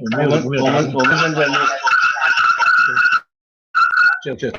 我们现在就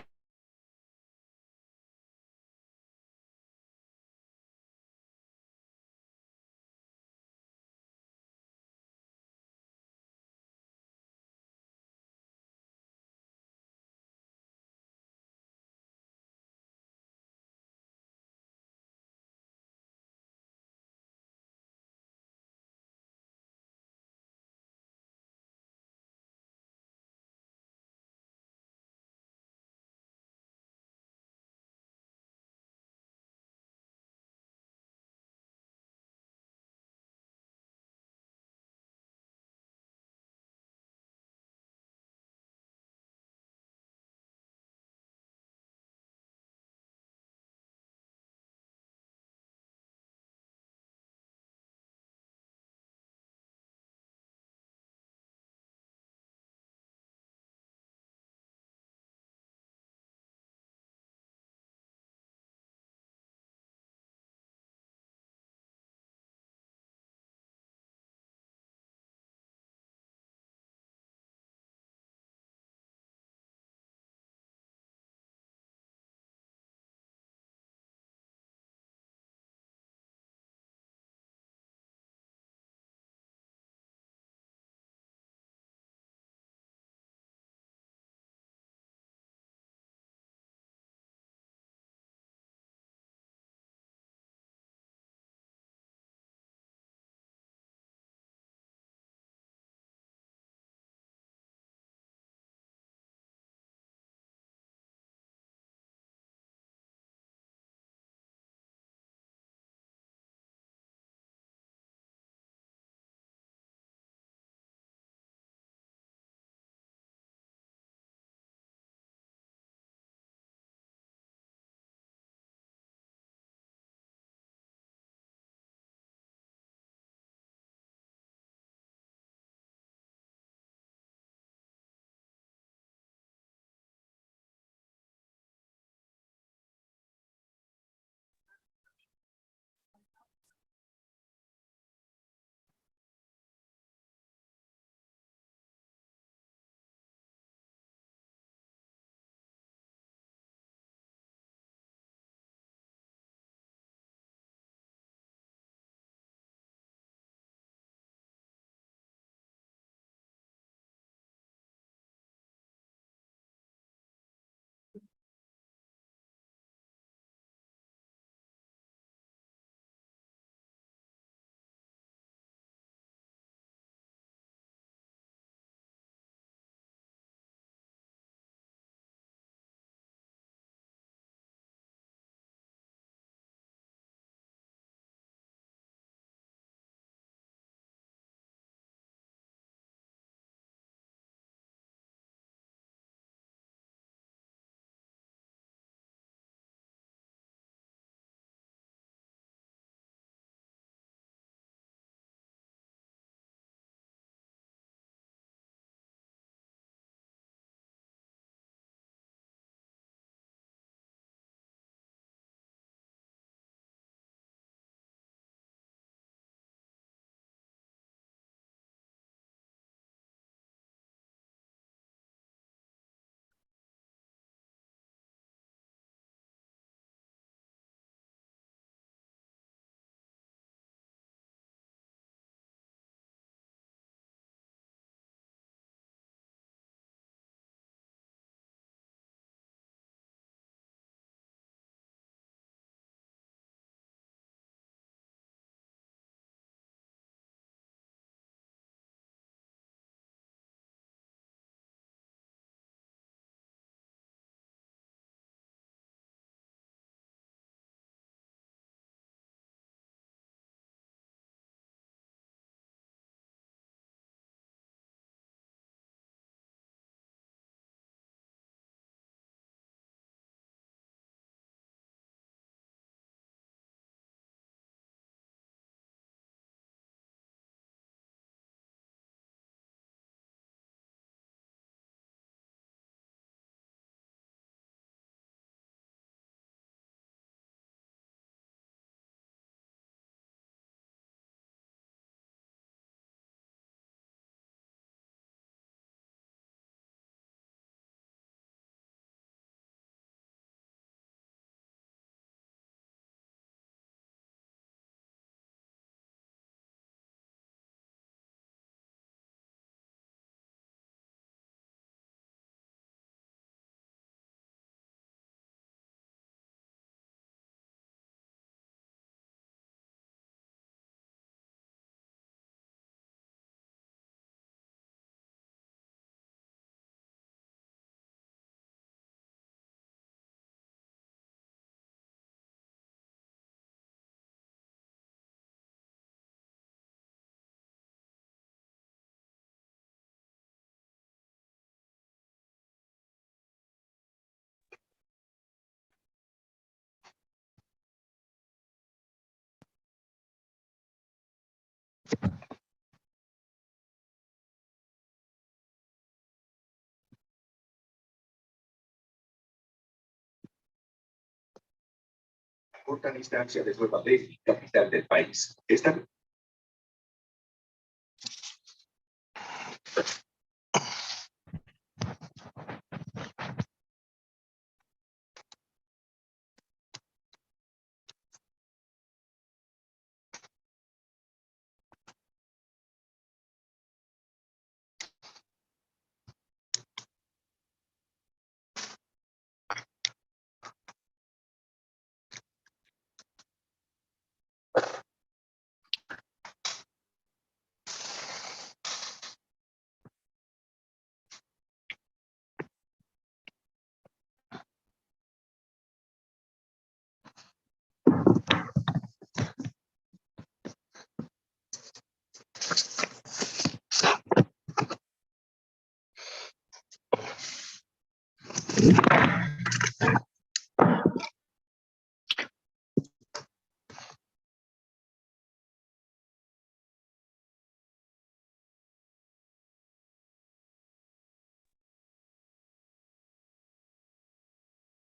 corta distancia de Nueva Delhi, capital del país. Esta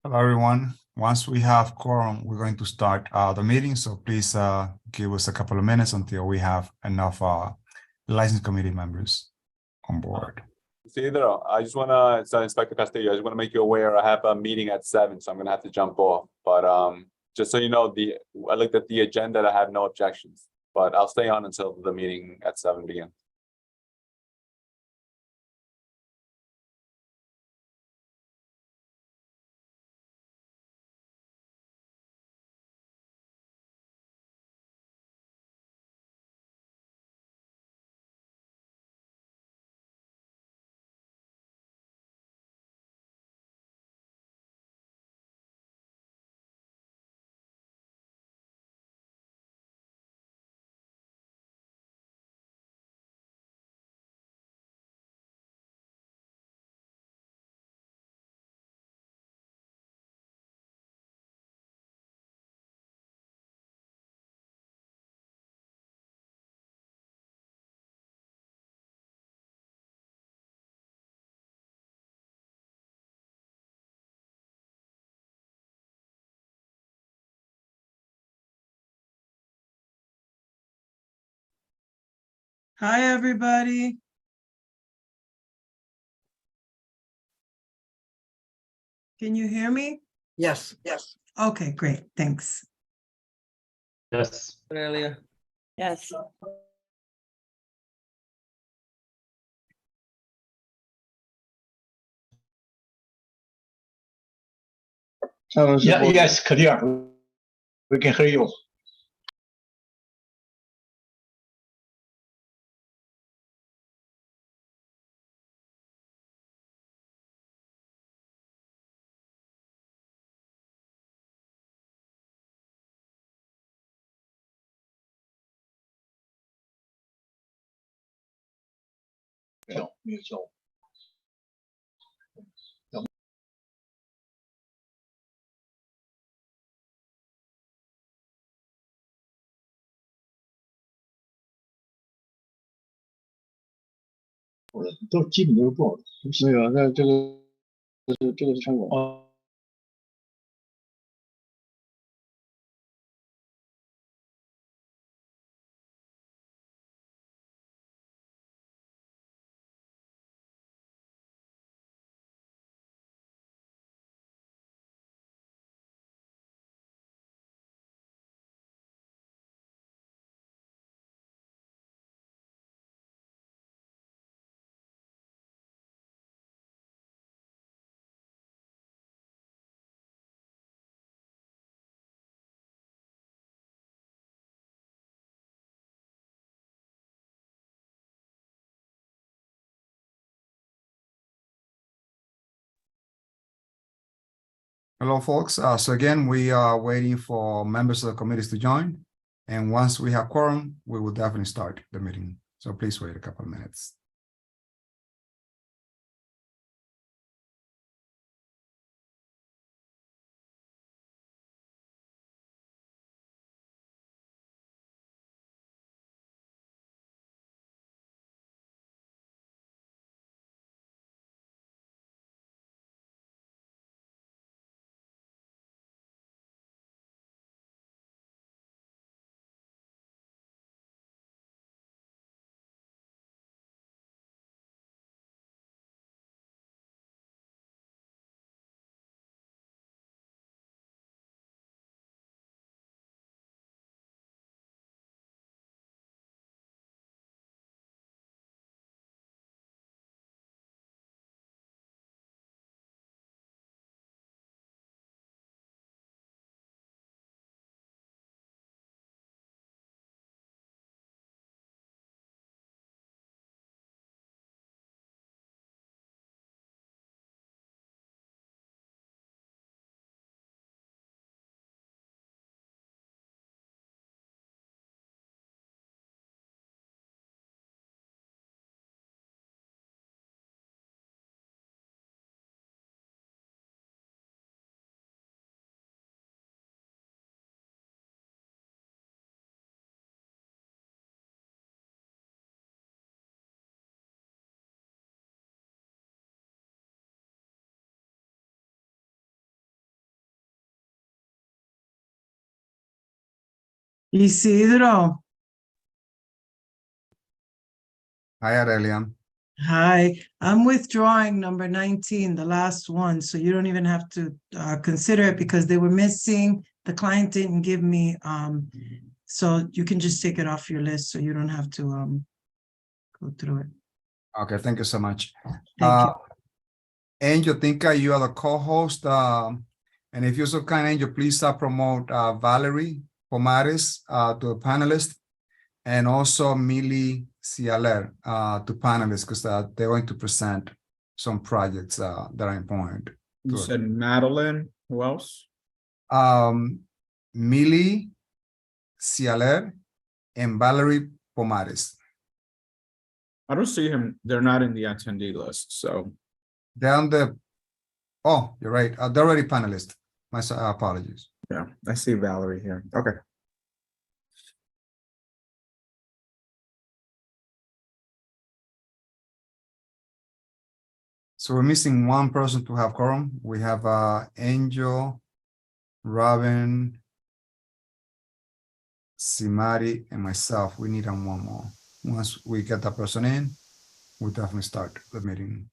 Hello, everyone. Once we have quorum, we're going to start the meeting. So please give us a couple of minutes until we have enough license committee members on board. Isidro, I just want to, it's Inspector Castillo, I just want to make you aware, I have a meeting at 7, so I'm going to have to jump off. But just so you know, I looked at the agenda, I have no objections, but I'll stay on until the meeting at 7 begins. Hi, everybody. Can you hear me? Yes. Okay, great. Thanks. Yes. Aurelia. Yes. Yeah, yes, clear. We can hear you. So. 都基本都是不好的。没有，那这个是参考。Hello, folks. So again, we are waiting for members of the committees to join. And once we have quorum, we will definitely start the meeting. So please wait a couple of minutes. Isidro, Hi, Aurelian. hi. I'm withdrawing number 19, the last one, so you don't even have to consider it because they were missing. The client didn't give me, so you can just take it off your list so you don't have to go through it. Okay, thank you so much. Thank you. Angel, think you are the co-host. And if you're so kind, Angel, please promote Valerie Pomares to a panelist, and also Millie Cialer to panelists, because they're going to present some projects that are important. You said Madeline, who else? Millie Cialer and Valerie Pomares. I don't see him. They're not in the attendee list, so. They're on the, oh, you're right. They're already panelists. My apologies. Yeah, I see Valerie here. Okay. So we're missing one person to have quorum. We have Angel, Robin, Simari, and myself. We need one more. Once we get that person in, we'll definitely start the meeting.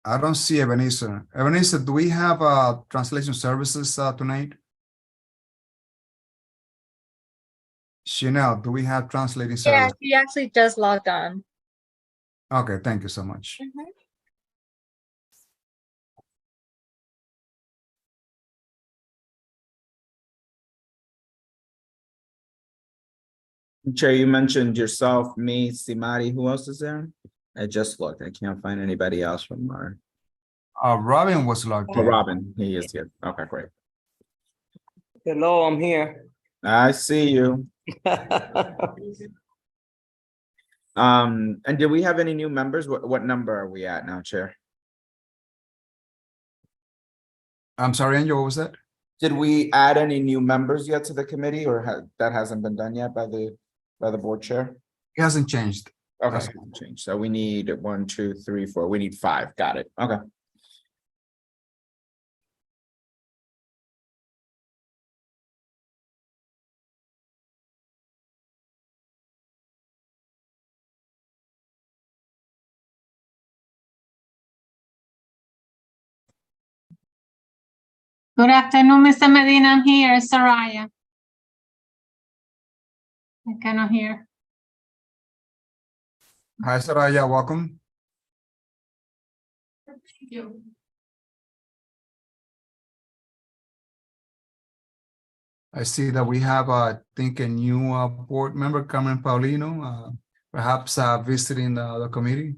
I don't see Ebenezer. Ebenezer, do we have translation services tonight? Chanel, do we have translating Yeah, service? she actually just logged on. Okay, thank you so much. Chair, you mentioned yourself, me, Simari. Who else is there? I just looked. I can't find anybody else from our. Robin was logged Oh, in. Robin, he is here. Okay, great. Hello, I'm here. I see you. And did we have any new members? What number are we at now, Chair? I'm sorry, Angel, what was that? Did we add any new members yet to the committee, or that hasn't been done yet by the board chair? It hasn't changed. Okay, That's- change. So we need 1, 2, 3, 4. We need 5. Got it. Okay. Good afternoon, Mr. Medina. I'm here, Soraya. I cannot hear. Hi, Saraya, welcome. Thank you. I see that we have, I think, a new board member, Carmen Paulino, perhaps visiting the committee.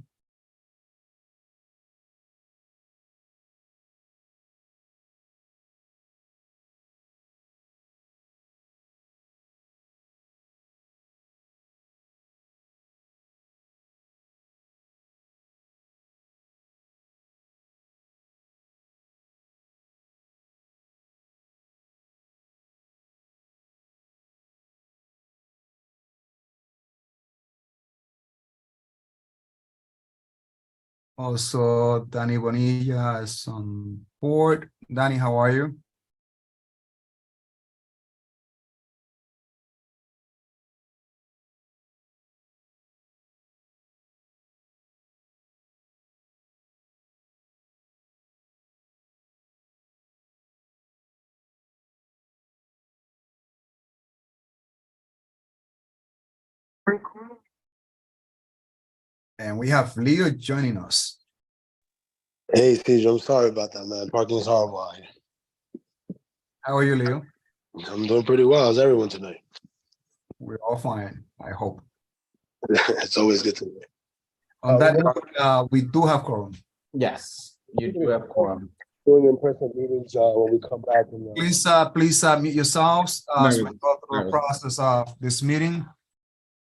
Also, Danny Bonilla is on board. Danny, how are you? And we have Leo joining us. Hey, Steve, I'm sorry about that, man. Parking's horrible out here. How are you, Leo? I'm doing pretty well. How's everyone tonight? We're all fine, I hope. It's always good to hear. On that note, we do have quorum. Yes, you do have quorum. Doing in-person meetings when we come back. Please mute yourselves as we go through the no. process of this meeting.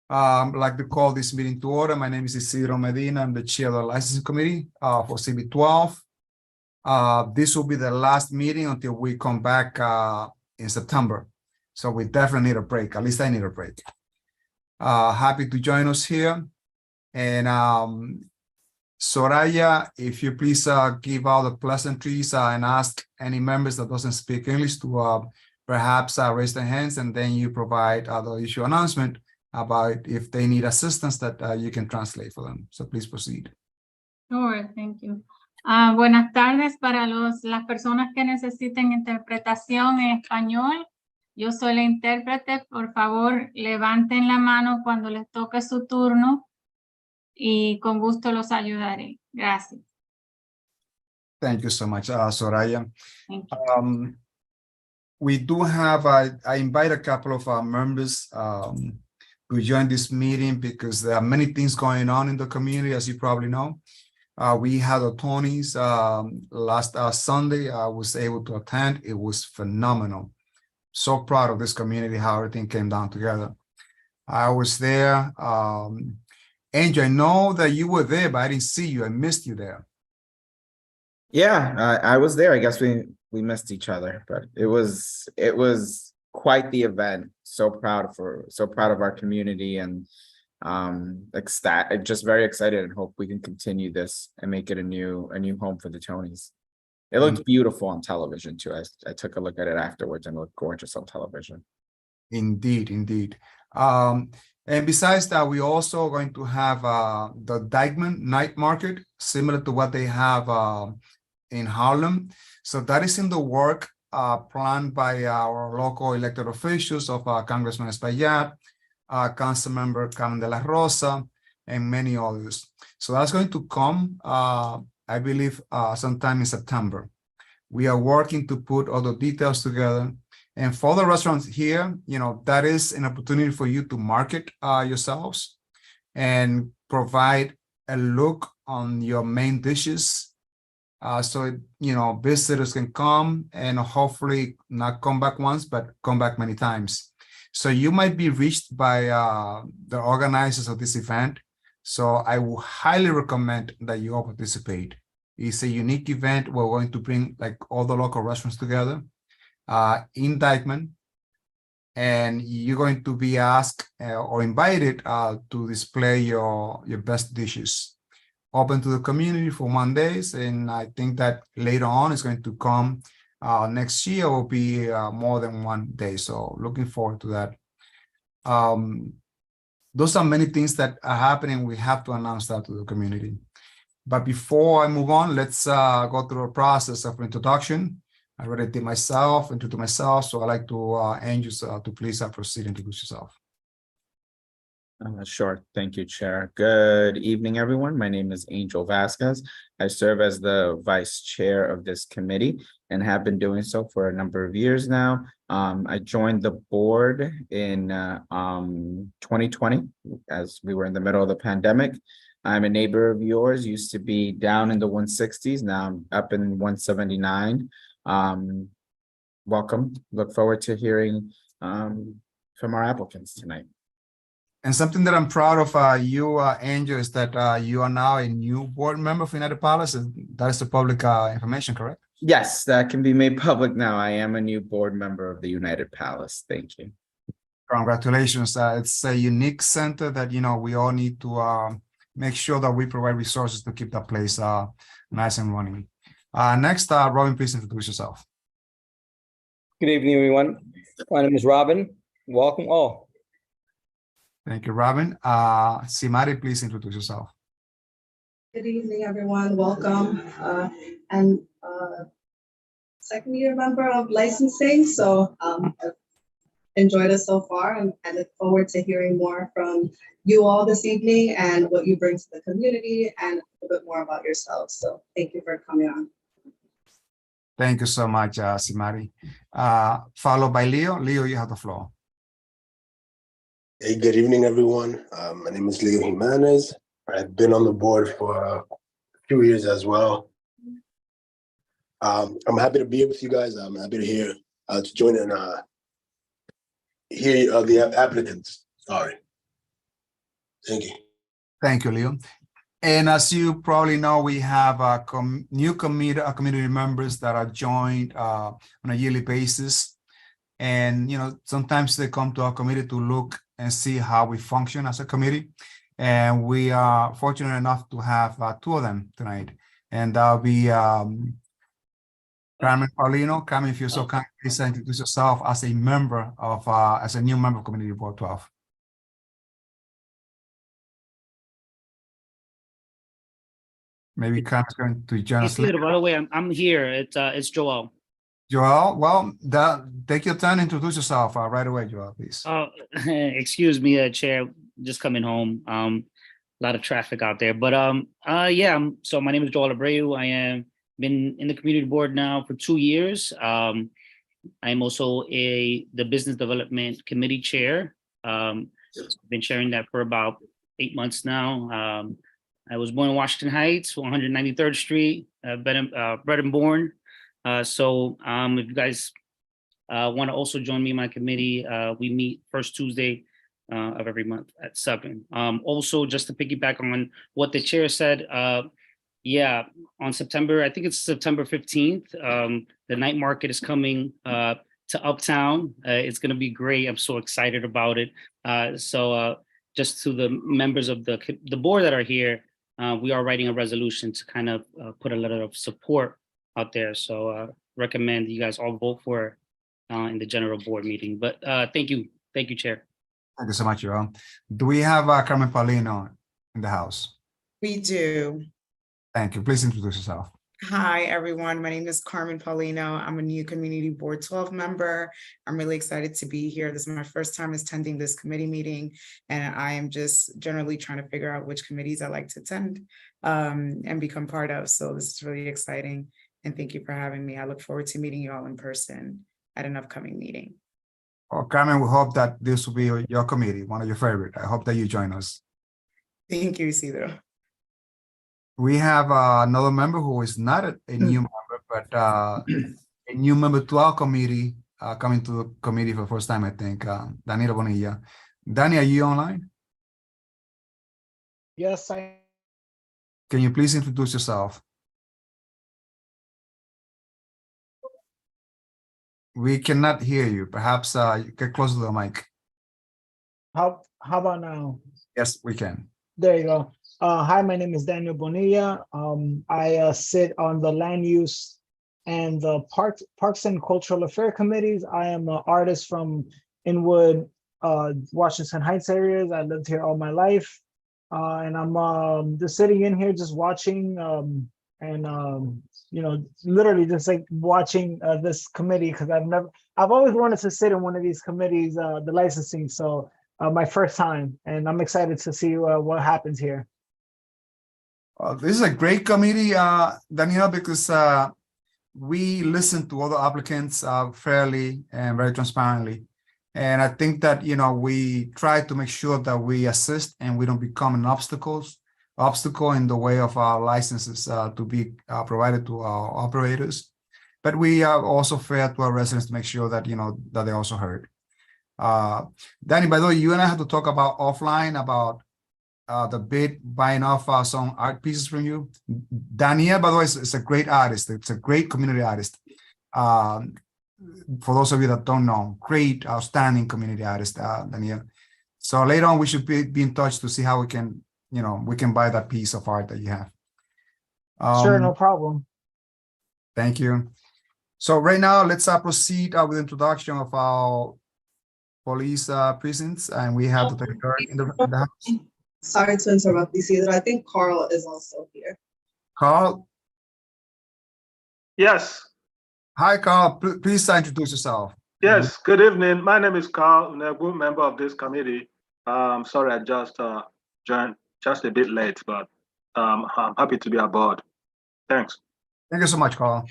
I'd like to call this meeting to order. My name is Isidro Medina. I'm the chair of the licensing committee for CB12. This will be the last meeting until we come back in September. So we definitely need a break. At least I need a break. Happy to join us here. And Soraya, if you please give out the pleasantries and ask any members that doesn't speak English to perhaps raise their hands, and then you provide the issue announcement about if they need assistance that you can translate for them. So please proceed. Sure, thank you. Buenas tardes para las personas que necesiten interpretación en español. Yo soy la intérprete. Por favor, levanten la mano cuando les toque su turno y con gusto los ayudaré. Gracias. Thank you so much, Soraya. Thank you. We do have, I invite a couple of our members to join this meeting because there are many things going on in the community, as you probably know. We had a Tony's last Sunday. I was able to attend. It was phenomenal. So proud of this community, how everything came down together. I was there. Angel, I know that you were there, but I didn't see you. I missed you there. Yeah, I was there. I guess we missed each other, but it was quite the event. So proud of our community, and just very excited, and hope we can continue this and make it a new home for the Tonys. It looked beautiful on television too. I took a look at it afterwards, and it looked gorgeous on television. Indeed. And besides that, we're also going to have the Dyckman Night Market, similar to what they have in Harlem. So that is in the work planned by our local elected officials of Congressman Espaillat, Councilmember Carmen de la Rosa, and many others. So that's going to come, I believe, sometime in September. We are working to put all the details together. And for the restaurants here, that is an opportunity for you to market yourselves and provide a look on your main dishes. So, visitors can come and hopefully not come back once, but come back many times. So you might be reached by the organizers of this event. So I would highly recommend that you all participate. It's a unique event. We're going to bring like all the local restaurants together in Dyckman, and you're going to be asked or invited to display your best dishes. Open to the community for 1 day, and I think that later on it's going to come next year will be more than 1 day. So looking forward to that. Those are many things that are happening. We have to announce that to the community. But before I move on, let's go through a process of introduction. I already did introduce myself, so I'd like to Angel to please proceed and introduce yourself. Sure. Thank you, Chair. Good evening, everyone. My name is Angel Vasquez. I serve as the Vice Chair of this committee and have been doing so for a number of years now. I joined the board in 2020 as we were in the middle of the pandemic. I'm a neighbor of yours, used to be down in the 160s. Now I'm up in 179. Welcome. Look forward to hearing from our applicants tonight. And something that I'm proud of you, Angel, is that you are now a new board member of United Palace. That is the public information, correct? Yes, that can be made public now. I am a new board member of the United Palace. Thank you. Congratulations. It's a unique center that, we all need to make sure that we provide resources to keep that place nice and running. Next, Robin, please introduce yourself. Good evening, everyone. My name is Robin. Welcome all. Thank you, Robin. Simari, please introduce yourself. Good evening, everyone. Welcome. And second year member of licensing. So I've enjoyed it so far, and I look forward to hearing more from you all this evening and what you bring to the community and a little bit more about yourselves. So thank you for coming on. Thank you so much, Simari. Followed by Leo. Leo, you have the floor. Hey, good evening, everyone. My name is Leo Jimenez. I've been on the board for a few years as well. I'm happy to be here with you guys. I'm happy to hear to join and hear the applicants. Sorry. Thank you. Thank you, Leo. And as you probably know, we have new community members that are joined on a yearly basis. And, sometimes they come to our committee to look and see how we function as a committee. And we are fortunate enough to have two of them tonight. And that'll be Carmen Paulino. Carmen, if you're so kind, please introduce yourself as a member of, as a new member of Community Board 12. Maybe Carmen's going to join us later. By the way, I'm here. It's Joel. Joel, well, take your turn, introduce yourself right away, Joel, please. Excuse me, Chair, just coming home. A lot of traffic out there, but yeah. So my name is Joel Abreu. I am been in the community board now for 2 years. I'm also the business development committee chair. Been chairing that for about 8 months now. I was born in Washington Heights, 193rd Street, bred and born. So if you guys want to also join me in my committee, we meet first Tuesday of every month at 7. Also, just to piggyback on what the chair said, yeah, on September, I think it's September 15th, the night market is coming to Uptown. It's going to be great. I'm so excited about it. So just to the members of the board that are here, we are writing a resolution to kind of put a letter of support out there. So recommend you guys all vote for in the general board meeting. But thank you, Chair. Thank you so much, Joel. Do we have Carmen Paulino in the house? We do. Thank you. Please introduce yourself. Hi, everyone. My name is Carmen Paulino. I'm a new Community Board 12 member. I'm really excited to be here. This is my first time attending this committee meeting, and I am just generally trying to figure out which committees I like to attend and become part of. So this is really exciting, and thank you for having me. I look forward to meeting you all in person at an upcoming meeting. Well, Carmen, we hope that this will be your committee, one of your favorite. I hope that you join us. Thank you, Isidro. We have another member who is not a new member, but a new member to our committee, coming to the committee for the first time, I think, Daniela Bonilla. Dani, are you online? Yes, I. Can you please introduce yourself? We cannot hear you. Perhaps you get closer to the mic. How about now? Yes, we can. There you go. Hi, my name is Daniel Bonilla. I sit on the land use and the Parks and Cultural Affairs committees. I am an artist from Inwood, Washington Heights areas. I lived here all my life. And I'm just sitting in here just watching you know, literally just like watching this committee, because I've always wanted to sit in one of these committees, the licensing. So my first time, and I'm excited to see what happens here. This is a great committee, Daniela, because we listen to other applicants fairly and very transparently. And I think that, you know, we try to make sure that we assist and we don't become an obstacle in the way of our licenses to be provided to our operators. But we are also fair to our residents to make sure that, you know, that they also heard. Danny, by the way, you and I have to talk about offline about the bid buying off some art pieces from you. Danielle, by the way, is a great artist. It's a great community artist. For those of you that don't know, great, outstanding community artist, Danielle. So later on, we should be in touch to see how we can, you know, we can buy that piece of art that you have. Sure, no problem. Thank you. So right now, let's proceed with introduction of our police precincts, and we have the 33rd in the house. Sorry to interrupt, Isidro. I think Carl is also here. Carl? Yes. Hi, Carl. Please introduce yourself. Yes. Good evening. My name is Carl. I'm a good member of this committee. Sorry, I just joined just a bit late, but I'm happy to be aboard. Thanks. Thank you so much, Carl.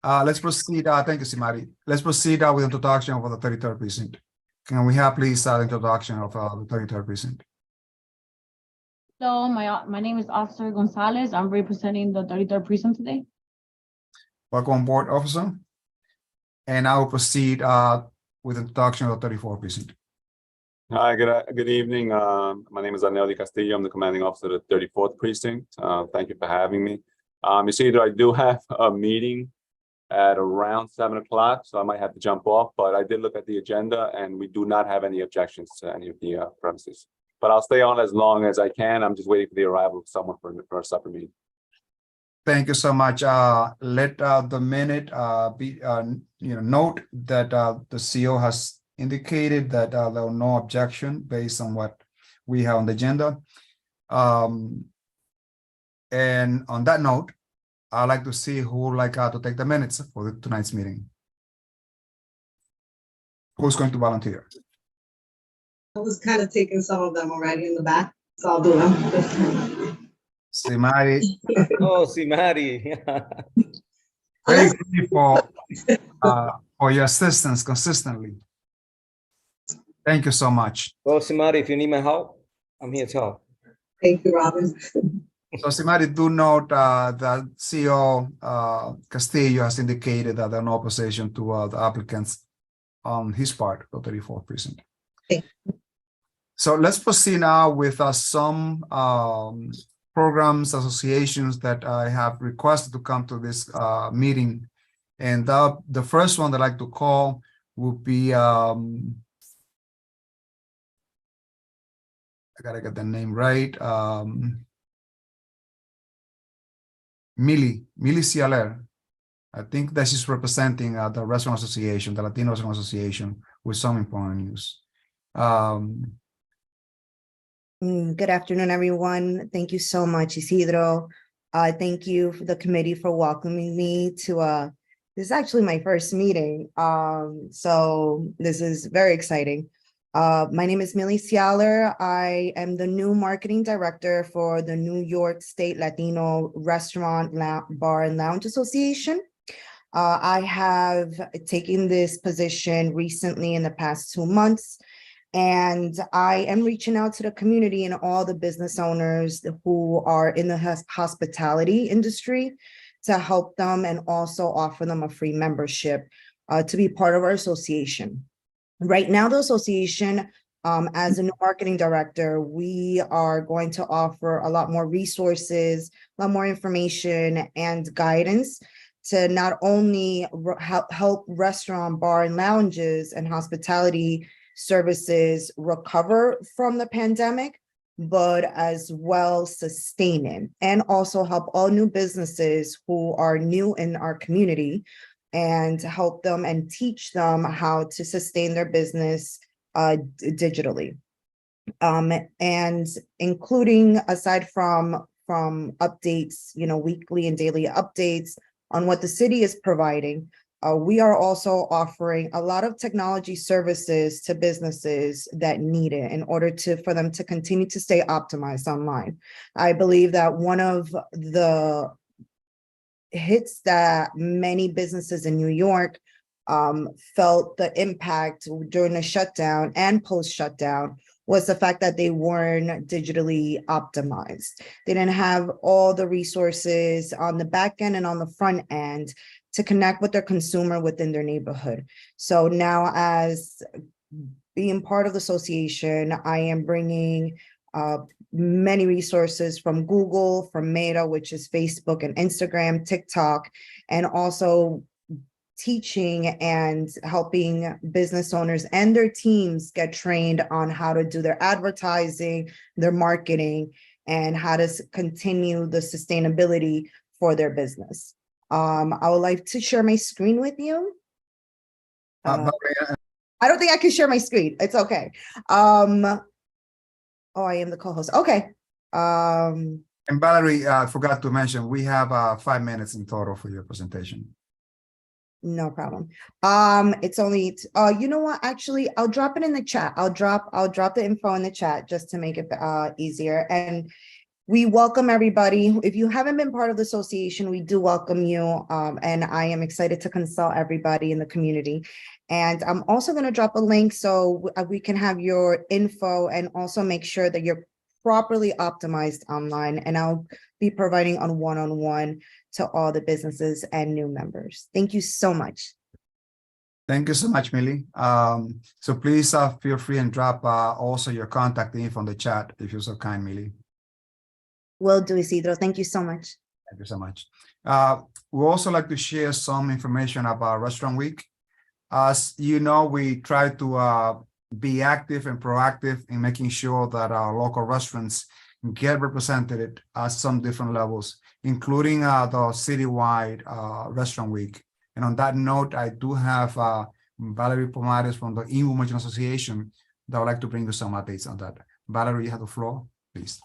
Let's proceed. Thank you, Simari. Let's proceed with introduction of the 33rd precinct. Can we have please the introduction of the 33rd precinct? Hello, my name is Officer Gonzalez. I'm representing the 33rd precinct today. Welcome on board, officer. And I will proceed with introduction of the 34th precinct. Hi, good evening. My name is Arnel Castillo. I'm the commanding officer of the 34th precinct. Thank you for having me. You see that I do have a meeting at around 7 o'clock, so I might have to jump off, but I did look at the agenda and we do not have any objections to any of the premises. but I'll stay on as long as I can. I'm just waiting for the arrival of someone for a supper meeting. Thank you so much. Let the minute be note that the CEO has indicated that there are no objection based on what we have on the agenda. And on that note, I'd like to see who would like to take the minutes for tonight's meeting. Who's going to volunteer? I was kind of taking some of them already in the back, so I'll do them. Simari. Oh, Simari. Thank you for your assistance consistently. Thank you so much. Well, Simari, if you need my help, I'm here to help. Thank you, Robin. So Simari, do note that CEO Castillo has indicated that there are no opposition to the applicants on his part, the 34th precinct. Okay. So let's proceed now with some programs, associations that I have requested to come to this meeting. And the first one that I'd like to call would be, I gotta get the name right, Millie Cialer. I think that she's representing the Restaurant Association, the Latino Restaurant Association, with some important news. Good afternoon, everyone. Thank you so much, Isidro. Thank you for the committee for welcoming me to this is actually my first meeting. So this is very exciting. My name is Millie Cialer. I am the new marketing director for the New York State Latino Restaurant, Bar and Lounge Association. I have taken this position recently in the past 2 months, and I am reaching out to the community and all the business owners who are in the hospitality industry to help them and also offer them a free membership to be part of our association. Right now, the association, as a new marketing director, we are going to offer a lot more resources, a lot more information and guidance to not only help restaurant, bar, and lounges and hospitality services recover from the pandemic, but as well sustain it, and also help all new businesses who are new in our community and help them and teach them how to sustain their business digitally. And including, aside from updates, weekly and daily updates on what the city is providing, we are also offering a lot of technology services to businesses that need it in order for them to continue to stay optimized online. I believe that one of the hits that many businesses in New York felt the impact during the shutdown and post-shutdown was the fact that they weren't digitally optimized. They didn't have all the resources on the back end and on the front end to connect with their consumer within their neighborhood. So now, as being part of the association, I am bringing many resources from Google, from Meta, which is Facebook and Instagram, TikTok, and also teaching and helping business owners and their teams get trained on how to do their advertising, their marketing, and how to continue the sustainability for their business. I would like to share my screen with you. I don't think I can share my screen. It's okay. Oh, I am the co-host. Okay. And Valerie, I forgot to mention, we have 5 minutes in total for your presentation. No problem. It's only, you know what, actually, I'll drop it in the chat. I'll drop the info in the chat just to make it easier. And we welcome everybody. If you haven't been part of the association, we do welcome you. And I am excited to consult everybody in the community. And I'm also going to drop a link so we can have your info and also make sure that you're properly optimized online. And I'll be providing on one-on-one to all the businesses and new members. Thank you so much. Thank you so much, Millie. So please feel free and drop also your contact info on the chat if you're so kind, Millie. Will do, Isidro. Thank you so much. Thank you so much. We also like to share some information about Restaurant Week. As you know, we try to be active and proactive in making sure that our local restaurants get represented at some different levels, including the citywide restaurant week. And on that note, I do have Valerie Pomares from the Inwood Merchant Association that would like to bring you some updates on that. Valerie, you have the floor, please.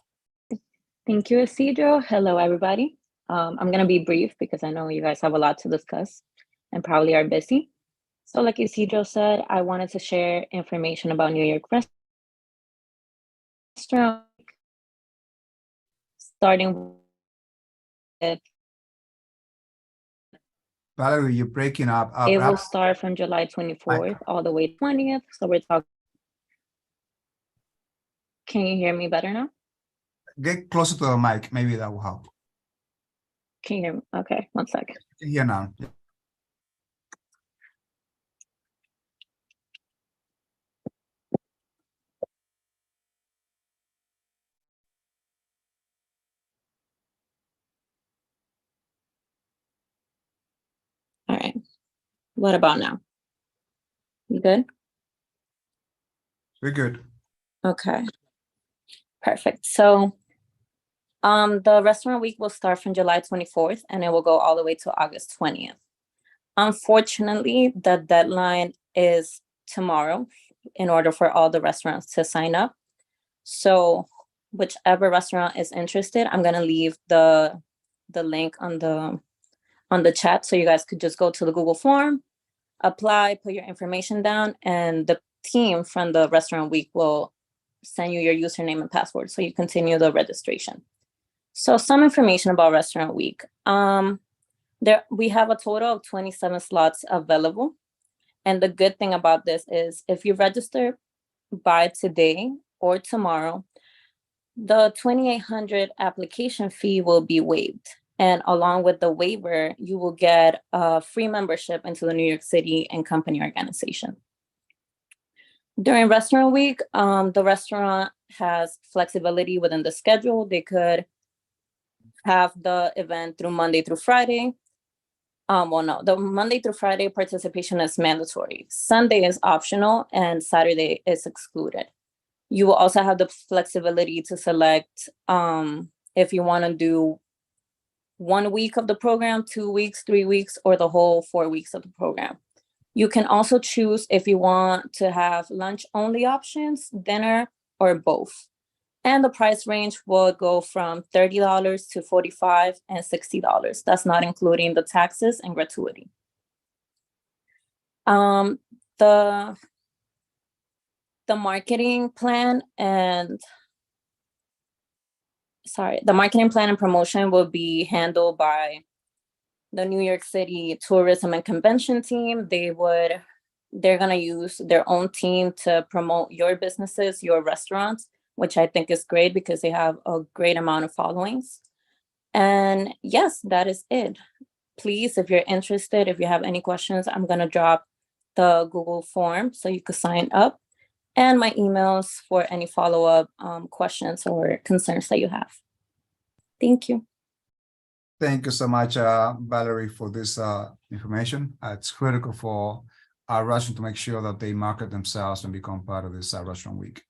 Thank you, Isidro. Hello, everybody. I'm going to be brief because I know you guys have a lot to discuss and probably are busy. So like Isidro said, I wanted to share information about New York Restaurant, starting with Valerie, you're breaking up. it will start from July 24th all the way to 20th. So we're talking. Can you hear me better now? Get closer to the mic. Maybe that will help. Can you hear me? Okay, one second. Here now. All right. What about now? You good? We're good. Okay. Perfect. So the restaurant week will start from July 24th and it will go all the way to August 20th. Unfortunately, the deadline is tomorrow in order for all the restaurants to sign up. So whichever restaurant is interested, I'm going to leave the link on the chat so you guys could just go to the Google form, apply, put your information down, and the team from the restaurant week will send you your username and password so you continue the registration. So some information about Restaurant Week. We have a total of 27 slots available. And the good thing about this is if you register by today or tomorrow, the $2,800 application fee will be waived. And along with the waiver, you will get a free membership into the New York City and company organization. During Restaurant Week, the restaurant has flexibility within the schedule. They could have the event through Monday through Friday. Well, no, the Monday through Friday participation is mandatory. Sunday is optional and Saturday is excluded. You will also have the flexibility to select if you want to do 1 week of the program, 2 weeks, 3 weeks, or the whole 4 weeks of the program. You can also choose if you want to have lunch only options, dinner, or both. And the price range will go from $30 to $45 and $60. That's not including the taxes and gratuity. The marketing plan and promotion will be handled by the New York City Tourism and Convention team. They're gonna use their own team to promote your businesses, your restaurants, which I think is great because they have a great amount of followings. And yes, that is it. Please, if you're interested, if you have any questions, I'm gonna drop the Google form so you can sign up and my emails for any follow-up questions or concerns that you have. Thank you. Thank you so much, Valerie, for this information. It's critical for our restaurant to make sure that they market themselves and become part of this restaurant week.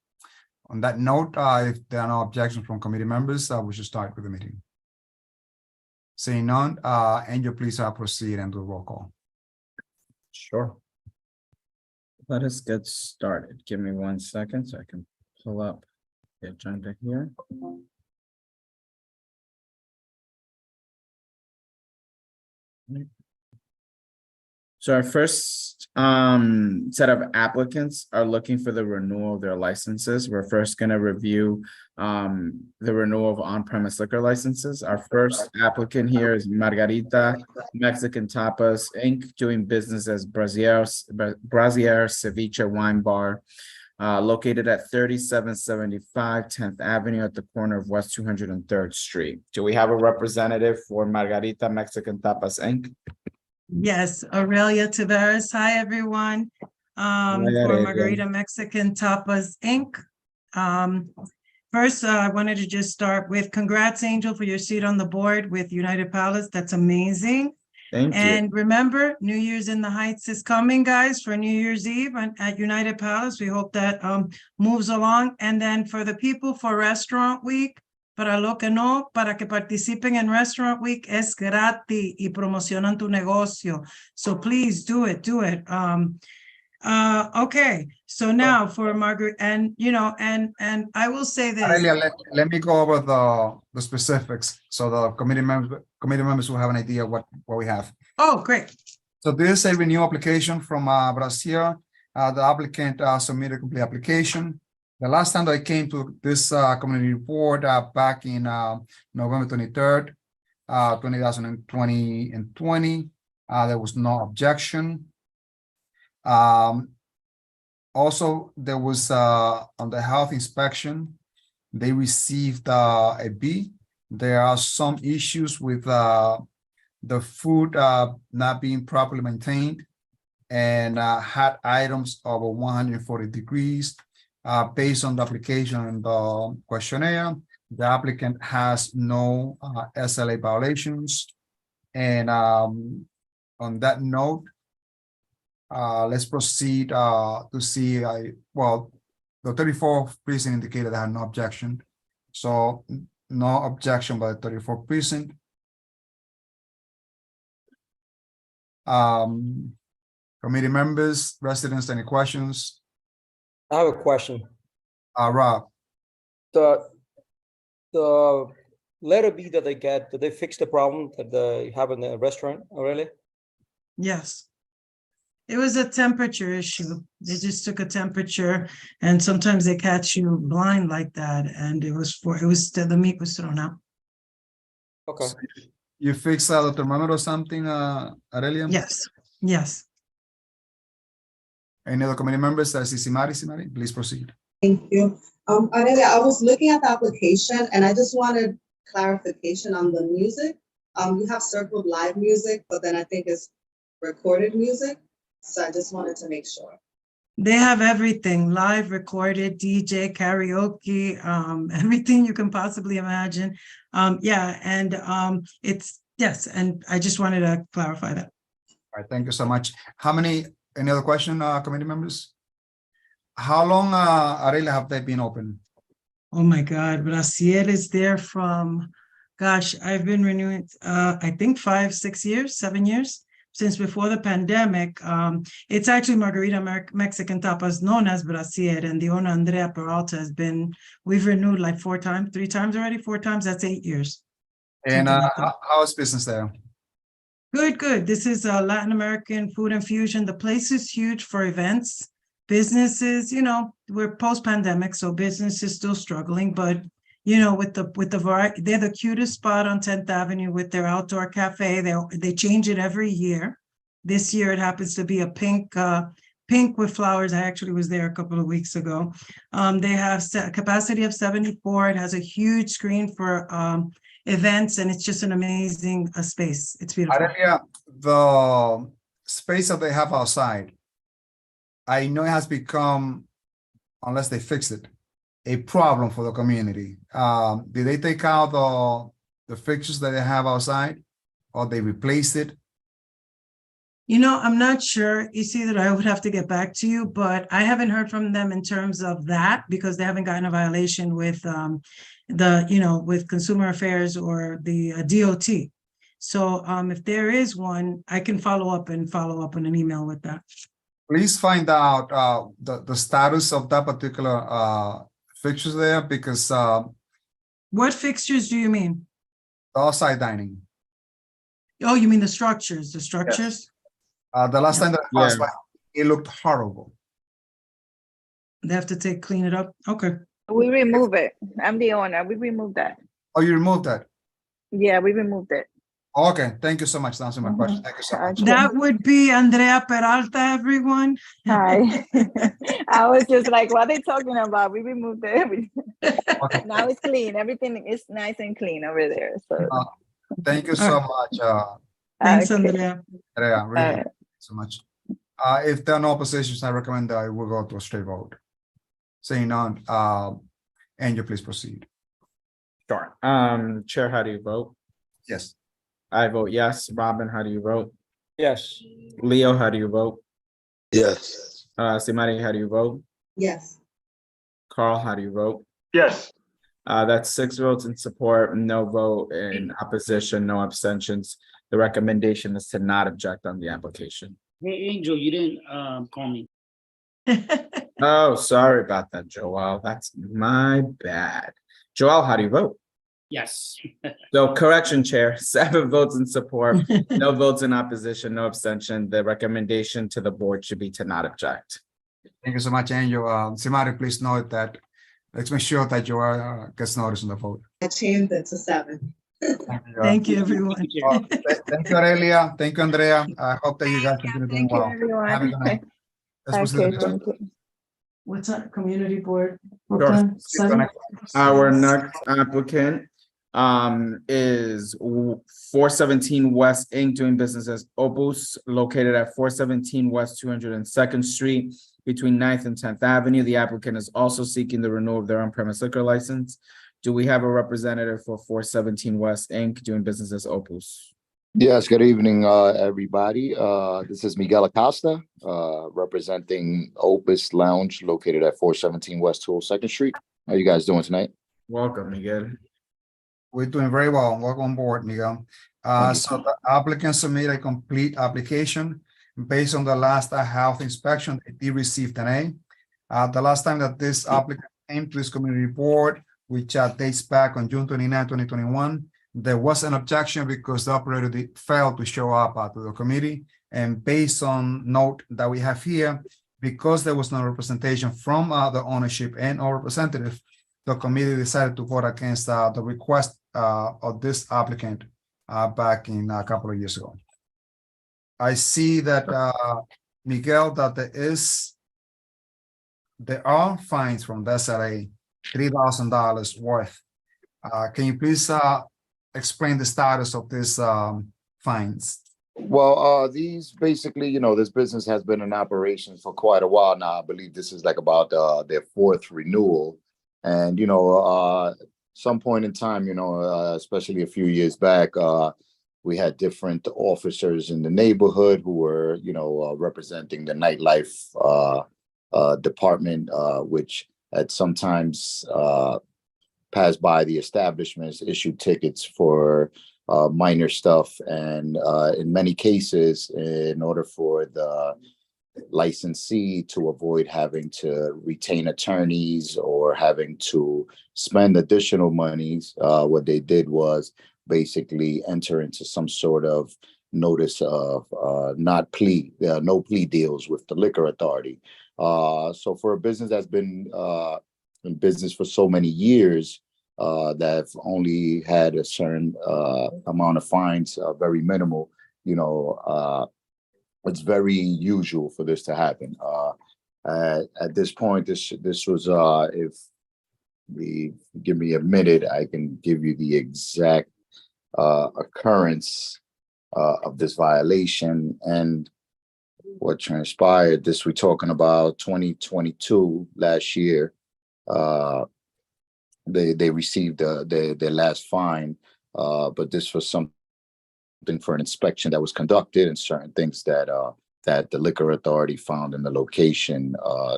On that note, if there are no objections from committee members, we should start with the meeting. Seeing none, Angel, please proceed and do a roll call. Sure. Let us get started. Give me 1 second so I can pull up the agenda here. So our first set of applicants are looking for the renewal of their licenses. We're first going to review the renewal of on-premise liquor licenses. Our first applicant here is Margarita Mexican Tapas Inc., doing business as Brazier Ceviche Wine Bar, located at 3775 10th Avenue at the corner of West 203rd Street. Do we have a representative for Margarita Mexican Tapas Inc.? Yes, Aurelia Tavares. Hi, everyone. For Margarita Mexican Tapas Inc. First, I wanted to just start with congrats, Angel, for your seat on the board with United Palace. That's amazing. Thank you. And remember, New Year's in the Heights is coming, guys, for New Year's Eve at United Palace. We hope that moves along. And then for the people for Restaurant Week, para lo que no, para que participen en Restaurant Week es gratis y promocionan tu negocio. So please do it, do it. Okay, so now for Margaret, and you know, and I will say this. Aurelia, let me go over the specifics so the committee members will have an idea what we have. Oh, great. So this is a renewal application from Brazil. The applicant submitted a complete application. The last time that I came to this community report back in November 23rd, 2020 and 20, there was no objection. Also, there was on the health inspection, they received a B. There are some issues with the food not being properly maintained and had items over 140 degrees. Based on the application and the questionnaire, the applicant has no SLA violations. And on that note, let's proceed to see, well, the 34th precinct indicated they had no objection. So no objection by the 34th precinct. Committee members, residents, any questions? I have a question. Rob. The letter B that they get, did they fix the problem that they have in the restaurant already? Yes. It was a temperature issue. They just took a temperature and sometimes they catch you blind like that. And the meat was thrown out. Okay. You fix the thermometer or something, Aurelia? Yes, yes. Any other committee members? Simari, please proceed. Thank you. Aurelia, I was looking at the application and I just wanted clarification on the music. You have circled live music, but then I think it's recorded music. So I just wanted to make sure. They have everything, live, recorded, DJ, karaoke, everything you can possibly imagine. Yeah, and it's, yes, and I just wanted to clarify that. All right, thank you so much. Any other question, committee members? How long, Aurelia, have they been open? Oh my God, Brasier is there from, gosh, I've been renewing, I think 5, 6 years, 7 years. Since before the pandemic. It's actually Margarita Mexican Tapas known as Brasier, and the owner Andrea Peralta we've renewed like 3 times already, 4 times, that's 8 years. And how is business there? Good, good. This is Latin American food and fusion. The place is huge for events, businesses, you know, we're post-pandemic, so business is still struggling, but you know, with the variety, they're the cutest spot on 10th Avenue with their outdoor cafe. They change it every year. This year it happens to be a pink with flowers. I actually was there a couple of weeks ago. They have a capacity of 74. It has a huge screen for events, and it's just an amazing space. It's beautiful. Aurelia, the space that they have outside, I know it has become, unless they fix it, a problem for the community. Did they take out the fixtures that they have outside, or they replaced it? You know, I'm not sure. You see that I would have to get back to you, but I haven't heard from them in terms of that because they haven't gotten a violation with with Consumer Affairs or the DOT. So if there is one, I can follow up in an email with that. Please find out the status of that particular fixtures there, because what fixtures do you mean? Outside dining. Oh, you mean the structures? Yes. The last time that I passed by, it looked horrible. They have to clean it up. Okay. We remove it. I'm the owner. We removed that. Oh, you removed that? Yeah, we removed it. Okay, thank you so much. That's my question. Thank you so much. That would be Andrea Peralta, everyone. Hi. I was just like, what are they talking about? We removed it. Okay. Now it's clean. Everything is nice and clean over there. So thank you so much. Thanks, Andrea. Andrea, really thank you so much. If there are no oppositions, I recommend that I will go to a straight vote. Saying none, Angel, please proceed. Sure. Chair, how do you vote? Yes. I vote yes. Robin, how do you vote? Yes. Leo, how do you vote? Yes. Simari, how do you vote? Yes. Carl, how do you vote? Yes. That's 6 votes in support, no vote in opposition, no abstentions. The recommendation is to not object on the application. Hey, Angel, you didn't call me. Oh, sorry about that, Joel. That's my bad. Joel, how do you vote? Yes. So correction, Chair, 7 votes in support, no votes in opposition, no abstention. The recommendation to the board should be to not object. Thank you so much, Angel. Simari, please note that. Let's make sure that Joel gets noticed in the vote. I changed it to 7. Thank you, everyone. Thank you, Aurelia. Thank you, Andrea. I hope that you guys continue doing Thank you, well. everyone. Have a good night. Let's proceed to the Okay, next one. thank you. What's that, community board? Sure. Brooklyn, 7? Our next applicant is 417 West Inc. doing business as Opus, located at 417 West 202nd Street between 9th and 10th Avenue. The applicant is also seeking the renewal of their on-premise liquor license. Do we have a representative for 417 West Inc. doing business as Opus? Yes, good evening, everybody. This is Miguel Acosta, representing Opus Lounge located at 417 West 202nd Street. How you guys doing tonight? Welcome, Miguel. We're doing very well. Welcome on board, Miguel. So the applicant submitted a complete application based on the last health inspection. They received an A. The last time that this applicant came to this community board, which dates back on June 29, 2021, there was an objection because the operator failed to show up to the committee. And based on note that we have here, because there was no representation from the ownership and or representative, the committee decided to vote against the request of this applicant back in a couple of years ago. I see that, Miguel, that there are fines from the SLA, $3,000 worth. Can you please explain the status of these fines? Well, these basically, this business has been in operation for quite a while now. I believe this is like about their 4th renewal. And, some point in time, especially a few years back, we had different officers in the neighborhood who were, representing the nightlife department, which had sometimes passed by the establishments, issued tickets for minor stuff. And in many cases, in order for the licensee to avoid having to retain attorneys or having to spend additional monies, what they did was basically enter into some sort of notice of no plea deals with the liquor authority. So for a business that's been in business for so many years, that have only had a certain amount of fines, very minimal, it's very usual for this to happen. At this point, this was, if we give me a minute, I can give you the exact occurrence of this violation and what transpired. This we're talking about 2022, last year. They received their last fine, but this was something for an inspection that was conducted and certain things that that the liquor authority found in the location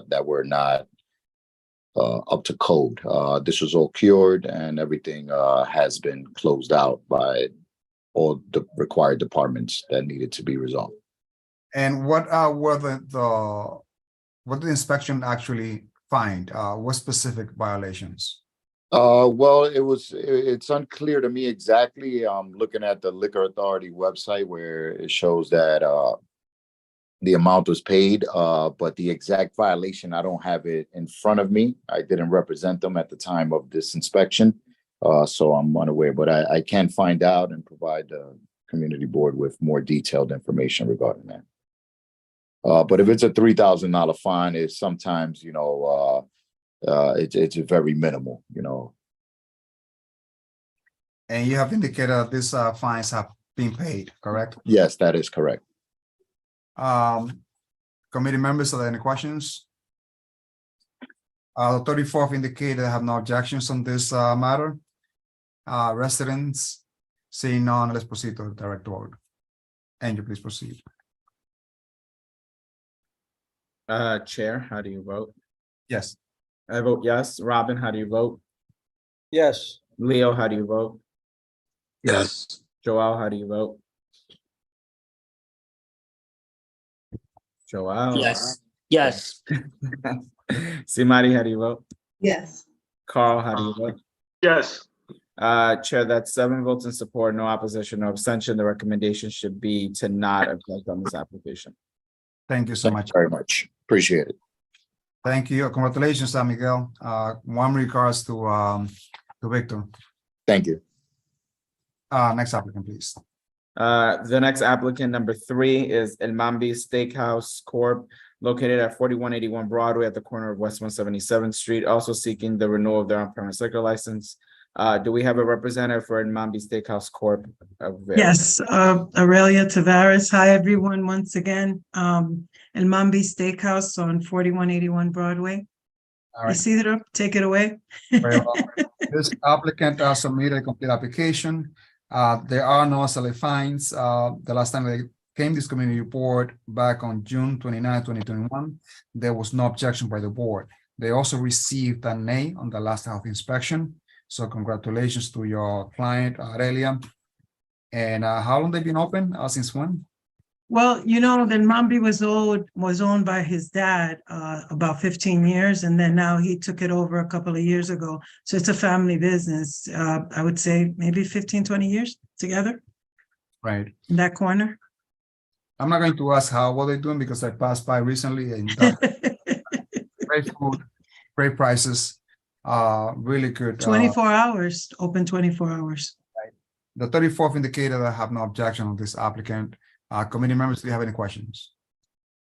that were not up to code. This was all cured and everything has been closed out by all the required departments that needed to be resolved. And what were what did the inspection actually find? What specific violations? Well, it's unclear to me exactly. I'm looking at the Liquor Authority website where it shows that the amount was paid, but the exact violation, I don't have it in front of me. I didn't represent them at the time of this inspection, so I'm unaware, but I can find out and provide the community board with more detailed information regarding that. But if it's a $3,000 fine, it's sometimes, it's very minimal, And you have indicated that these fines have been paid, correct? Yes, that is correct. Committee members, are there any questions? The 34th indicated they have no objections on this matter. Residents, Seeing none, let's proceed to the direct vote. Angel, please proceed. Chair, how do you vote? Yes. I vote yes. Robin, how do you vote? Yes. Leo, how do you vote? Yes. Joel, how do you vote? Joel. Yes. Yes. Simari, how do you vote? Yes. Carl, how do you vote? Yes. Chair, that's 7 votes in support, no opposition, no abstention. The recommendation should be to not object on this application. Thank you so Thank much. you very much. Appreciate it. Thank you. Congratulations, San Miguel. Warm regards to Victor. Thank you. Next applicant, please. The next applicant, number 3, is El Mambi Steakhouse Corp., located at 4181 Broadway at the corner of West 177th Street, also seeking the renewal of their on-premise liquor license. Do we have a representative for El Mambi Steakhouse Corp.? Yes, Aurelia Tavares. Hi, everyone, once again. El Mambi Steakhouse on 4181 Broadway. All right. Isidro, take it away. Very well. This applicant submitted a complete application. There are no SLA fines. The last time they came to this community board back on June 29, 2021, there was no objection by the board. They also received an A on the last health inspection. So congratulations to your client, Aurelia. And how long they've been open? Since when? Well, you know, then Mambi was owned by his dad about 15 years, and then now he took it over a couple of years ago. So it's a family business. I would say maybe 15, 20 years together. Right. In that corner. I'm not going to ask what they're doing because I passed by recently and great food, great prices, really good. 24 hours, open 24 hours. Right. The 34th indicated I have no objection on this applicant. Committee members, do you have any questions?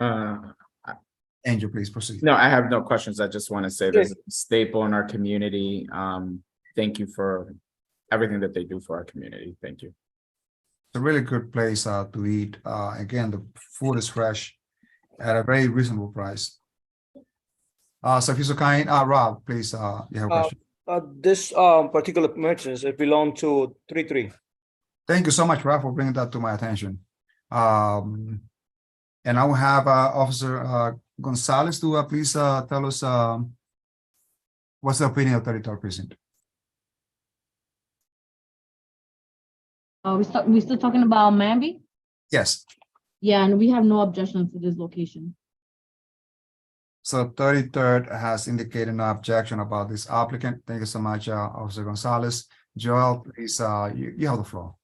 Angel, please proceed. No, I have no questions. I just want to say there's a staple in our community. Thank you for everything that they do for our community. Thank you. It's a really good place to eat. Again, the food is fresh at a very reasonable price. So if you're so kind, Rob, please, you have a question. This particular merchants, it belong to 33. Thank you so much, Rob, for bringing that to my attention. And I will have Officer Gonzalez to please tell us what's the opinion of 33rd Precinct. We still talking about Mambi? Yes. Yeah, and we have no objection to this location. So 33rd has indicated no objection about this applicant. Thank you so much, Officer Gonzalez. Joel, please, you have the floor.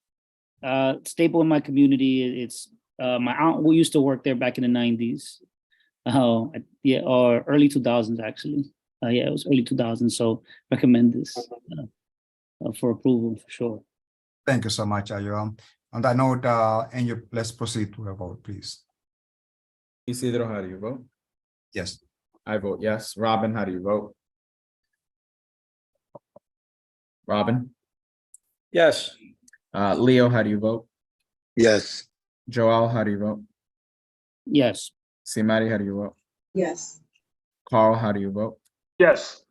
Staple in my community. It's my aunt who used to work there back in the 90s. Yeah, or early 2000s actually. Yeah, it was early 2000s. So recommend this for approval for sure. Thank you so much, Joel. On that note, Angel, let's proceed to a vote, please. Isidro, how do you vote? Yes. I vote yes. Robin, how do you vote? Robin? Yes. Leo, how do you vote? Yes. Joel, how do you vote? Yes. Simari, how do you vote? Yes. Carl, how do you vote? Yes.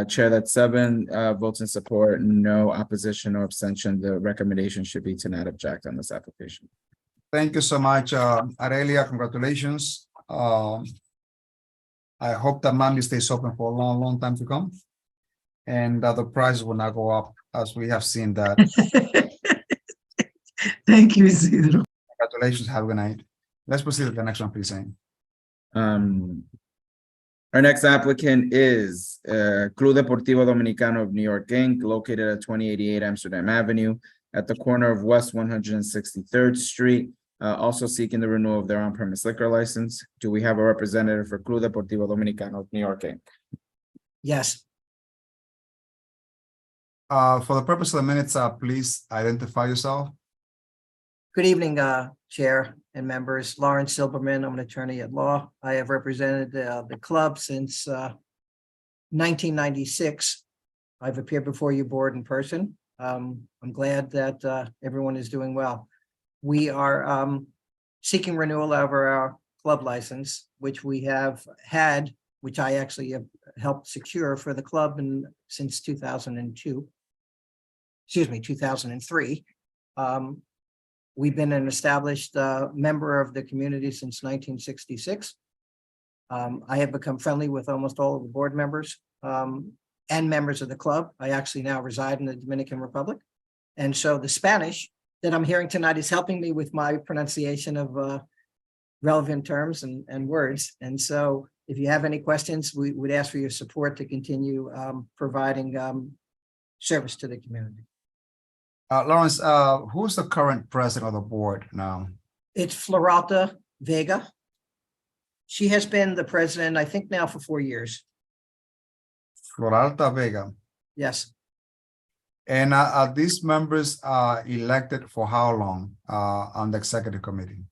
Chair, that's 7 votes in support, no opposition or abstention. The recommendation should be to not object on this application. Thank you so much, Aurelia. Congratulations. I hope that Mambi stays open for a long, long time to come. And the prices will not go up as we have seen that. Thank you, Isidro. Congratulations. Have a good night. Let's proceed to the next one, please. Our next applicant is Club Deportivo Dominicano of New York, Inc., located at 2088 Amsterdam Avenue at the corner of West 163rd Street, also seeking the renewal of their on-premise liquor license. Do we have a representative for Club Deportivo Dominicano of New York, Inc.? Yes. For the purpose of the minutes, please identify yourself. Good evening, Chair and members. Lawrence Silberman, I'm an attorney at law. I have represented the club since 1996. I've appeared before your board in person. I'm glad that everyone is doing well. We are seeking renewal of our club license, which we have had, which I actually have helped secure for the club since 2002. Excuse me, 2003. We've been an established member of the community since 1966. I have become friendly with almost all of the board members and members of the club. I actually now reside in the Dominican Republic. And so the Spanish that I'm hearing tonight is helping me with my pronunciation of relevant terms and words. And so if you have any questions, we would ask for your support to continue providing service to the community. Lawrence, who's the current president of the board now? It's Floralta Vega. She has been the president, I think now for 4 years. Floralta Vega. Yes. And are these members elected for how long on the executive committee?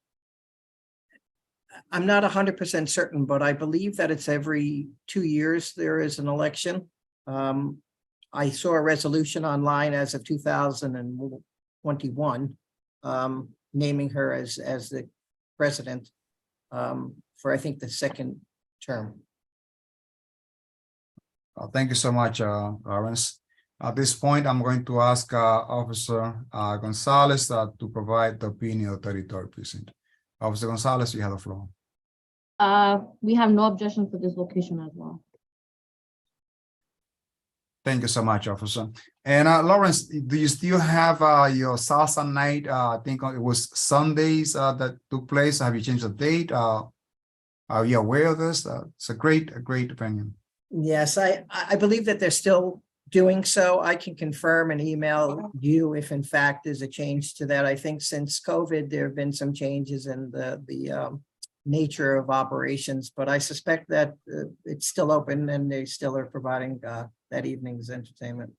I'm not 100% certain, but I believe that it's every 2 years there is an election. I saw a resolution online as of 2021, naming her as the president for, I think, the second term. Thank you so much, Lawrence. At this point, I'm going to ask Officer Gonzalez to provide the opinion of the 33rd precinct. Officer Gonzalez, you have the floor. We have no objection for this location as well. Thank you so much, Officer. And Lawrence, do you still have your salsa night? I think it was Sundays that took place. Have you changed the date? Are you aware of this? It's a great opinion. Yes, I believe that they're still doing so. I can confirm and email you if in fact there's a change to that. I think since COVID, there have been some changes in the nature of operations, but I suspect that it's still open and they still are providing that evening's entertainment.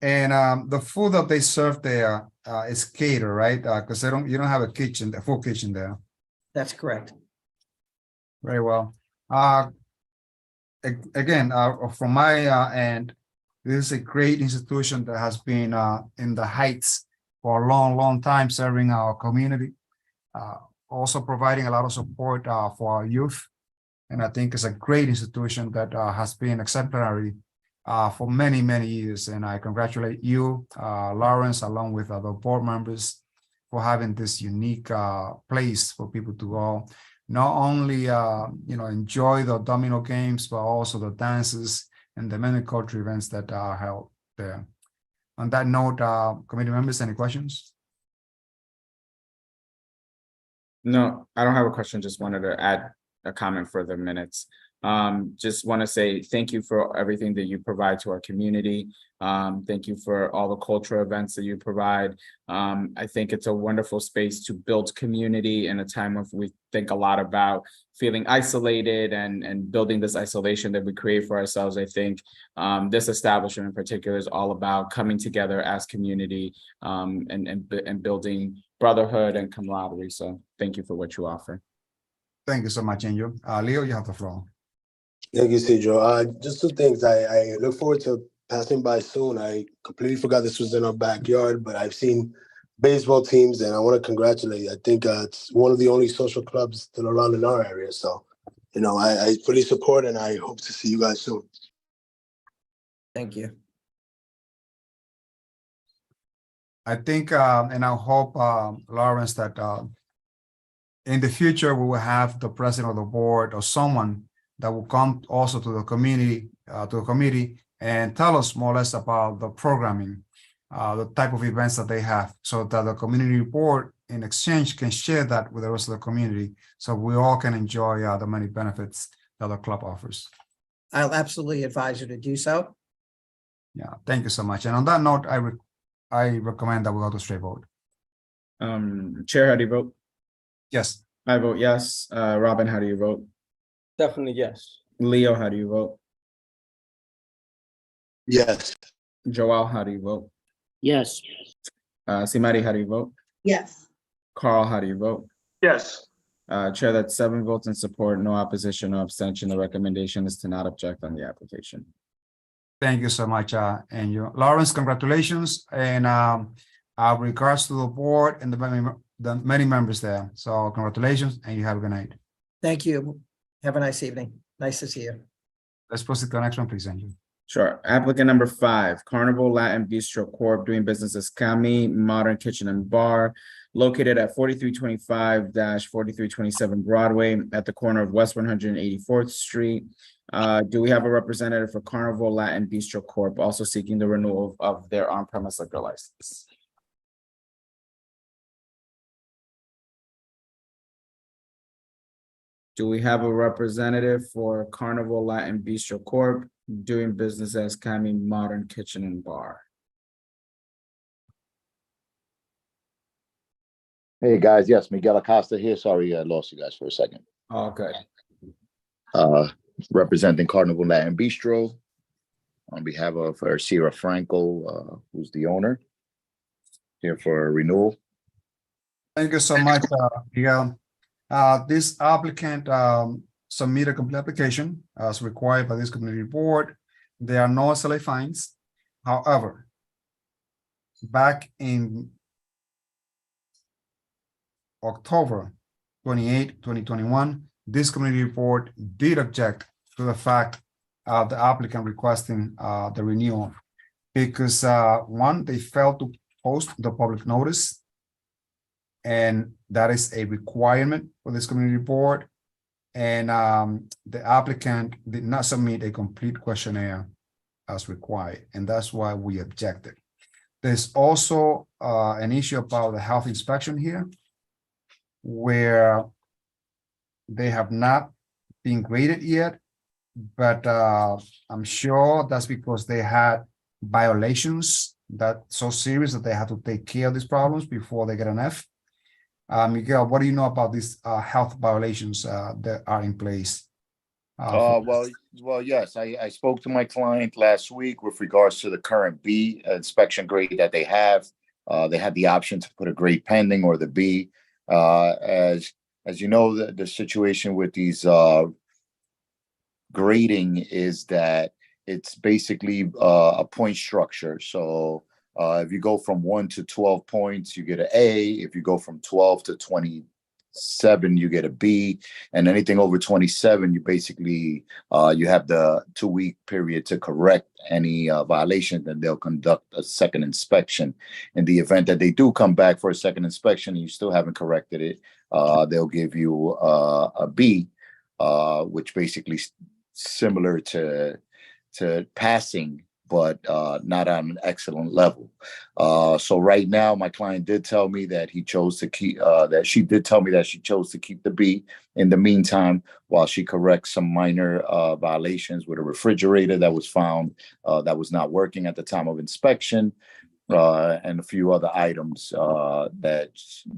And the food that they serve there is catered, right? Because you don't have a kitchen, a full kitchen there. That's correct. Very well. Again, from my end, this is a great institution that has been in the heights for a long time, serving our community, also providing a lot of support for our youth. And I think it's a great institution that has been exemplary for many years. And I congratulate you, Lawrence, along with other board members, for having this unique place for people to go. Not only enjoy the domino games, but also the dances and the many cultural events that are held there. On that note, committee members, any questions? No, I don't have a question. Just wanted to add a comment for the minutes. Just want to say thank you for everything that you provide to our community. Thank you for all the cultural events that you provide. I think it's a wonderful space to build community in a time of we think a lot about feeling isolated and building this isolation that we create for ourselves. I think this establishment in particular is all about coming together as community and building brotherhood and camaraderie. So thank you for what you offer. Thank you so much, Angel. Leo, you have the floor. Thank you, Cedro. Just 2 things. I look forward to passing by soon. I completely forgot this was in our backyard, but I've seen baseball teams and I want to congratulate you. I think it's one of the only social clubs still around in our area. So, I fully support and I hope to see you guys soon. Thank you. I think, and I hope, Lawrence, that in the future, we will have the president of the board or someone that will come also to the community, and tell us more or less about the programming, the type of events that they have, so that the community board in exchange can share that with the rest of the community, so we all can enjoy the many benefits that the club offers. I'll absolutely advise you to do so. Yeah, thank you so much. And on that note, I recommend that we go to straight vote. Chair, how do you vote? Yes. I vote yes. Robin, how do you vote? Definitely yes. Leo, how do you vote? Yes. Joel, how do you vote? Yes. Simari, how do you vote? Yes. Carl, how do you vote? Yes. Chair, that's 7 votes in support, no opposition, no abstention. The recommendation is to not object on the application. Thank you so much, Angel. Lawrence, congratulations, and regards to the board and the many members there. So congratulations, and you have a good night. Thank you. Have a nice evening. Nice to see you. Let's proceed to the next one, please, Angel. Sure. Applicant number 5, Carnival Latin Bistro Corp. doing business as Kami Modern Kitchen and Bar, located at 4325-4327 Broadway at the corner of West 184th Street. Do we have a representative for Carnival Latin Bistro Corp. also seeking the renewal of their on-premise liquor license? Do we have a representative for Carnival Latin Bistro Corp. doing business as Kami Modern Kitchen and Bar? Hey, guys. Yes, Miguel Acosta here. Sorry, I lost you guys for a second. Okay. Representing Carnival Latin Bistro on behalf of Sierra Franco, who's the owner, here for a renewal. Thank you so much, Miguel. This applicant submit a complete application as required by this community board. There are no SLA fines. However, back in October 28, 2021, this community board did object to the fact of the applicant requesting the renewal because one, they failed to post the public notice, and that is a requirement for this community board. And the applicant did not submit a complete questionnaire as required, and that's why we objected. There's also an issue about the health inspection here, where they have not been graded yet, but I'm sure that's because they had violations that so serious that they have to take care of these problems before they get an F. Miguel, what do you know about these health violations that are in place? Well, yes, I spoke to my client last week with regards to the current B inspection grade that they have. They had the option to put a grade pending or the B. As you know, the situation with these grading is that it's basically a point structure. So if you go from 1 to 12 points, you get an A. If you go from 12 to 27, you get a B. And anything over 27, you basically you have the 2-week period to correct any violation. Then they'll conduct a second inspection. In the event that they do come back for a second inspection and you still haven't corrected it, they'll give you a B, which basically similar to passing, but not on an excellent level. So right now, my client did tell me that he chose to keep, that she did tell me that she chose to keep the B in the meantime, while she corrects some minor violations with a refrigerator that was found that was not working at the time of inspection, and a few other items that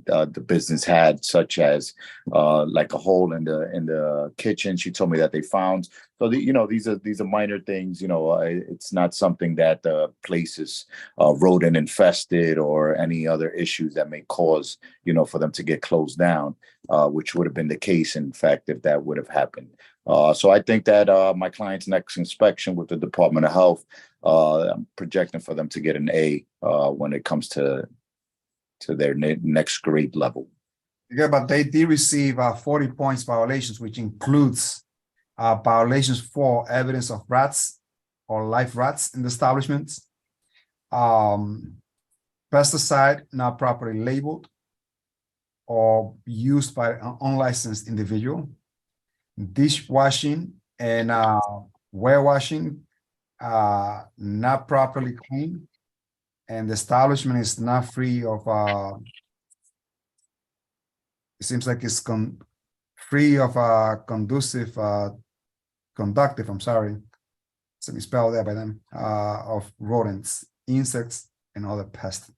the business had, such as like a hole in the kitchen. She told me that they found. So these are minor things. It's not something that the place is rodent infested or any other issues that may cause for them to get closed down, which would have been the case, in fact, if that would have happened. So I think that my client's next inspection with the Department of Health, I'm projecting for them to get an A when it comes to their next grade level. Yeah, but they did receive 40 points violations, which includes violations for evidence of rats or live rats in the establishments, pesticide not properly labeled or used by an unlicensed individual, dishwashing and warewashing not properly cleaned, and the establishment is not free of it seems like it's free of conductive, I'm sorry, it's misspelled there by them, of rodents, insects, and other pests.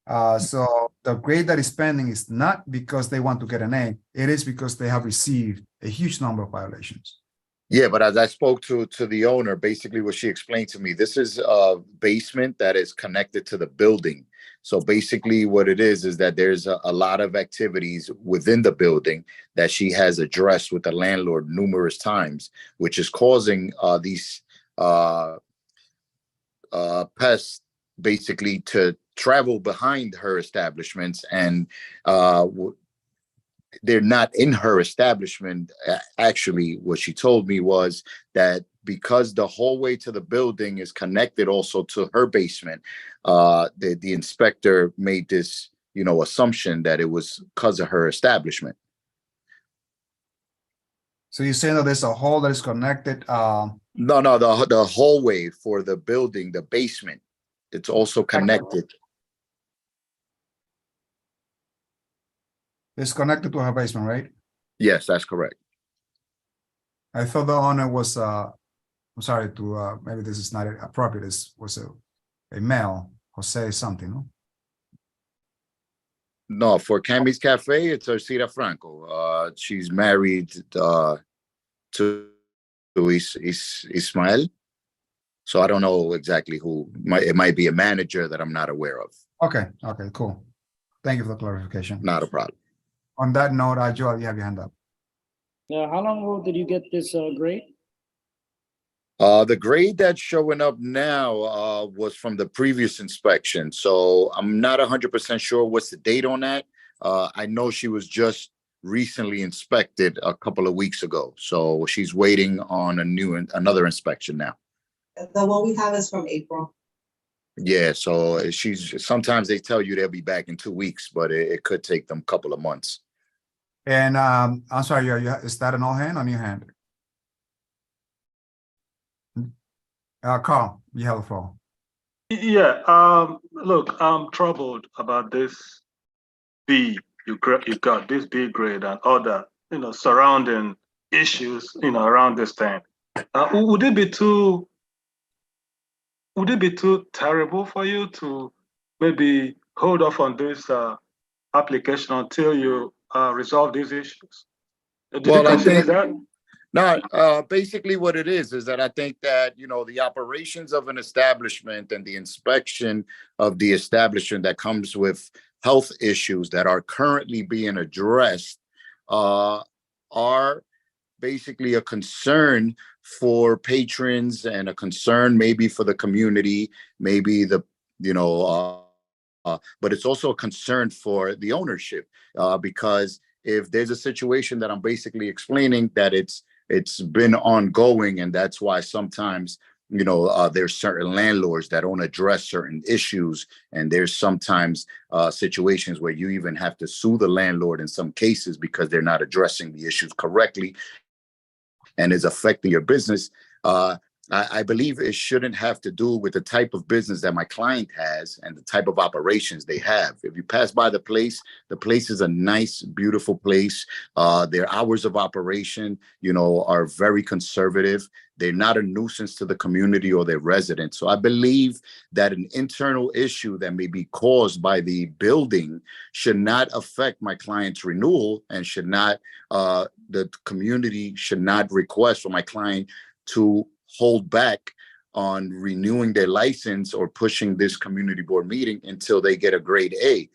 So the grade that is pending is not because they want to get an A, it is because they have received a huge number of violations. Yeah, but as I spoke to the owner, basically what she explained to me, this is a basement that is connected to the building. So basically what it is that there's a lot of activities within the building that she has addressed with the landlord numerous times, which is causing these pests basically to travel behind her establishments, and they're not in her establishment. Actually, what she told me was that because the hallway to the building is connected also to her basement, the inspector made this, assumption that it was because of her establishment. So you're saying that there's a hole that is connected, No, the hallway for the building, the basement, it's also connected. it's connected to her basement, right? Yes, that's correct. I thought the owner was, I'm sorry to, maybe this is not appropriate, this was a male, Jose something, no? No, for Cammy's Cafe, it's Arcida Franco. She's married to Ismael. So I don't know exactly who. It might be a manager that I'm not aware of. Okay, cool. Thank you for the clarification. Not a problem. On that note, Joel, you have your hand up. How long ago did you get this grade? The grade that's showing up now was from the previous inspection. So I'm not 100% sure what's the date on that. I know she was just recently inspected a couple of weeks ago. So she's waiting on another inspection now. The one we have is from April. Yeah, so sometimes they tell you they'll be back in 2 weeks, but it could take them a couple of months. And I'm sorry, is that an all hand on your hand? Carl, you have the floor. Yeah, look, I'm troubled about this B. You got this B grade and other, surrounding issues, around this thing. Would it be too terrible for you to maybe hold off on this application until you resolve these issues? Well, I think no, basically what it is that I think that, the operations of an establishment and the inspection of the establishment that comes with health issues that are currently being addressed are basically a concern for patrons and a concern maybe for the community, maybe but it's also a concern for the ownership, because if there's a situation that I'm basically explaining that it's been ongoing, and that's why sometimes there's certain landlords that don't address certain issues, and there's sometimes situations where you even have to sue the landlord in some cases because they're not addressing the issues correctly and is affecting your business. I believe it shouldn't have to do with the type of business that my client has and the type of operations they have. If you pass by the place is a nice, beautiful place. Their hours of operation, are very conservative. They're not a nuisance to the community or their residents. So I believe that an internal issue that may be caused by the building should not affect my client's renewal, and should not, the community should not request for my client to hold back on renewing their license or pushing this community board meeting until they get a grade A.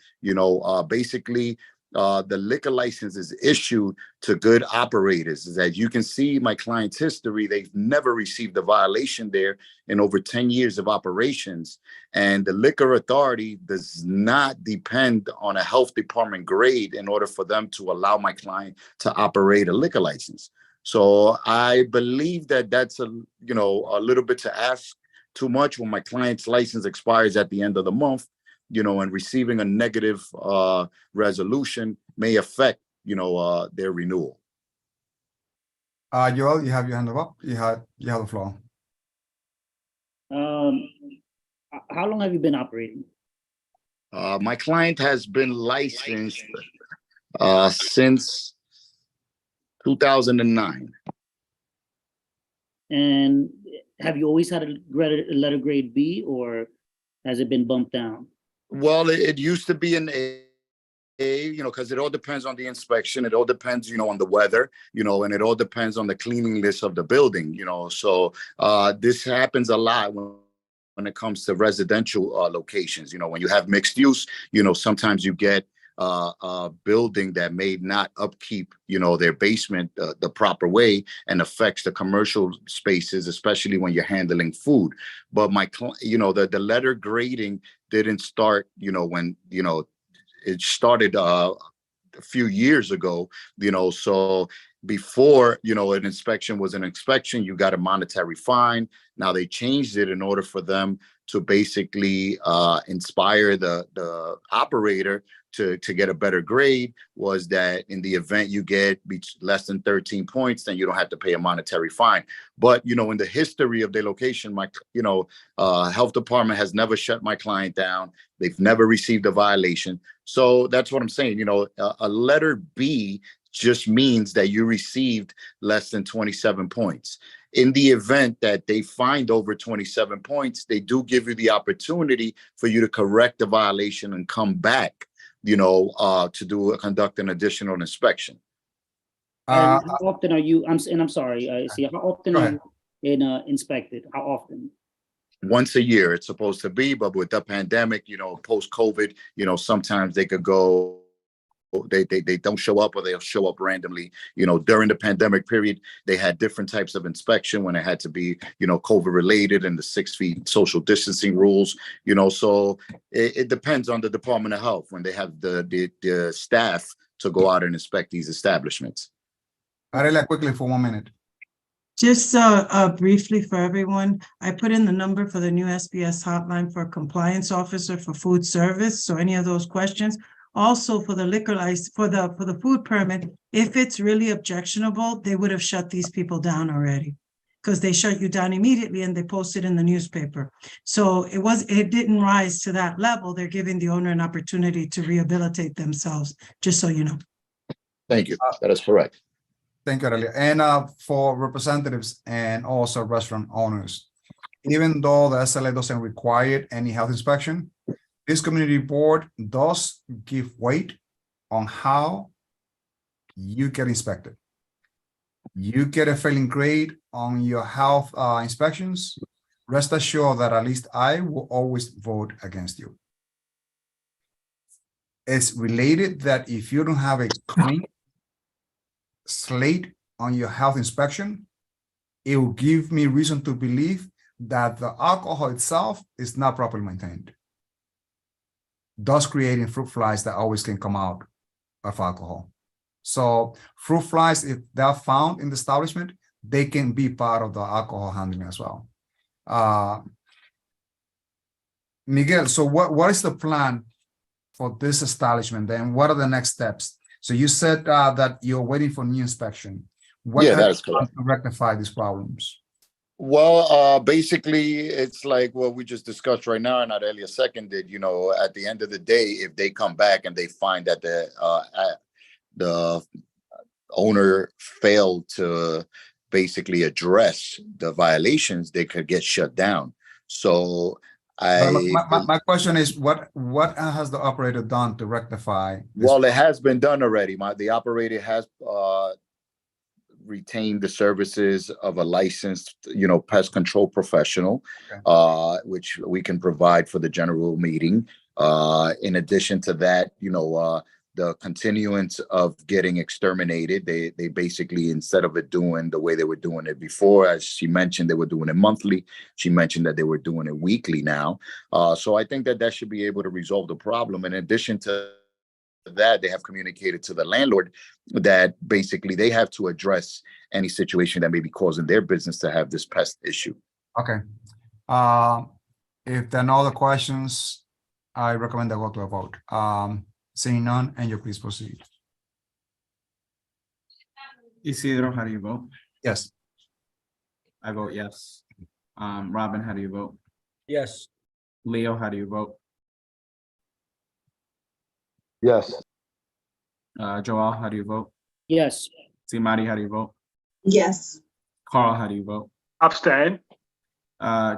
Basically, the liquor license is issued to good operators. As you can see, my client's history, they've never received a violation there in over 10 years of operations. And the liquor authority does not depend on a health department grade in order for them to allow my client to operate a liquor license. So I believe that that's a little bit to ask too much when my client's license expires at the end of the month, and receiving a negative resolution may affect, their renewal. Joel, you have your hand up. You have the floor. How long have you been operating? My client has been licensed since 2009. And have you always had a letter grade B, or has it been bumped down? Well, it used to be an A, because it all depends on the inspection. It all depends, on the weather, and it all depends on the cleanliness of the building, So this happens a lot when it comes to residential locations. When you have mixed use, sometimes you get a building that may not upkeep, their basement the proper way, and affects the commercial spaces, especially when you're handling food. But the letter grading didn't start, when, it started a few years ago, so before, an inspection was an inspection, you got a monetary fine. Now they changed it in order for them to basically inspire the operator to get a better grade, was that in the event you get less than 13 points, then you don't have to pay a monetary fine. But, in the history of the location, my, health department has never shut my client down. They've never received a violation. So that's what I'm saying. A letter B just means that you received less than 27 points. In the event that they find over 27 points, they do give you the opportunity for you to correct the violation and come back, to conduct an additional inspection. And how often are you, I'm sorry, see, how often are you inspected? How often? Once a year, it's supposed to be, but with the pandemic, post-COVID, sometimes they could go, they don't show up, or they'll show up randomly. During the pandemic period, they had different types of inspection when it had to be, COVID related, and the 6 feet social distancing rules, so it depends on the Department of Health when they have the staff to go out and inspect these establishments. Aurelia, quickly for 1 minute. Just briefly for everyone, I put in the number for the new SBS hotline for a compliance officer for food service. So any of those questions. Also for the liquor license, for the food permit, if it's really objectionable, they would have shut these people down already, because they shut you down immediately and they posted in the newspaper. So it didn't rise to that level. They're giving the owner an opportunity to rehabilitate themselves, just so you know. Thank you. That is correct. Thank you, Aurelia. And for representatives and also restaurant owners, even though the SLA doesn't require any health inspection, this community board does give weight on how you get inspected. You get a failing grade on your health inspections. Rest assured that at least I will always vote against you. It's related that if you don't have a clean slate on your health inspection, it will give me reason to believe that the alcohol itself is not properly maintained, thus creating fruit flies that always can come out of alcohol. So fruit flies, if they're found in the establishment, they can be part of the alcohol handling as well. Miguel, so what is the plan for this establishment then? What are the next steps? So you said that you're waiting for new inspection. What that is correct. To rectify these problems? Well, basically, it's like what we just discussed right now, and Aurelia seconded. At the end of the day, if they come back and they find that the owner failed to basically address the violations, they could get shut down. So my question is, what has the operator done to rectify this? Well, it has been done already. The operator has retain the services of a licensed, pest control professional, which we can provide for the general meeting. In addition to that, the continuance of getting exterminated, they basically, instead of it doing the way they were doing it before, as she mentioned, they were doing it monthly. She mentioned that they were doing it weekly now. So I think that should be able to resolve the problem. In addition to that, they have communicated to the landlord that basically they have to address any situation that may be causing their business to have this pest issue. Okay. If there are no other questions, I recommend that go to a vote. Seeing none, and you please proceed. Isidro, how do you vote? Yes. I vote yes. Robin, how do you vote? Yes. Leo, how do you vote? Yes. Joel, how do you vote? Yes. Simari, how do you vote? Yes. Carl, how do you vote? Abstain.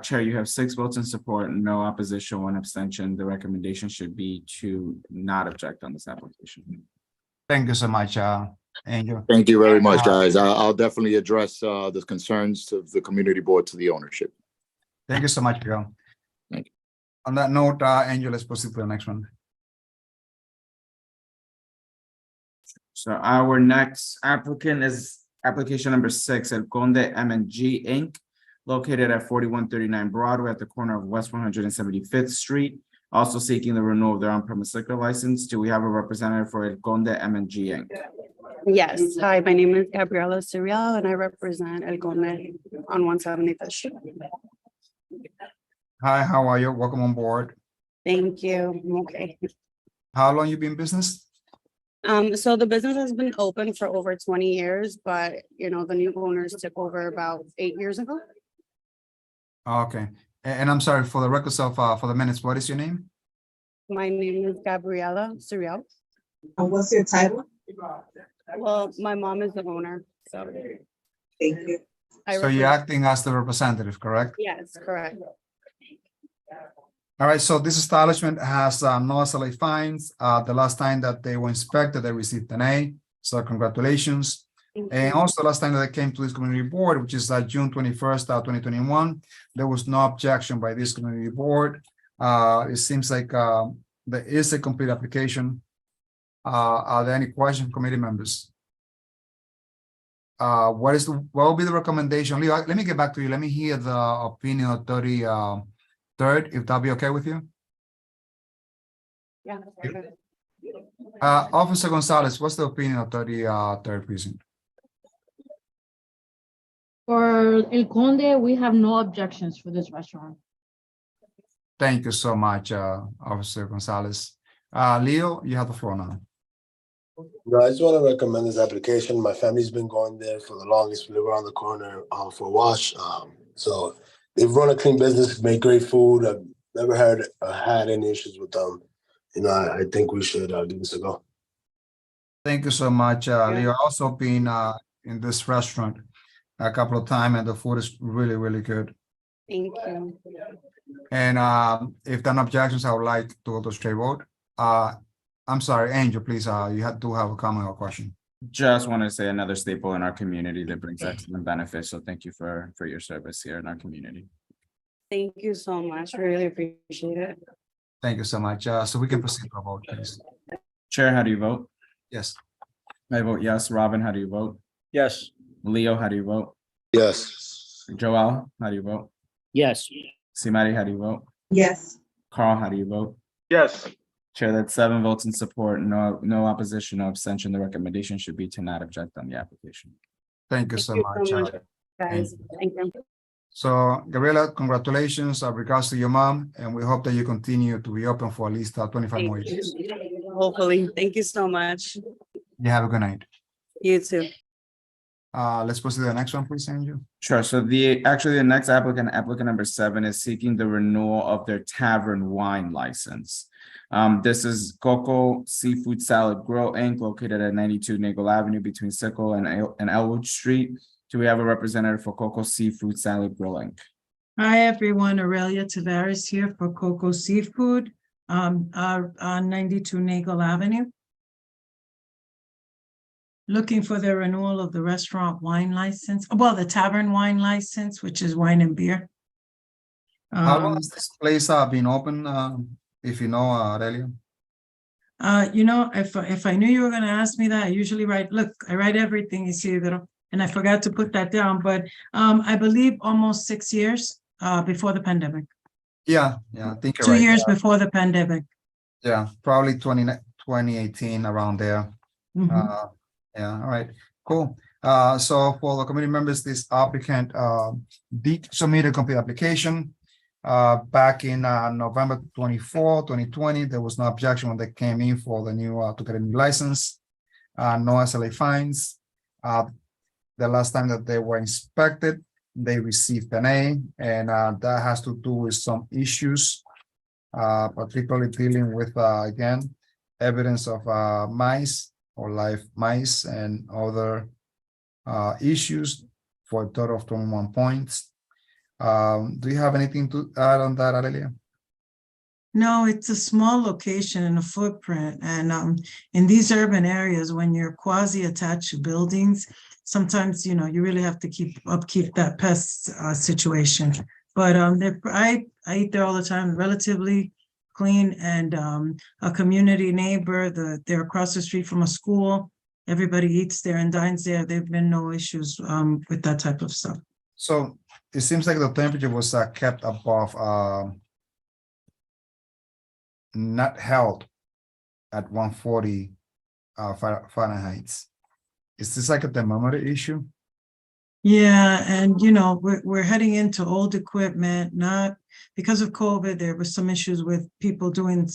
Chair, you have 6 votes in support, no opposition, 1 abstention. The recommendation should be to not object on this application. Thank you so much, Angel. Thank you very much, guys. I'll definitely address the concerns of the community board to the ownership. Thank you so much, Miguel. Thank you. On that note, Angel, let's proceed to the next one. So our next applicant is application number 6, El Conde M&G Inc., located at 4139 Broadway at the corner of West 175th Street. also seeking the renewal of their on-premise liquor license. Do we have a representative for El Conde M&G Inc.? Yes, hi, my name is Gabriela Serial and I represent El Conde on 175th Street. Hi, how are you? Welcome on board. Thank you, I'm okay. How long you been in business? So the business has been open for over 20 years, but you know, the new owners took over about 8 years ago. Okay, and I'm sorry for the records of, for the minutes, what is your name? My name is Gabriela Serial. And what's your title? Well, my mom is the owner, so. Thank you. So you're acting as the representative, correct? Yes, correct. All right, so this establishment has no SLA fines. The last time that they were inspected, they received an A, so congratulations. And also last time that they came to this community board, which is June 21st, 2021, there was no objection by this community board. It seems like there is a complete application. Are there any questions, committee members? What will be the recommendation? Leo, let me get back to you. Let me hear the opinion of 33rd, if that be okay with you. Yeah. Officer Gonzalez, what's the opinion of 33rd precinct? For El Conde, we have no objections for this restaurant. Thank you so much, Officer Gonzalez. Leo, you have the floor now. No, I just want to recommend this application. My family's been going there for the longest. We live around the corner for wash. So they've run a clean business, make great food. I've never had any issues with them. You know, I think we should give this a go. Thank you so much, Leo. Also been in this restaurant a couple of times, and the food is really, really good. Thank you. And if there are no objections, I would like to go to straight vote. I'm sorry, Angel, please, you do have a comment or question. Just want to say another staple in our community that brings excellent benefits. So thank you for your service here in our community. Thank you so much. Really appreciate it. Thank you so much. So we can proceed to a vote, please. Chair, how do you vote? Yes. I vote yes. Robin, how do you vote? Yes. Leo, how do you vote? Yes. Joel, how do you vote? Yes. Simari, how do you vote? Yes. Carl, how do you vote? Yes. Chair, that's 7 votes in support, no opposition, no abstention. The recommendation should be to not object on the application. Thank you so much. Guys. Thank you. So, Gabriela, congratulations regards to your mom, and we hope that you continue to be open for at least 25 more years. Hopefully. Thank you so much. You have a good night. You too. Let's proceed to the next one, please, Andrew. Sure. So the next applicant number 7 is seeking the renewal of their tavern wine license. This is Coco Seafood Salad Grill Inc. located at 92 Nagel Avenue between Sickle and Elwood Street. Do we have a representative for Coco Seafood Salad Grill Inc.? Hi, everyone. Aurelia Tavares here for Coco Seafood on 92 Nagel Avenue. Looking for the renewal of the restaurant wine license, well, the tavern wine license, which is wine and beer. How long has this place been open, if you know, Aurelia? You know, if I knew you were going to ask me that, I usually write, look, I write everything, Isidro, and I forgot to put that down, but I believe almost 6 years before the pandemic. Yeah, I think you're 2 right. years before the pandemic. Yeah, probably 2018, around there. Yeah, all right, cool. So for the committee members, this applicant did submit a complete application back in November 24, 2020. There was no objection when they came in for the new to get a new license. No SLA fines. The last time that they were inspected, they received an A, and that has to do with some issues, particularly dealing with again evidence of mice or live mice and other issues for a total of 21 points. Do you have anything to add on that, Aurelia? No, it's a small location and a footprint. And in these urban areas, when you're quasi-attached to buildings, sometimes, you know, you really have to upkeep that pest situation. But I eat there all the time, relatively clean, and a community neighbor, they're across the street from a school. Everybody eats there and dines there. There've been no issues with that type of stuff. So it seems like the temperature was kept above not held at 140 Fahrenheit. Is this like a thermometer issue? Yeah, and we're heading into old equipment, not because of COVID, there was some issues with people doing,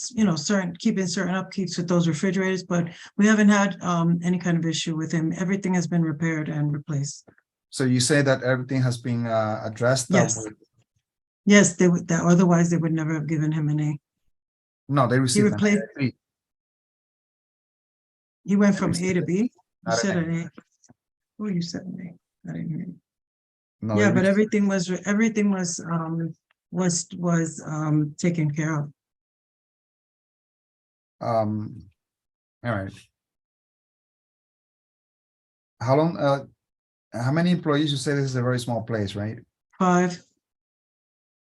keeping certain upkeeps with those refrigerators, but we haven't had any kind of issue with him. Everything has been repaired and replaced. So you say that everything has been addressed? Yes. Yes, they would, that otherwise they would never have given him an A. No, they He received an replaced, A. he went from A to B. You Not said an an A. Oh, you said an A. I didn't hear you. No, Yeah, they but received- everything was taken care of. all right. How many employees? You say this is a very small place, right? 5.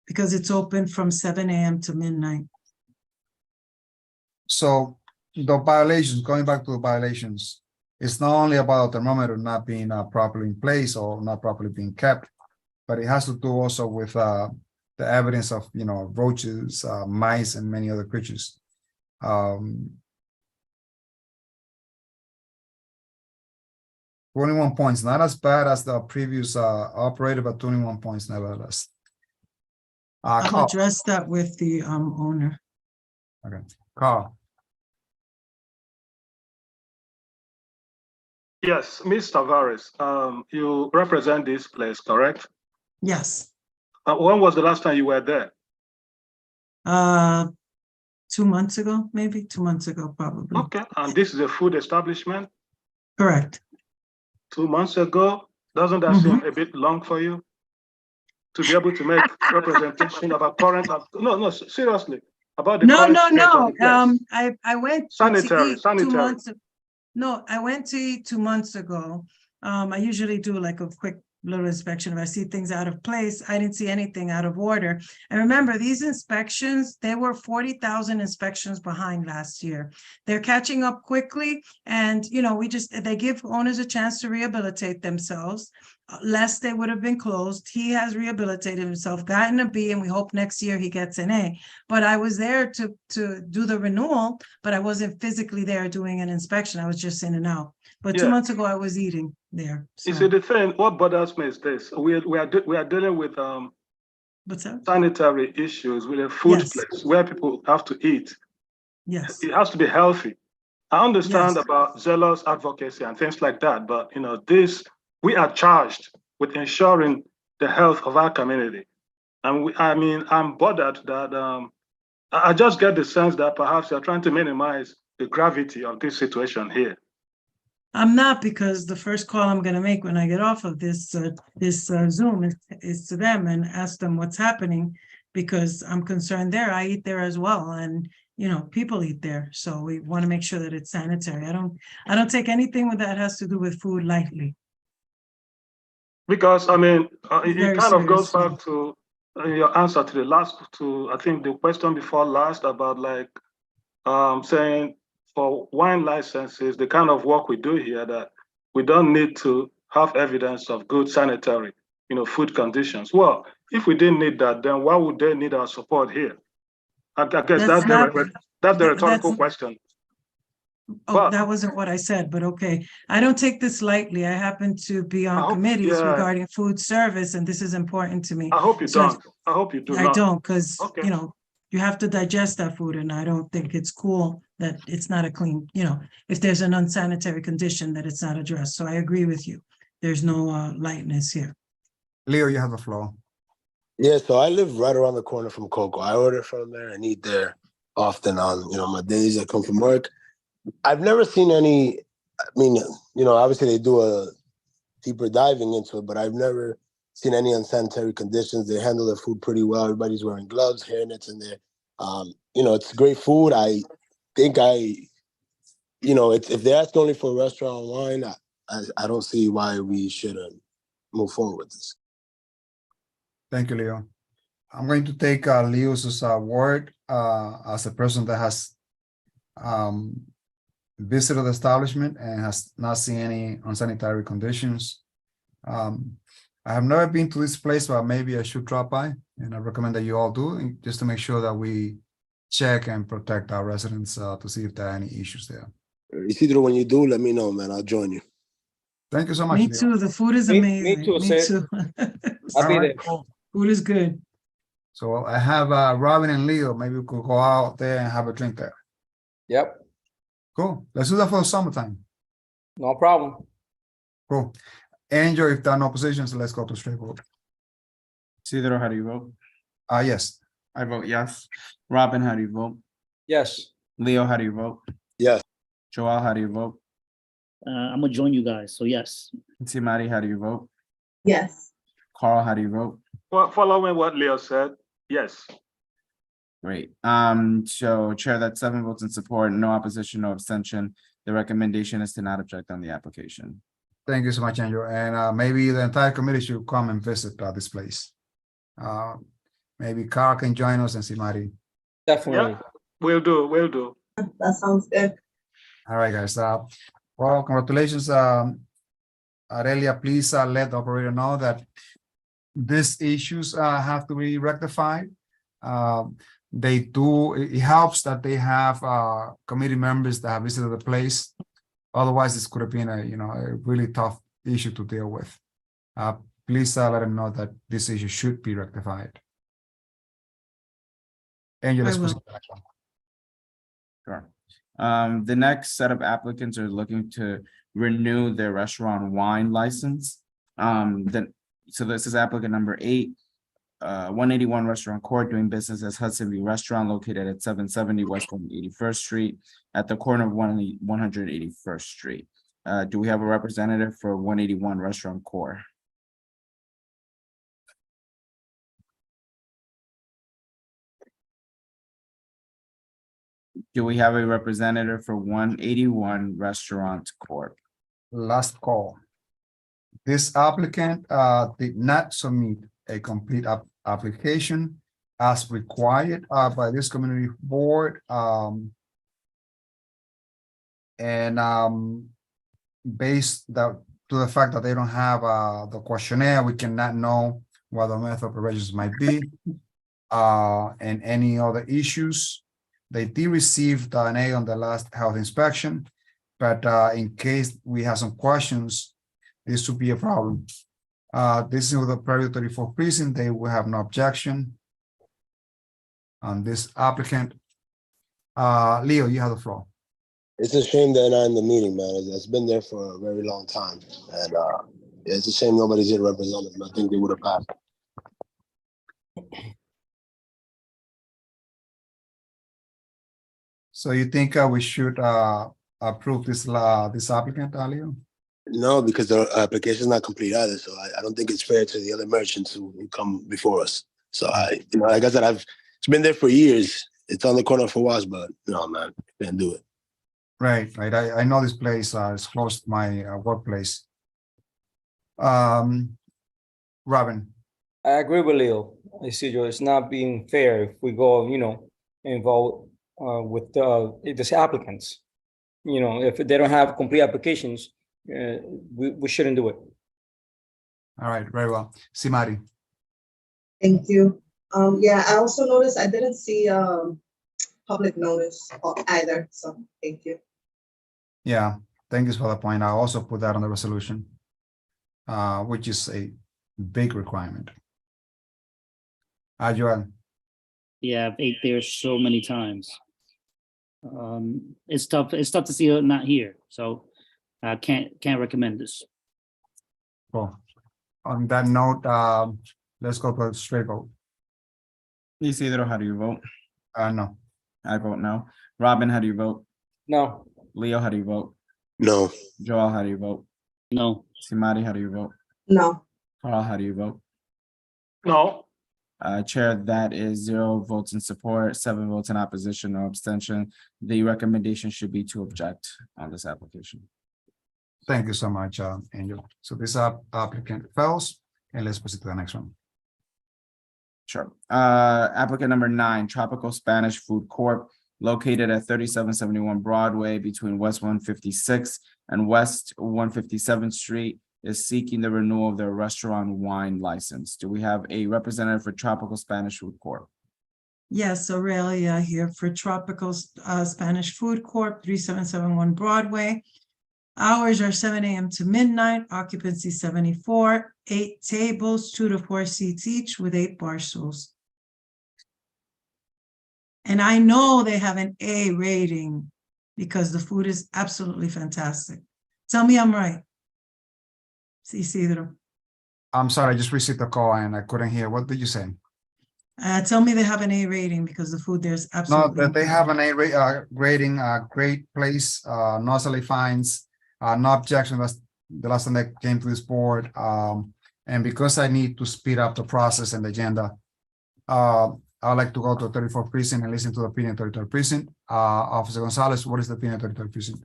Because it's open from 7 a.m. to midnight. So the violations, going back to the violations, it's not only about the thermometer not being properly in place or not properly being kept, but it has to do also with the evidence of roaches, mice, and many other creatures. 21 points, not as bad as the previous operator, but 21 points nevertheless. I'll Carl. address that with the owner. Okay, Carl. Yes, Ms. Tavares, you represent this place, correct? Yes. When was the last time you were there? 2 months ago, maybe 2 months ago, probably. Okay, and this is a food establishment? Correct. 2 months ago, doesn't that seem a bit long for you? To be able to make representation of a current, no, seriously, about the current state of the place. I went Sanitary. 2 months. No, I went to eat 2 months ago. I usually do like a quick little inspection. If I see things out of place, I didn't see anything out of order. And remember, these inspections, they were 40,000 inspections behind last year. They're catching up quickly. And, they give owners a chance to rehabilitate themselves, lest they would have been closed. He has rehabilitated himself, gotten a B, and we hope next year he gets an A. But I was there to do the renewal, but I wasn't physically there doing an inspection. I was just in and out. But 2 months ago, I was eating there. You see, the thing, what bothers me is this, we are dealing with What's that? sanitary issues with a food place where people have to eat. Yes. It has to be healthy. I understand about zealous advocacy and things like that, but we are charged with ensuring the health of our community. And I'm bothered that I just get the sense that perhaps you're trying to minimize the gravity of this situation here. I'm not, because the first call I'm going to make when I get off of this Zoom is to them and ask them what's happening, because I'm concerned there. I eat there as well, and people eat there, so we want to make sure that it's sanitary. I don't take anything that has to do with food lightly. Because it Very kind of goes serious. back to your answer to I think the question before last about saying for wine licenses, the kind of work we do here, that we don't need to have evidence of good sanitary, food conditions. Well, if we didn't need that, then why would they need our support here? I guess that's the rhetorical question. Oh, that wasn't what I said, but okay. I don't take this lightly. I happen to be on committees regarding food service, and this is important to me. I hope you So don't. I hope you do I not. don't, because, you have to digest that food, and I don't think it's cool that it's not a clean, if there's an unsanitary condition, that it's not addressed. So I agree with you. There's no lightness here. Leo, you have the floor. Yeah, so I live right around the corner from Coco. I order from there and eat there often on, my days I come from work. I've never seen any, obviously they do a deeper diving into it, but I've never seen any unsanitary conditions. They handle their food pretty well. Everybody's wearing gloves, hairnets in there. It's great food. I think if they ask only for restaurant wine, I don't see why we shouldn't move forward with this. Thank you, Leo. I'm going to take Leo's word as a person that has visited the establishment and has not seen any unsanitary conditions. I have never been to this place, but maybe I should drop by, and I recommend that you all do, just to make sure that we check and protect our residents to see if there are any issues there. Isidro, when you do, let me know, man. I'll join you. Thank you so much. Me Leo. too. The food is Me amazing. too, Me sis. too. I'll be All right, there. cool. Food is good. So I have Robin and Leo. Maybe we could go out there and have a drink there. Yep, Cool. Let's do that for the summertime. no problem. Cool. Angel, if there are no positions, let's go to straight vote. Isidro, how do you vote? Yes. I vote yes. Robin, how do you vote? Yes, Leo, how do you vote? Yes. Joel, how do you vote? I'm gonna join you guys, so yes. Mari, how do you vote? Yes. Carl, how do you vote? Well, following what Leo said, yes. Great. So Chair, that's 7 votes in support, no opposition, no abstention. The recommendation is to not object on the application. Thank you so much, Angel. And maybe the entire committee should come and visit this place. Maybe Carl can join us and Simari. definitely. Yeah, will do. That sounds good. All right, guys. Well, congratulations. Aurelia, please let the operator know that these issues have to be rectified. They do, it helps that they have committee members that have visited the place. Otherwise, this could have been a really tough issue to deal with. Please let them know that this issue should be rectified. Angel, let's I will. proceed to the next one. Sure. The next set of applicants are looking to renew their restaurant wine license. So this is applicant number 8, 181 Restaurant Court, doing business as Hudson View Restaurant located at 770 West 181st Street at the corner of 181st Street. Do we have a representative for 181 Restaurant Court? Do we have a representative for 181 Restaurant Court? Last call. This applicant did not submit a complete application as required by this community board. Based to the fact that they don't have the questionnaire, we cannot know what the method of operations might be and any other issues. They did receive an A on the last health inspection, but in case we have some questions, this would be a problem. This is with the Prairie 34 precinct. They will have no objection on this applicant. Leo, you have the floor. It's a shame they're not in the meeting, man. It's been there for a very long time. And it's a shame nobody's here to represent them. I think they would have passed. So you think we should approve this applicant, Leo? No, because the application is not complete either. So I don't think it's fair to the other merchants who come before us. So like I said, it's been there for years. It's on the corner for us, but no, man, can't do it. Right. I know this place is close to my workplace. Robin. I agree with Leo. Isidro, it's not being fair if we go, involved with these applicants. If they don't have complete applications, we shouldn't do it. All right, very well. Simari. Thank you. Yeah, I also noticed I didn't see public notice either, so thank you. Yeah, thank you for the point. I also put that on the resolution, which is a big requirement. Joel. Yeah, I've ate there so many times. It's tough to see it not here, so I can't recommend this. Cool. On that note, let's go for a straight vote. Isidro, how do you vote? No. I vote no. Robin, how do you vote? No. Leo, how do you vote? No. Joel, how do you vote? No. Simari, how do you vote? No. Carl, how do you vote? No. Chair, that is 0 votes in support, 7 votes in opposition, no abstention. The recommendation should be to object on this application. Thank you so much, Angel. So this applicant fails, and let's proceed to the next one. Sure. Applicant number 9, Tropical Spanish Food Corp, located at 3771 Broadway between West 156 and West 157th Street, is seeking the renewal of their restaurant wine license. Do we have a representative for Tropical Spanish Food Corp? Yes, Aurelia here for Tropical Spanish Food Corp, 3771 Broadway. Hours are 7 a.m. to midnight, occupancy 74, 8 tables, 2 to 4 seats each with 8 bar stools. And I know they have an A rating because the food is absolutely fantastic. Tell me I'm right. Isidro. I'm sorry, I just received a call and I couldn't hear. What did you say? Tell me they have an A rating because the food there's No, absolutely. that they have an rating, great place, no SLA fines, no objection. That's the last time they came to this board. And because I need to speed up the process and the agenda, I'd like to go to 34th precinct and listen to the opinion of 33rd precinct. Officer Gonzalez, what is the opinion of 33rd precinct?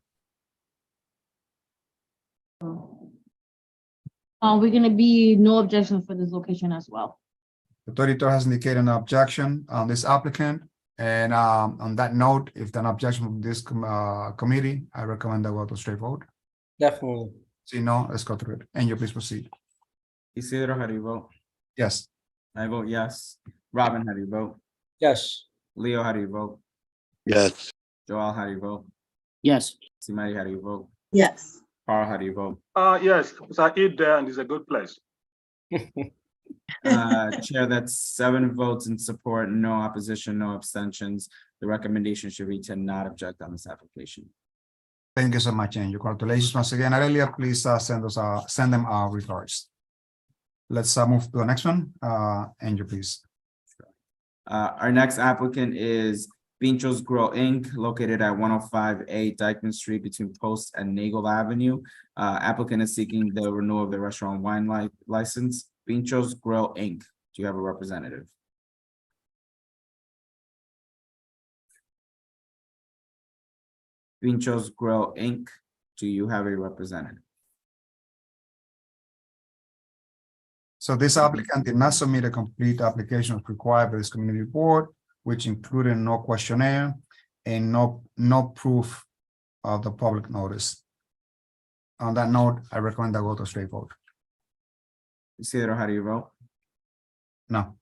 We're gonna be no objection for this location as well. The 33rd has indicated no objection on this applicant. And on that note, if there's an objection from this committee, I recommend that we go to straight vote. Definitely. See no, let's go through it. And you please proceed. Isidro, how do you vote? Yes. I vote yes. Robin, how do you vote? Yes. Leo, how do you vote? Yes. Joel, how do you vote? Yes. Simari, how do you vote? Yes. Carl, how do you vote? Yes, so I eat there and it's a good place. Chair, that's 7 votes in support, no opposition, no abstentions. The recommendation should be to not object on this application. Thank you so much, and congratulations once again. Aurelia, please send them our regards. Let's move to the next one. Andrew, please. Our next applicant is Pinchos Grill Inc., located at 105A Dyckman Street between Post and Nagel Avenue. Applicant is seeking the renewal of the restaurant wine license. Pinchos Grill Inc. Do you have a representative? Pinchos Grill Inc. Do you have a representative? So this applicant did not submit a complete application as required by this community board, which included no questionnaire and no proof of the public notice. On that note, I recommend that go to straight vote. Isidro, how do you vote? No.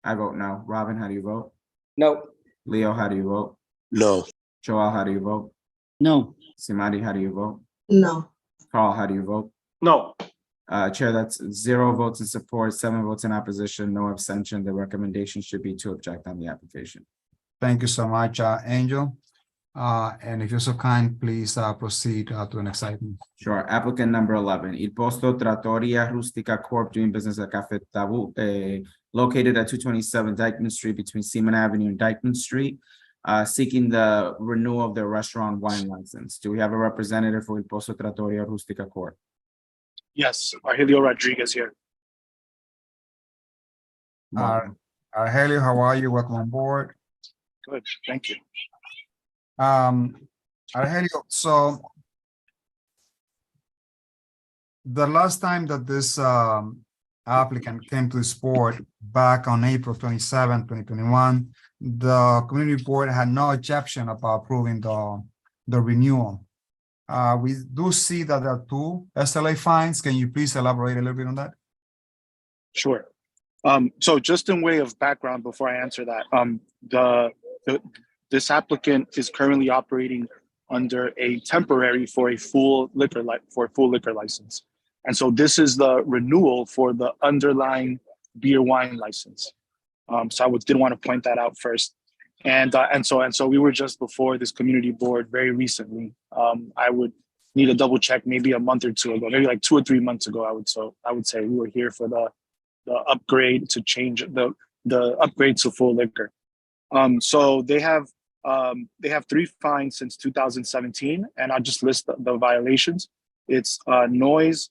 I vote no. Robin, how do you vote? No. Leo, how do you vote? No. Joel, how do you vote? No. Simari, how do you vote? No. Carl, how do you vote? No. Chair, that's 0 votes in support, 7 votes in opposition, no abstention. The recommendation should be to object on the application. Thank you so much, Angel. And if you're so kind, please proceed to the next item. Sure. Applicant number 11, Il Posto Trattoria Rustica Corp. Doing business at Cafe Tabu, located at 227 Dyckman Street between Seaman Avenue and Dyckman Street, seeking the renewal of their restaurant wine license. Do we have a representative for Il Posto Trattoria Rustica Corp.? Yes, Argelio Rodriguez here. Argelio, how are you? Welcome on board. Good, thank you. Argelio, so the last time that this applicant came to this board back on April 27, 2021, the community board had no objection about approving the renewal. We do see that there are 2 SLA fines. Can you please elaborate a little bit on that? Sure. So just in way of background before I answer that, this applicant is currently operating under a temporary for a full liquor license. And so this is the renewal for the underlying beer wine license. So I did want to point that out first. And so we were just before this community board very recently. I would need a double check maybe a month or 2 ago, maybe like 2 or 3 months ago. I would say we were here for the upgrade to change the upgrade to full liquor. So they have 3 fines since 2017, and I'll just list the violations. It's noise,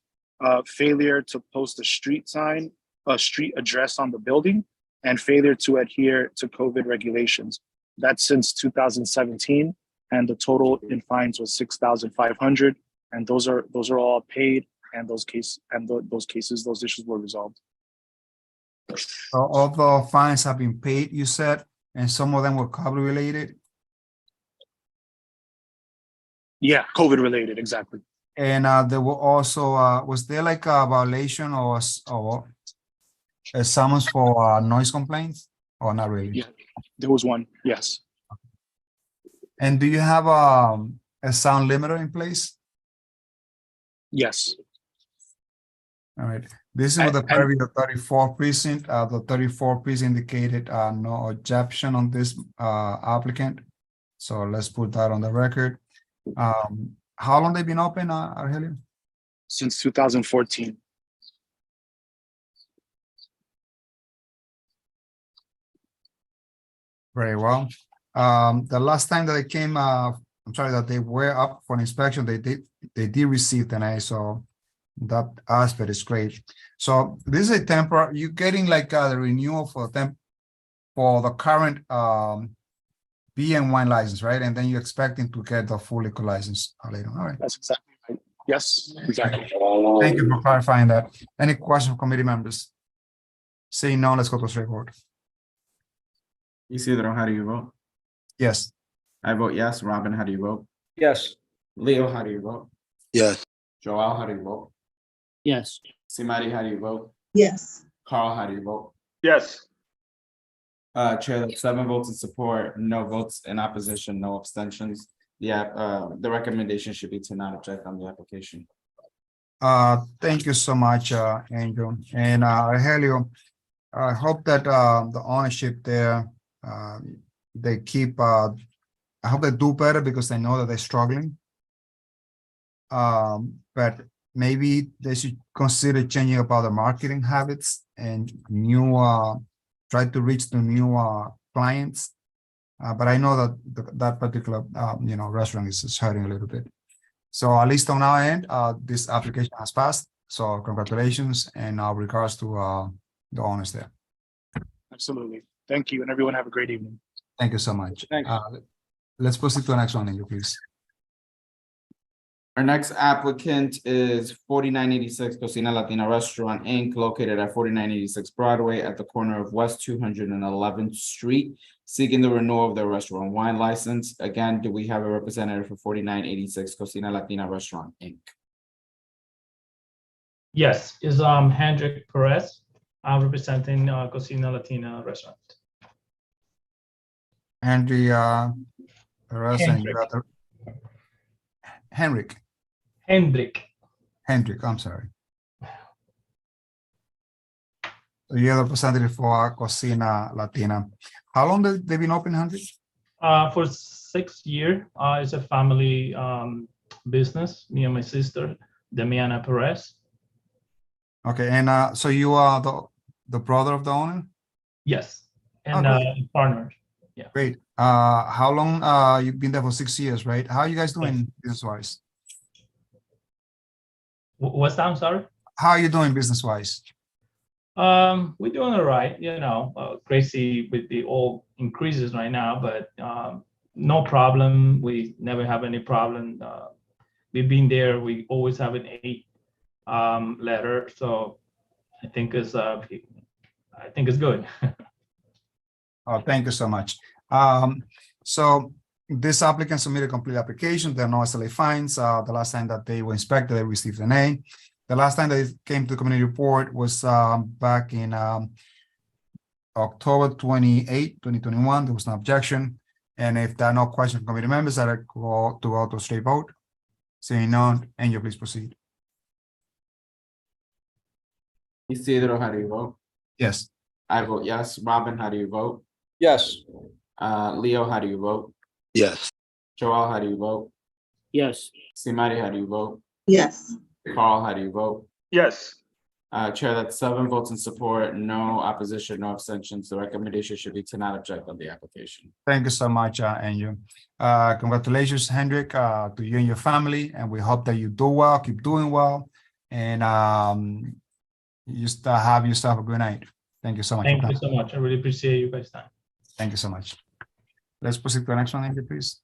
failure to post a street sign, a street address on the building, and failure to adhere to COVID regulations. That's since 2017, and the total in fines was $6,500, and those are all paid, and those issues were resolved. So all the fines have been paid, you said, and some of them were COVID related? Yeah, COVID related, exactly. And there were also, was there like a violation or a summons for noise complaints, or not really? Yeah. There was one, yes. And do you have a sound limiter in place? Yes. All right, this is with the purview of the 34 precinct. The 34 precinct indicated no objection on this applicant. So let's put that on the record. How long they been open, Argelio? Since 2014. Very well. The last time that they came, I'm sorry, that they were up for inspection, they did receive an A, so that aspect is great. So this is a temporary, you're getting like the renewal for the current beer and wine license, right? And then you're expecting to get the full liquor license later. All right. That's exactly right. Yes, exactly. Thank you for clarifying that. Any questions from committee members? Seeing none, let's go to straight vote. Isidro, how do you vote? Yes. I vote yes. Robin, how do you vote? Yes. Leo, how do you vote? Yes. Joel, how do you vote? Yes. Simari, how do you vote? Yes. Carl, how do you vote? Yes. Chair, 7 votes in support, no votes in opposition, no abstentions. The recommendation should be to not object on the application. Thank you so much, Andrew. And Helio, I hope that the ownership there, they keep, I hope they do better because I know that they're struggling. But maybe they should consider changing about the marketing habits and new, try to reach the new clients. But I know that that particular, restaurant is hurting a little bit. So at least on our end, this application has passed. So congratulations and our regards to the owners there. Absolutely. Thank you. And everyone have a great evening. Thank you so much. Thanks. Let's proceed to the next one, Andrew, please. Our next applicant is 4986 Cocina Latina Restaurant Inc., located at 4986 Broadway at the corner of West 211th Street, seeking the renewal of their restaurant wine license. Again, do we have a representative for 4986 Cocina Latina Restaurant Inc.? Yes, is Hendrik Perez. I'm representing Cocina Latina Restaurant. Henry Perez, and you Hendrik. got Henrik. Hendrik, I'm sorry. So you're the representative for Cocina Latina. How long have they been open, Henrik? For 6 years. It's a family business. Me and my sister, Damiana Perez. Okay, and so you are the brother of the owner? Yes, and great. partner. Yeah. Great. How long you've been there for 6 years, right? How are you guys doing business-wise? What's that? I'm sorry. How are you doing business-wise? We're doing all right, crazy with the oil increases right now, but no problem. We never have any problem. We've been there. We always have an 8 letter, so I think it's good. Oh, thank you so much. So this applicant submitted a complete application. There are no SLA fines. The last time that they were inspected, they received an A. The last time they came to the community report was back in October 28, 2021. There was no objection. And if there are no questions from committee members, I'd go to a straight vote. Seeing none, Angel, please proceed. Isidro, how do you vote? Yes. I vote yes. Robin, how do you vote? Yes. Leo, how do you vote? Yes. Joel, how do you vote? Yes. Simari, how do you vote? Yes. Carl, how do you vote? Yes. Chair, that's 7 votes in support, no opposition, no abstentions. The recommendation should be to not object on the application. Thank you so much, Angel. Congratulations, Hendrik, to you and your family. And we hope that you do well, keep doing well. And you still have yourself a good night. Thank you so much. Thank you so much. I really appreciate you guys' time. Thank you so much. Let's proceed to the next one, Angel, please.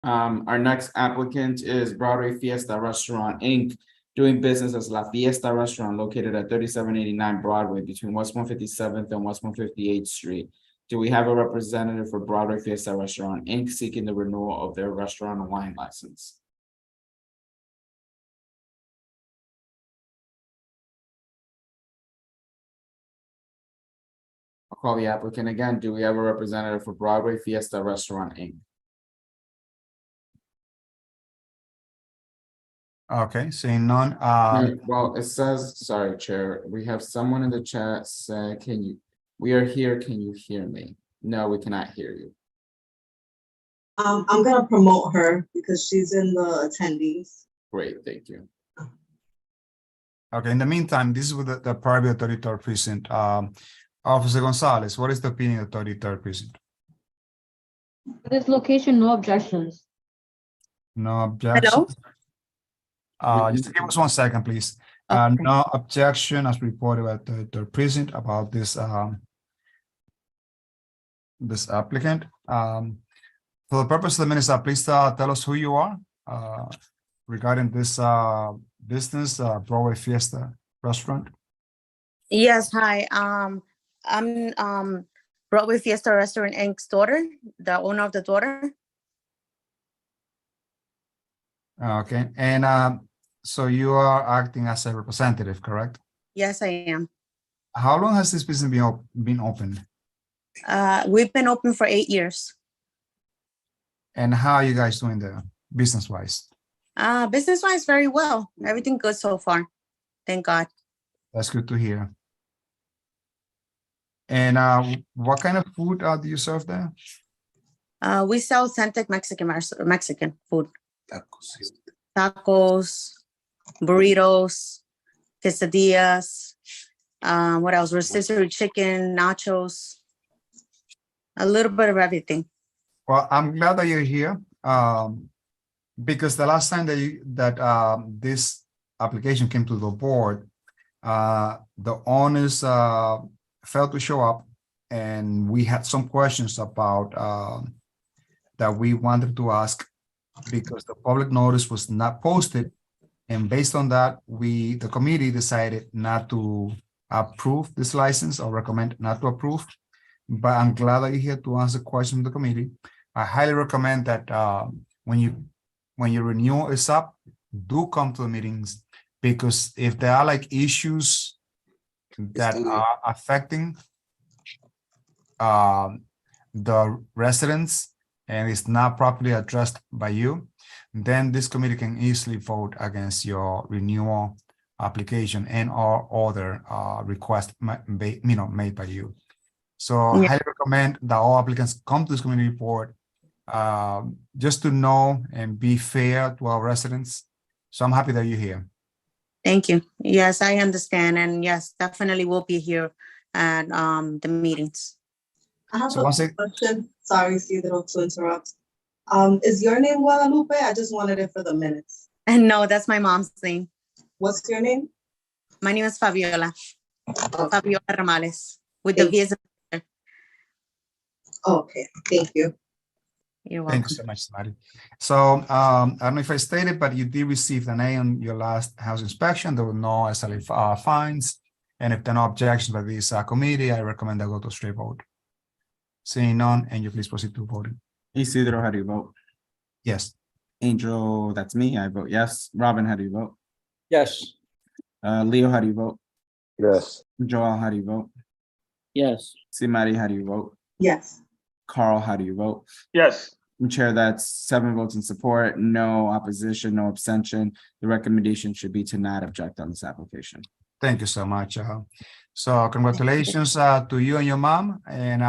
Our next applicant is Broadway Fiesta Restaurant Inc., doing business as La Fiesta Restaurant, located at 3789 Broadway between West 157th and West 158th Street. Do we have a representative for Broadway Fiesta Restaurant Inc. seeking the renewal of their restaurant and wine license? I'll call the applicant again. Do we have a representative for Broadway Fiesta Restaurant Inc.? Okay, seeing none, Well, it says, sorry, Chair, we have someone in the chat say, we are here, can you hear me? No, we cannot hear you. I'm gonna promote her because she's in the attendees. Great, thank you. okay, in the meantime, this is with the Private 33rd Precinct. Officer Gonzalez, what is the opinion of 33rd Precinct? This location, no objections. No objection. Just give us 1 second, please. No objection as reported by the precinct about this this applicant. For the purpose of the minutes, please tell us who you are regarding this business, Broadway Fiesta Restaurant. Yes, hi. I'm Broadway Fiesta Restaurant Inc.'s daughter, the owner of the daughter. Okay, and so you are acting as a representative, correct? Yes, I am. How long has this business been open? We've been open for 8 years. And how are you guys doing there, business-wise? Business-wise, very well. Everything good so far. Thank God. That's good to hear. And what kind of food do you serve there? We sell authentic Mexican food. Tacos, burritos, quesadillas. What else? Rotisserie chicken, nachos. A little bit of everything. Well, I'm glad that you're here because the last time that this application came to the board, the owners failed to show up, and we had some questions about that we wanted to ask because the public notice was not posted, and based on that, the committee decided not to approve this license or recommend not to approve. But I'm glad that you're here to answer questions from the committee. I highly recommend that when your renewal is up, do come to the meetings, because if there are like issues that are affecting the residents and it's not properly addressed by you, then this committee can easily vote against your renewal application and or other request made by you. So I highly recommend that all applicants come to this community report just to know and be fair to our residents. So I'm happy that you're here. Thank you. Yes, I understand. And yes, definitely we'll be here at the meetings. I have So a once question. Sorry, Isidro, to interrupt. Is your name Guadalupe? I just wanted it for the minutes. And no, that's my mom's name. What's your name? My name is Fabiola. Fabiola Ramales with Thank the V as in Victor. Okay, thank you. You're welcome. Thank you so much, Mari. So I don't know if I stated, but you did receive an A on your last house inspection. There were no SLA fines. And if there are no objections by this committee, I recommend that go to straight vote. Seeing none, and you please proceed to voting. Isidro, how do you vote? Yes. Angel, that's me. I vote yes. Robin, how do you vote? Yes. Leo, how do you vote? Yes. Joel, how do you vote? Yes. Simari, how do you vote? Yes. Carl, how do you vote? Yes. Chair, that's 7 votes in support, no opposition, no abstention. The recommendation should be to not object on this application. Thank you so much. So congratulations to you and your mom, and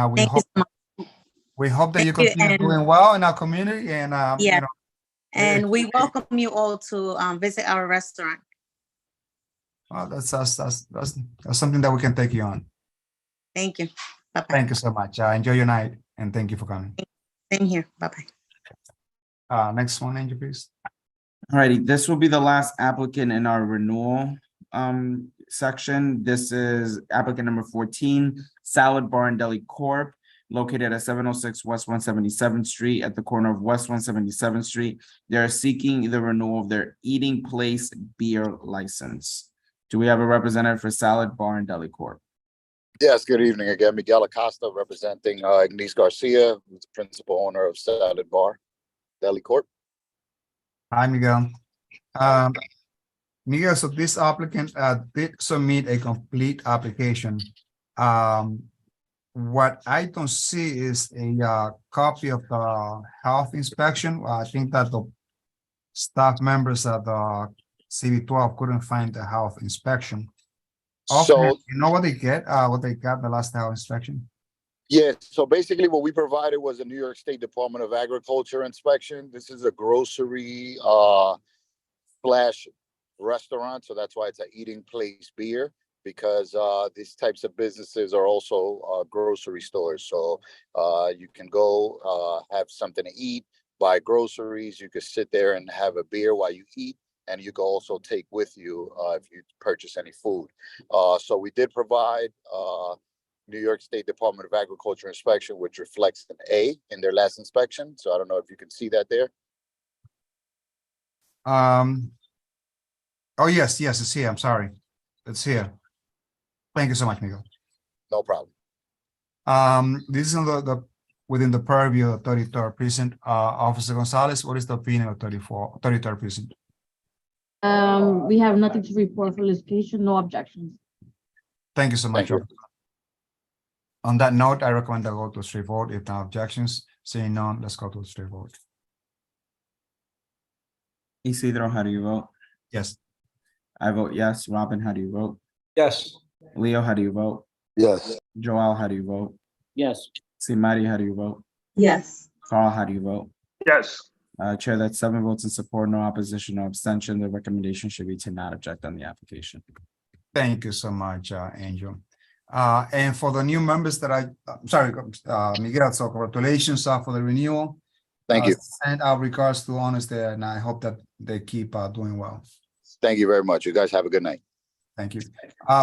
we hope that you continue doing well in our community. And yeah, and we welcome you all to visit our restaurant. Well, that's something that we can take you on. Thank you. Bye-bye. Thank you so much. Enjoy your night, and thank you for coming. Same here. Bye-bye. Next one, Angel, please. All righty, this will be the last applicant in our renewal section. This is applicant number 14, Salad Bar and Deli Corp., located at 706 West 177th Street at the corner of West 177th Street. They are seeking the renewal of their Eating Place beer license. Do we have a representative for Salad Bar and Deli Corp.? Yes, good evening again. Miguel Acosta representing Ignace Garcia, who's the principal owner of Salad Bar Deli Corp. Hi, Miguel. Miguel, so this applicant did submit a complete application. what I don't see is a copy of the health inspection. I think that the staff members at the CB12 couldn't find the health inspection. So, You know what they get, what they got the last health inspection? yes, so basically what we provided was a New York State Department of Agriculture inspection. This is a grocery slash restaurant, so that's why it's an eating place beer, because these types of businesses are also grocery stores. So you can go have something to eat, buy groceries, you could sit there and have a beer while you eat, and you can also take with you if you purchase any food. So we did provide New York State Department of Agriculture inspection, which reflects an A in their last inspection. So I don't know if you can see that there. Oh, yes, it's here. I'm sorry. It's here. Thank you so much, Miguel. No problem. This is on the within the purview of 33rd precinct. Officer Gonzalez, what is the opinion of 33rd precinct? We have nothing to report for litigation, no objections. Thank you so much. Thank you. On that note, I recommend I go to a straight vote. If no objections, seeing none, let's go to a straight vote. Isidro, how do you vote? Yes. I vote yes. Robin, how do you vote? Yes. Leo, how do you vote? Yes. Joel, how do you vote? Yes. Simari, how do you vote? Yes. Carl, how do you vote? Yes. Chair, that's 7 votes in support, no opposition, no abstention. The recommendation should be to not object on the application. Thank you so much, Angel. And for the new members that Miguel, so congratulations for the renewal. Thank you. Send our regards to owners there, and I hope that they keep doing well. Thank you very much. You guys have a good night. Thank you.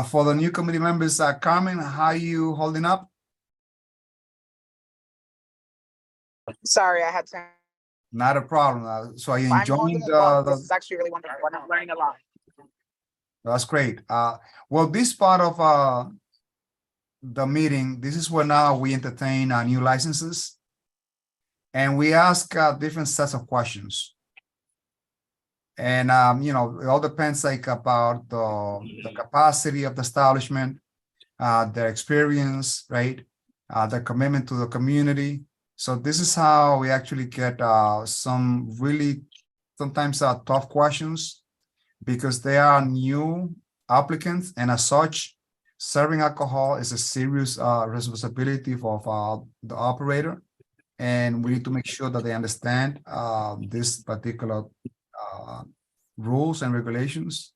For the new committee members, Carmen, how are you holding up? Sorry, I had to. Not a problem. So are you I'm enjoying holding it well. This the? is actually really wonderful. I'm learning a lot. That's great. Well, this part of the meeting, this is where now we entertain new licenses, and we ask different sets of questions. And it all depends about the capacity of the establishment, their experience, right? Their commitment to the community. So this is how we actually get some really sometimes tough questions, because they are new applicants, and as such, serving alcohol is a serious responsibility for the operator, and we need to make sure that they understand this particular rules and regulations.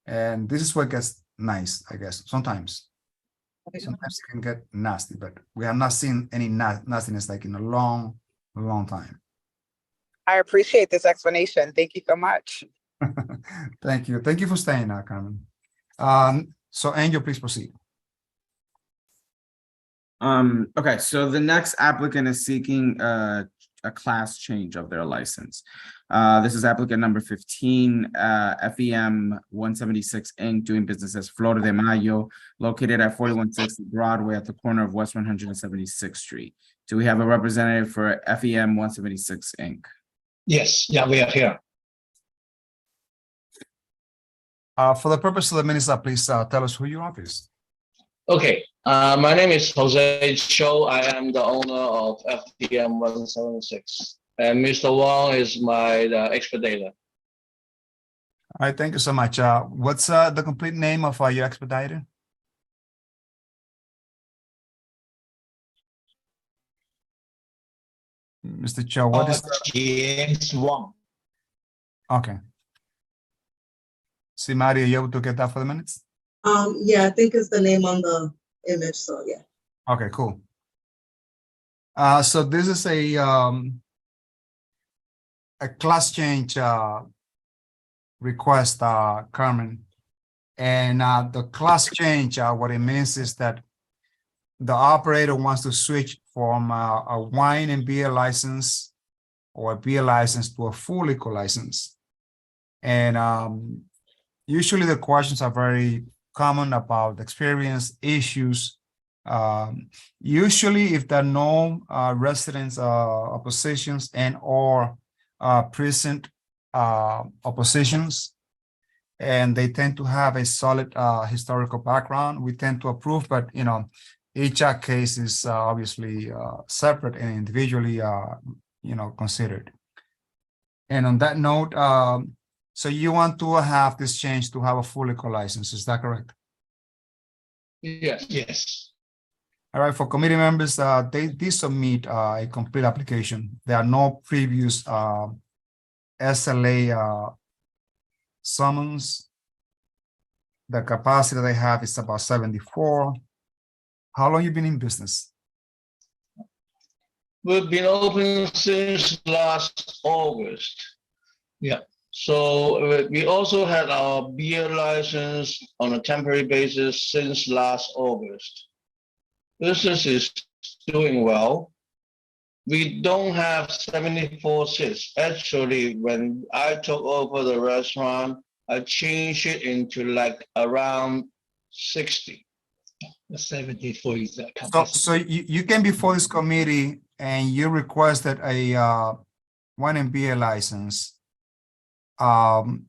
And this is what gets nice, I guess. Sometimes it can get nasty, but we have not seen any nastiness like in a long time. I appreciate this explanation. Thank you so much. Thank you for staying, Carmen. So Angel, please proceed. Okay, so the next applicant is seeking a class change of their license. This is applicant number 15, FEM 176 Inc., doing business as Flor de Mayo, located at 4160 Broadway at the corner of West 176th Street. Do we have a representative for FEM 176 Inc.? Yes, yeah, we are here. For the purpose of the minutes, please tell us who you are, please. Okay, my name is Jose Cho. I am the owner of FTM 176. And Mr. Wong is my expeditor. All right, thank you so much. What's the complete name of your expediter? Mr. Cho, what is James Wong. Okay. Simari, are you able to get that for the minutes? Yeah, I think it's the name on the image, so yeah. Okay, cool. So this is a class change request, Carmen. And the class change, what it means is that the operator wants to switch from a wine and beer license or a beer license to a full liquor license. And usually the questions are very common about experience, issues. Usually if there are no residents oppositions and or present oppositions, and they tend to have a solid historical background, we tend to approve. But each case is obviously separate and individually, considered. And on that note, so you want to have this change to have a full liquor license, is that correct? Yes, yes. All right, for committee members, they submit a complete application. There are no previous SLA summons. The capacity they have is about 74. How long you been in business? We've been open since last August. Yeah. So we also had our beer license on a temporary basis since last August. Business is doing well. We don't have 74 seats. Actually, when I took over the restaurant, I changed it into like around 60. 74 is that capacity. So you came before this committee and you requested a wine and beer license. And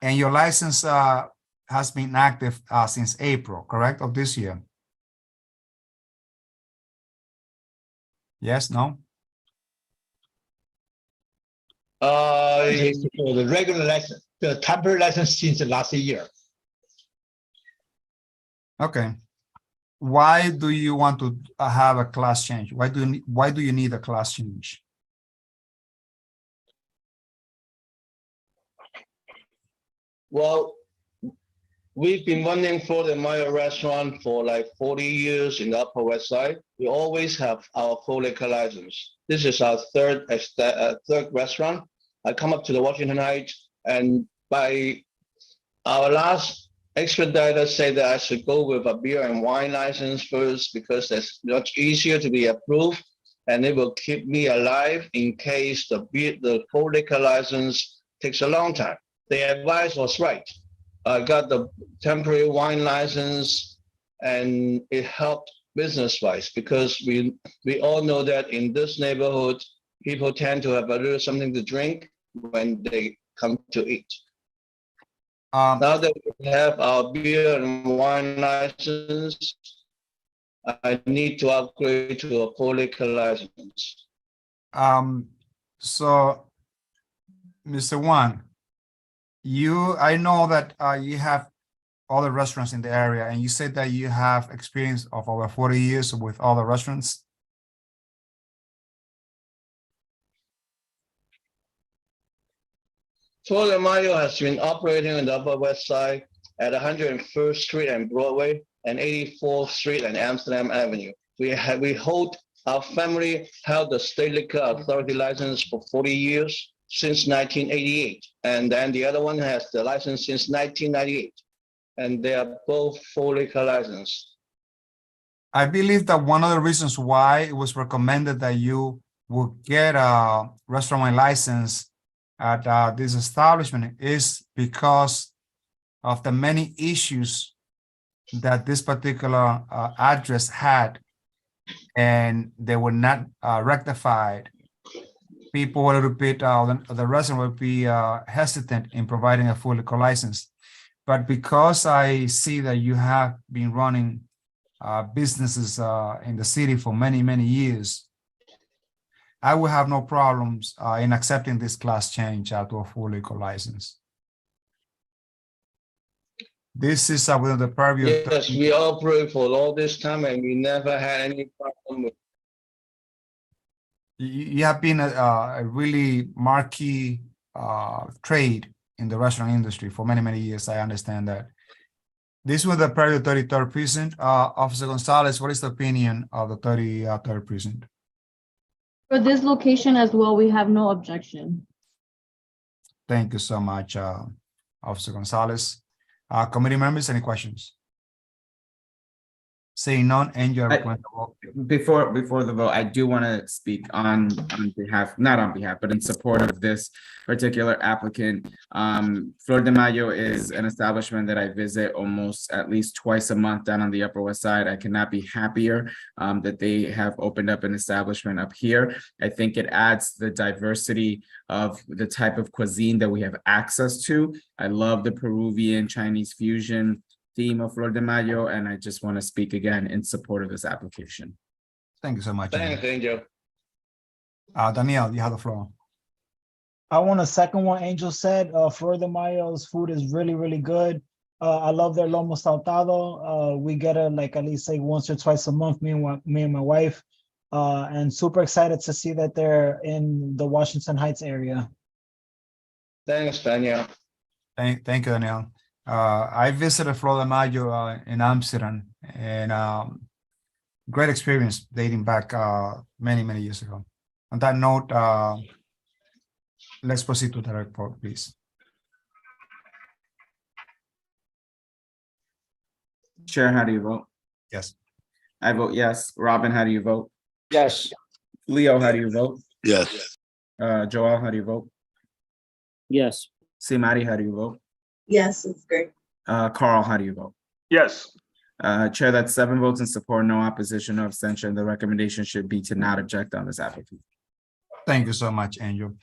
your license has been active since April, correct, of this year? Yes, no? For the regular license, the temporary license since last year. Okay. Why do you want to have a class change? Why do you need a class change? Well, we've been running Flor de Mayo restaurant for like 40 years in the Upper West Side. We always have our full liquor license. This is our third restaurant. I come up to the Washington Heights, and by our last expediter said that I should go with a beer and wine license first because that's much easier to be approved, and it will keep me alive in case the full liquor license takes a long time. The advice was right. I got the temporary wine license, and it helped business-wise because we all know that in this neighborhood, people tend to have a little something to drink when they come to eat. Now that we have our beer and wine license, I need to upgrade to a full liquor license. So, Mr. Wang, I know that you have other restaurants in the area, and you said that you have experience of over 40 years with other restaurants. Flor de Mayo has been operating on the Upper West Side at 101st Street and Broadway and 84th Street and Amsterdam Avenue. Our family held the State Liquor Authority license for 40 years since 1988. And then the other one has the license since 1998. And they are both full liquor license. I believe that one of the reasons why it was recommended that you would get a restaurant license at this establishment is because of the many issues that this particular address had, and they were not rectified. People were a little bit, the restaurant would be hesitant in providing a full liquor license. But because I see that you have been running businesses in the city for many, many years, I will have no problems in accepting this class change to a full liquor license. This is within the purview. Yes, we operate for all this time and we never had any problem with. You have been a really marquee trade in the restaurant industry for many, many years. I understand that. This was the purview 33rd Precinct. Officer Gonzalez, what is the opinion of the 33rd Precinct? For this location as well, we have no objection. Thank you so much, Officer Gonzalez. Committee members, any questions? Seeing none, and your before the vote, I do want to speak on behalf, not on behalf, but in support of this particular applicant. Flor de Mayo is an establishment that I visit almost at least twice a month down on the Upper West Side. I cannot be happier that they have opened up an establishment up here. I think it adds the diversity of the type of cuisine that we have access to. I love the Peruvian Chinese fusion. team of Flor de Mayo, and I just want to speak again in support of this application. Thank you so much. Thanks, Angel. Danielle, you have the floor. I want to second what Angel said. Flor de Mayo's food is really, really good. I love their lomo saltado. We get it like at least like once or twice a month, me and my wife. And super excited to see that they're in the Washington Heights area. Thanks, Daniel. Thank you, Danielle. I visited Flor de Mayo in Amsterdam, and great experience dating back many years ago. On that note, let's proceed to the report, please. Chair, how do you vote? Yes. I vote yes. Robin, how do you vote? Yes. Leo, how do you vote? Yes. Joel, how do you vote? Yes. Simari, how do you vote? Yes, it's great. Carl, how do you vote? Yes. Chair, that's 7 votes in support, no opposition, no abstention. The recommendation should be to not object on this application. Thank you so much, Angel.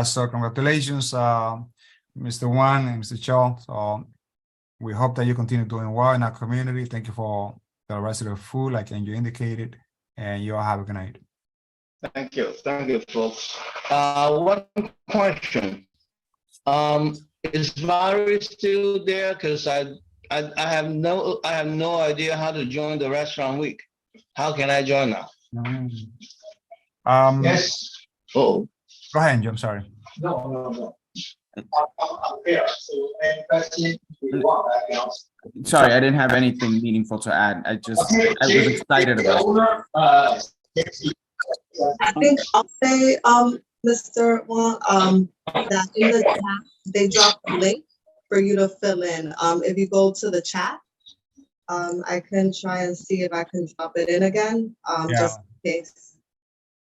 So congratulations, Mr. Wang and Mr. Cho. So we hope that you continue doing well in our community. Thank you for the rest of the food, like Angel indicated, and you all have a good night. Thank you, folks. One question. Is Valerie still there? Because I have no idea how to join the restaurant week. How can I join now? Yes. Oh. Go ahead, Angel. I'm sorry. No. Sorry, I didn't have anything meaningful to add. I was excited about it. I think I'll say, Mr. Wong, that in the chat, they dropped a link for you to fill in. If you go to the chat, I can try and see if I can drop it in again, just in case.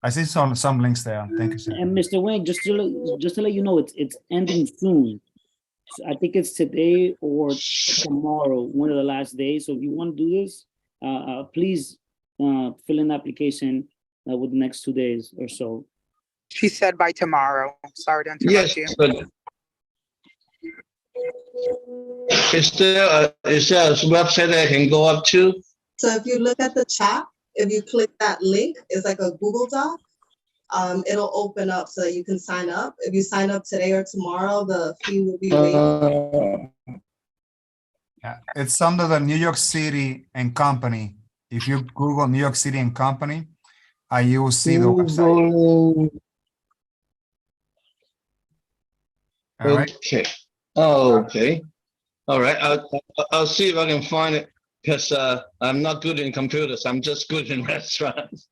I see some links there. Thank you, sir. And Mr. Wang, just to let you know, it's ending soon. So I think it's today or tomorrow, one of the last days. So if you want to do this, please fill in the application with the next 2 days or so. She said by tomorrow. Sorry to interrupt Yes, you. but is there a website I can go up to? So if you look at the chat, if you click that link, it's like a Google Doc. It'll open up so that you can sign up. If you sign up today or tomorrow, the fee will be waived. Yeah, it's under the New York City and Company. If you Google New York City and Company, you will see the website. All right. Okay. Oh, okay. All right. I'll see if I can find it, because I'm not good in computers. I'm just good in restaurants.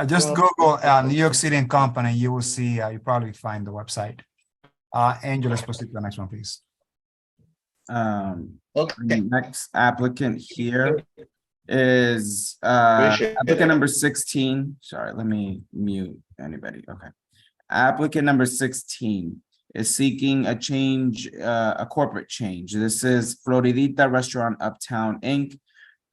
Just Google New York City and Company. You will see. You probably find the website. Angel, let's proceed to the next one, please. Okay. Next applicant here is applicant number 16. Sorry, let me mute anybody. Okay. Applicant number 16 is seeking a change, a corporate change. This is Floridita Restaurant Uptown, Inc.,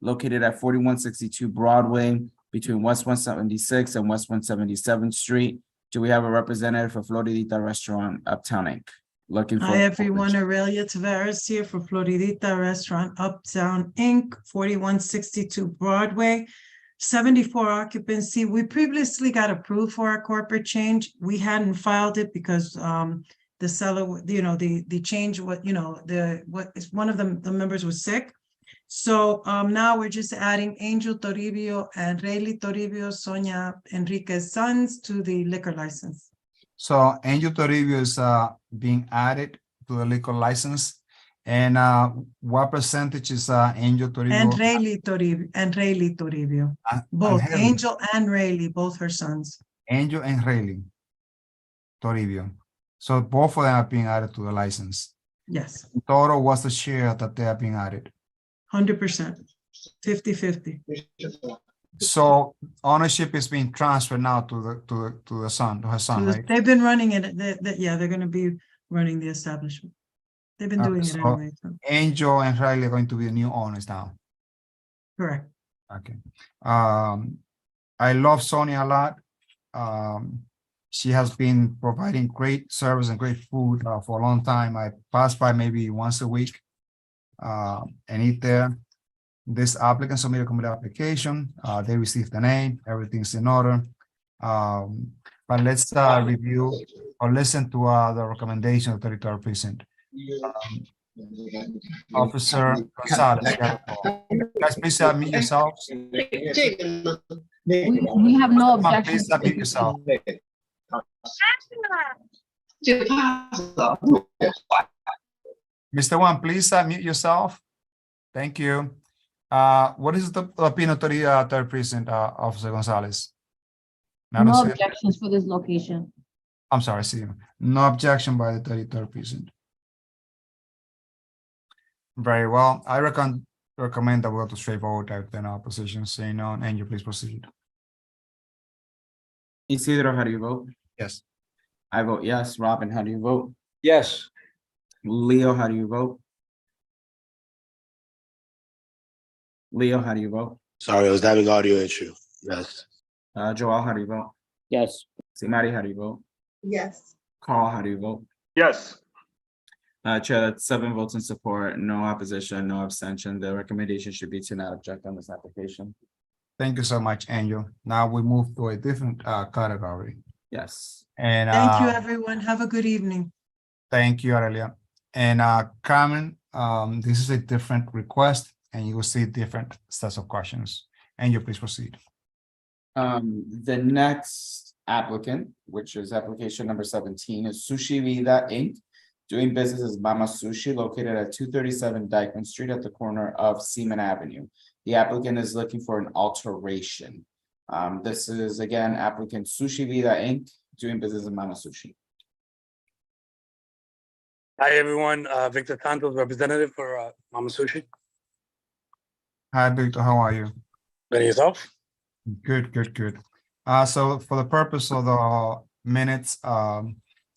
located at 4162 Broadway between West 176 and West 177th Street. Do we have a representative for Floridita Restaurant Uptown, Inc.? Looking for. Hi, everyone. Aurelia Tavares here for Floridita Restaurant Uptown, Inc., 4162 Broadway. 74 occupancy. We previously got approved for a corporate change. We hadn't filed it because the seller, the change, one of the members was sick. So now we're just adding Angel Toribio and Rayleigh Toribio, Sonia Enriquez Sons to the liquor license. So Angel Toribio is being added to the liquor license. And what percentage is Angel Toribio? And Rayleigh Toribio. Both Angel and Rayleigh, both her sons. Angel and Rayleigh Toribio. So both of them are being added to the license. Yes. In total, what's the share that they are being added? 100%, 50-50. So ownership is being transferred now to the son, to her son, right? They've been running it. They're going to be running the establishment. They've been doing it anyway. So. Angel and Riley are going to be the new owners now. Correct. Okay. I love Sonia a lot. She has been providing great service and great food for a long time. I pass by maybe once a week, and eat there. This applicant submitted a committee application. They received an A, everything's in order. But let's review or listen to the recommendation of the 33rd precinct. Officer Gonzalez, you have the floor. Guys, please mute yourselves. We have no objection. Please mute yourself. Mr. One, please mute yourself. Thank you. What is the opinion of the 33rd precinct, Officer Gonzalez? No objections for this location. I'm sorry, see you. No objection by the 33rd precinct. Very well. I recommend that we go to straight vote type then opposition saying none, and you please proceed. Isidro, how do you vote? Yes. I vote yes. Robin, how do you vote? Yes. Leo, how do you vote? Leo, how do you vote? Sorry, I was having audio issue. Yes. Joel, how do you vote? Yes. Simari, how do you vote? Yes. Carl, how do you vote? Yes. Chair, that's 7 votes in support, no opposition, no abstention. The recommendation should be to not object on this application. Thank you so much, Angel. Now we move to a different category. Yes. And Thank you, everyone. Have a good evening. thank you, Aurelia. And Carmen, this is a different request, and you will see different sets of questions. And you please proceed. The next applicant, which is application number 17, is Sushi Vida Inc., doing business as Mama Sushi, located at 237 Dyckman Street at the corner of Seaman Avenue. The applicant is looking for an alteration. This is again applicant Sushi Vida Inc., doing business as Mama Sushi. Hi, everyone. Victor Santos, representative for Mama Sushi. Hi, Victor. How are you? And yourself? Good, good, good. So for the purpose of the minutes,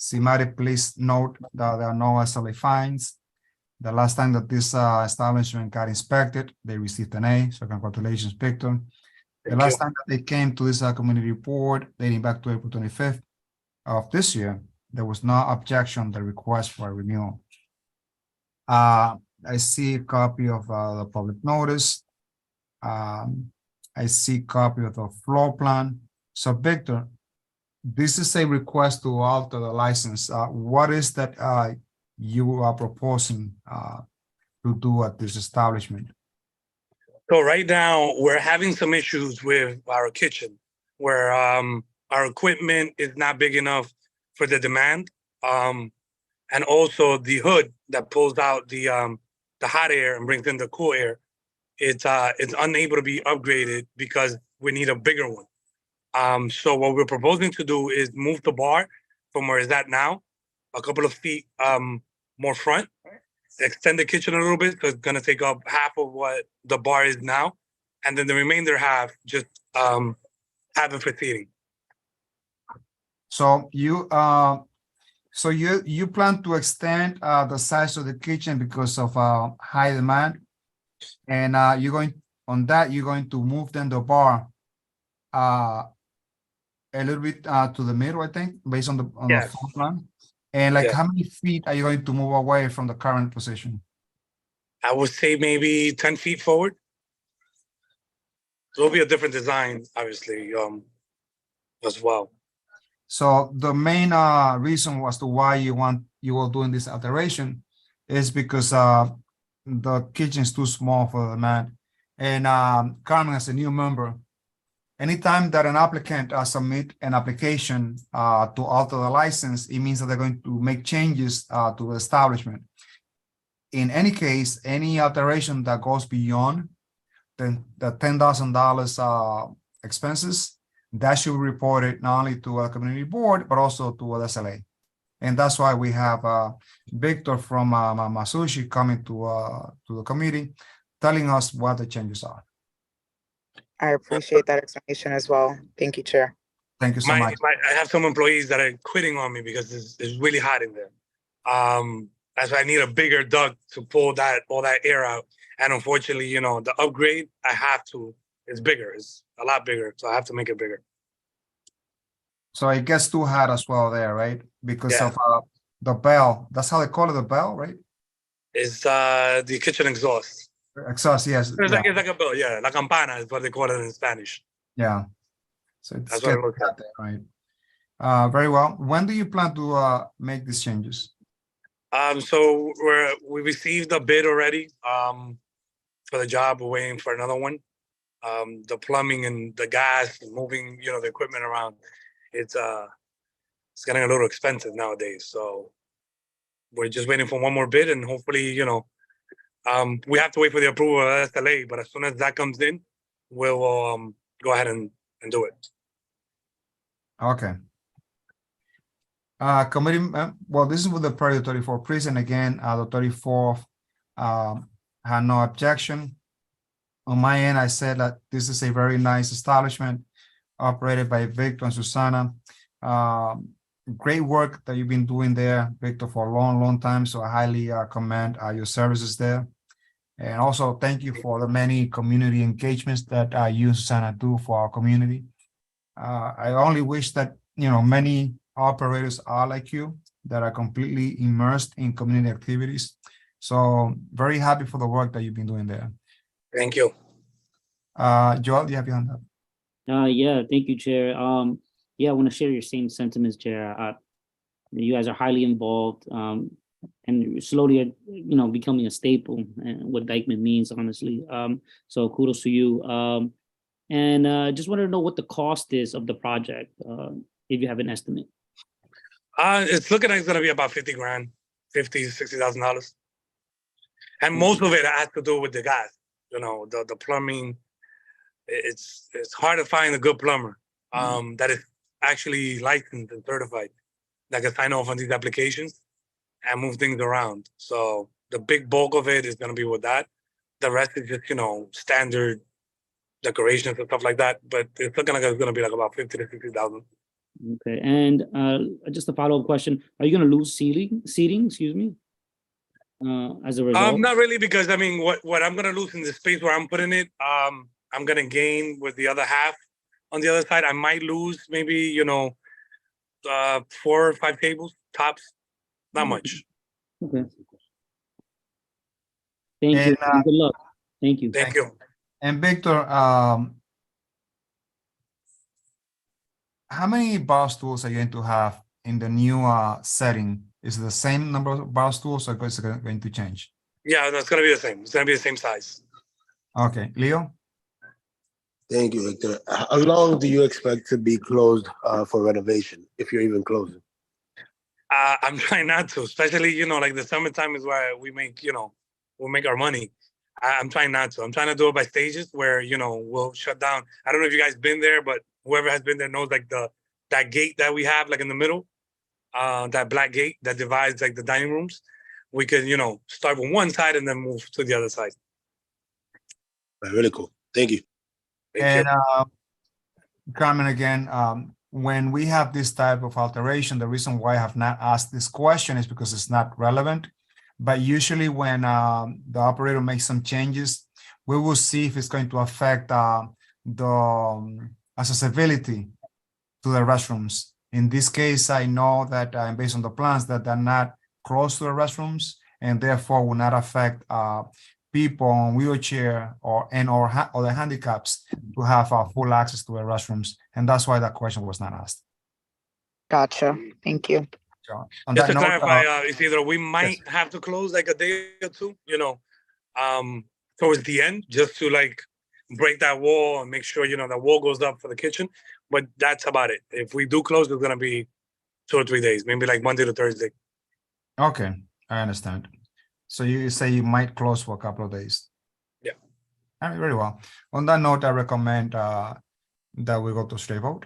Simari, please note that there are no SLA fines. The last time that this establishment got inspected, they received an A, so congratulations, Victor. The last time that they came to this community report, dating back to April 25th of this year, there was no objection to the request for a renewal. I see a copy of the public notice. I see a copy of the floor plan. So Victor, this is a request to alter the license. What is that you are proposing to do at this establishment? So right now, we're having some issues with our kitchen where our equipment is not big enough for the demand. And also the hood that pulls out the hot air and brings in the cool air, it's unable to be upgraded because we need a bigger one. So what we're proposing to do is move the bar from where it's at now, a couple of feet more front, extend the kitchen a little bit because it's gonna take up half of what the bar is now, and then the remainder half just have it for seating. So you plan to extend the size of the kitchen because of high demand, and you're going to move then the bar a little bit to the middle, I think, based on the floor plan. And like how many feet are you going to move away from the current position? I would say maybe 10 feet forward. It'll be a different design, obviously, as well. So the main reason as to why you were doing this alteration is because the kitchen is too small for the demand. And Carmen, as a new member, anytime that an applicant submit an application to alter the license, it means that they're going to make changes to the establishment. In any case, any alteration that goes beyond the $10,000 expenses, that should be reported not only to a community board, but also to the SLA. And that's why we have Victor from Mama Sushi coming to the committee, telling us what the changes are. I appreciate that explanation as well. Thank you, Chair. Thank you so much. I have some employees that are quitting on me because it's really hot in there. That's why I need a bigger duct to pull all that air out. And unfortunately, the upgrade, I have to, it's bigger. It's a lot bigger. So I have to make it bigger. So it gets too hot as well there, right? Because of the bell. That's how they call it, the bell, right? is the kitchen exhaust. Exhaust, yes, It's yeah, like a bell, yeah, la campana is what they call it in Spanish. yeah. So it's That's what it good, looks like. right? Very well. When do you plan to make these changes? So we received a bid already for the job. We're waiting for another one. The plumbing and the gas, moving, the equipment around, it's getting a little expensive nowadays. So we're just waiting for one more bid, and hopefully, we have to wait for the approval of SLA. But as soon as that comes in, we'll go ahead and do it. Okay. Committee, well, this is with the prior 34 prison again. The 34th had no objection. On my end, I said that this is a very nice establishment operated by Victor and Susana. Great work that you've been doing there, Victor, for a long, long time. So I highly commend your services there. And also thank you for the many community engagements that you and Susana do for our community. I only wish that, many operators are like you, that are completely immersed in community activities. So very happy for the work that you've been doing there. Thank you. Joel, you have your hand up. Yeah, thank you, Chair. Yeah, I want to share your same sentiments, Chair. You guys are highly involved, and slowly, becoming a staple, and what Dyckman means, honestly. So kudos to you. And just wanted to know what the cost is of the project, if you have an estimate. It's looking like it's gonna be about 50 grand, $60,000. And most of it has to do with the gas, the plumbing. It's hard to find a good plumber that is actually licensed and certified that can sign off on these applications and move things around. So the big bulk of it is gonna be with that. The rest is just, standard decorations and stuff like that. But it's looking like it's gonna be like about 50 to 60,000. Okay, and just a follow-up question: are you going to lose seating? Excuse me. As a result? Not really, because I mean, what I'm gonna lose in the space where I'm putting it, I'm gonna gain with the other half. On the other side, I might lose maybe 4 or 5 tables tops, not much. Okay. Thank you. Good luck. Thank you. Thank you. And Victor, how many bar stools are you going to have in the new setting? Is it the same number of bar stools, or is it going to change? Yeah, that's gonna be the same. It's gonna be the same size. Okay, Leo. Thank you, Victor. How long do you expect to be closed for renovation, if you're even closing? I'm trying not to, especially like the summertime is where we make we'll make our money. I'm trying not to. I'm trying to do it by stages where we'll shut down. I don't know if you guys been there, but whoever has been there knows like that gate that we have like in the middle, that black gate that divides like the dining rooms. We could start with one side and then move to the other side. Really cool. Thank you. And Carmen, again, when we have this type of alteration, the reason why I have not asked this question is because it's not relevant. But usually when the operator makes some changes, we will see if it's going to affect the accessibility to the restrooms. In this case, I know that based on the plans that they're not close to the restrooms, and therefore will not affect people on wheelchair or the handicaps to have full access to the restrooms. And that's why that question was not asked. Gotcha. Thank you. Just to clarify, it's either we might have to close like a day or two, towards the end, just to like break that wall and make sure that wall goes up for the kitchen. But that's about it. If we do close, it's gonna be 2 or 3 days, maybe like Monday to Thursday. Okay, I understand. So you say you might close for a couple of days. Yeah. All right, very well. On that note, I recommend that we go to straight vote.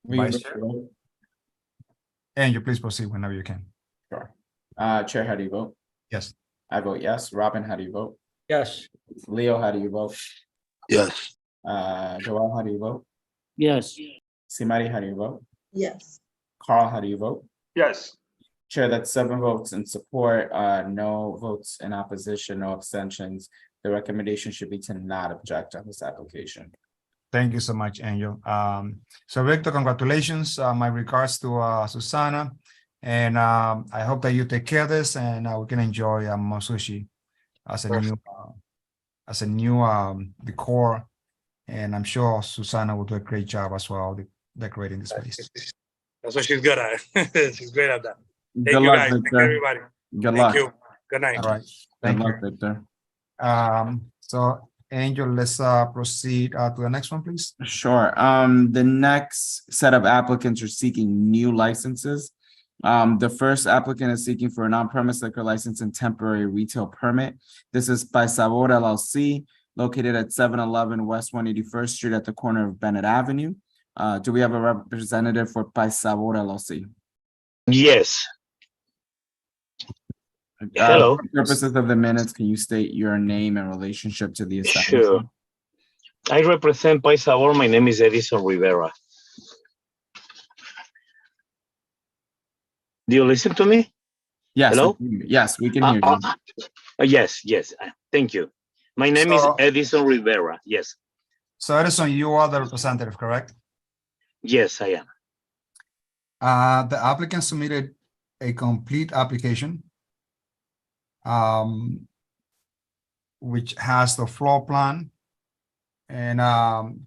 Vice Chair. And you please proceed whenever you can. Sure. Chair, how do you vote? Yes. I vote yes. Robin, how do you vote? Yes. Leo, how do you vote? Yes. Joel, how do you vote? Yes. Simari, how do you vote? Yes. Carl, how do you vote? Yes. Chair, that's 7 votes in support, no votes in opposition, no abstentions. The recommendation should be to not object on this application. Thank you so much, Angel. So Victor, congratulations. My regards to Susana. And I hope that you take care of this and we can enjoy more sushi as a new decor. And I'm sure Susana will do a great job as well decorating the space. That's what she's good at. She's great at that. Thank Good you, luck, guys. Thank Victor. everybody. Good Thank luck. you. Good night. All right. Good Thank luck, you. Victor. So Angel, let's proceed to the next one, please. Sure. The next set of applicants are seeking new licenses. The first applicant is seeking for an on-premise liquor license and temporary retail permit. This is by Sabor LLC, located at 711 West 181st Street at the corner of Bennett Avenue. Do we have a representative for By Sabor LLC? Yes. Hello. For purposes of the minutes, can you state your name and relationship to the Sure. establishment? I represent Pai Sabor. My name is Edison Rivera. Do you listen to me? Yes. Hello? Yes, we can hear you. Yes. Thank you. My name is Edison Rivera. Yes. So Edison, you are the representative, correct? Yes, I am. The applicant submitted a complete application, which has the floor plan. And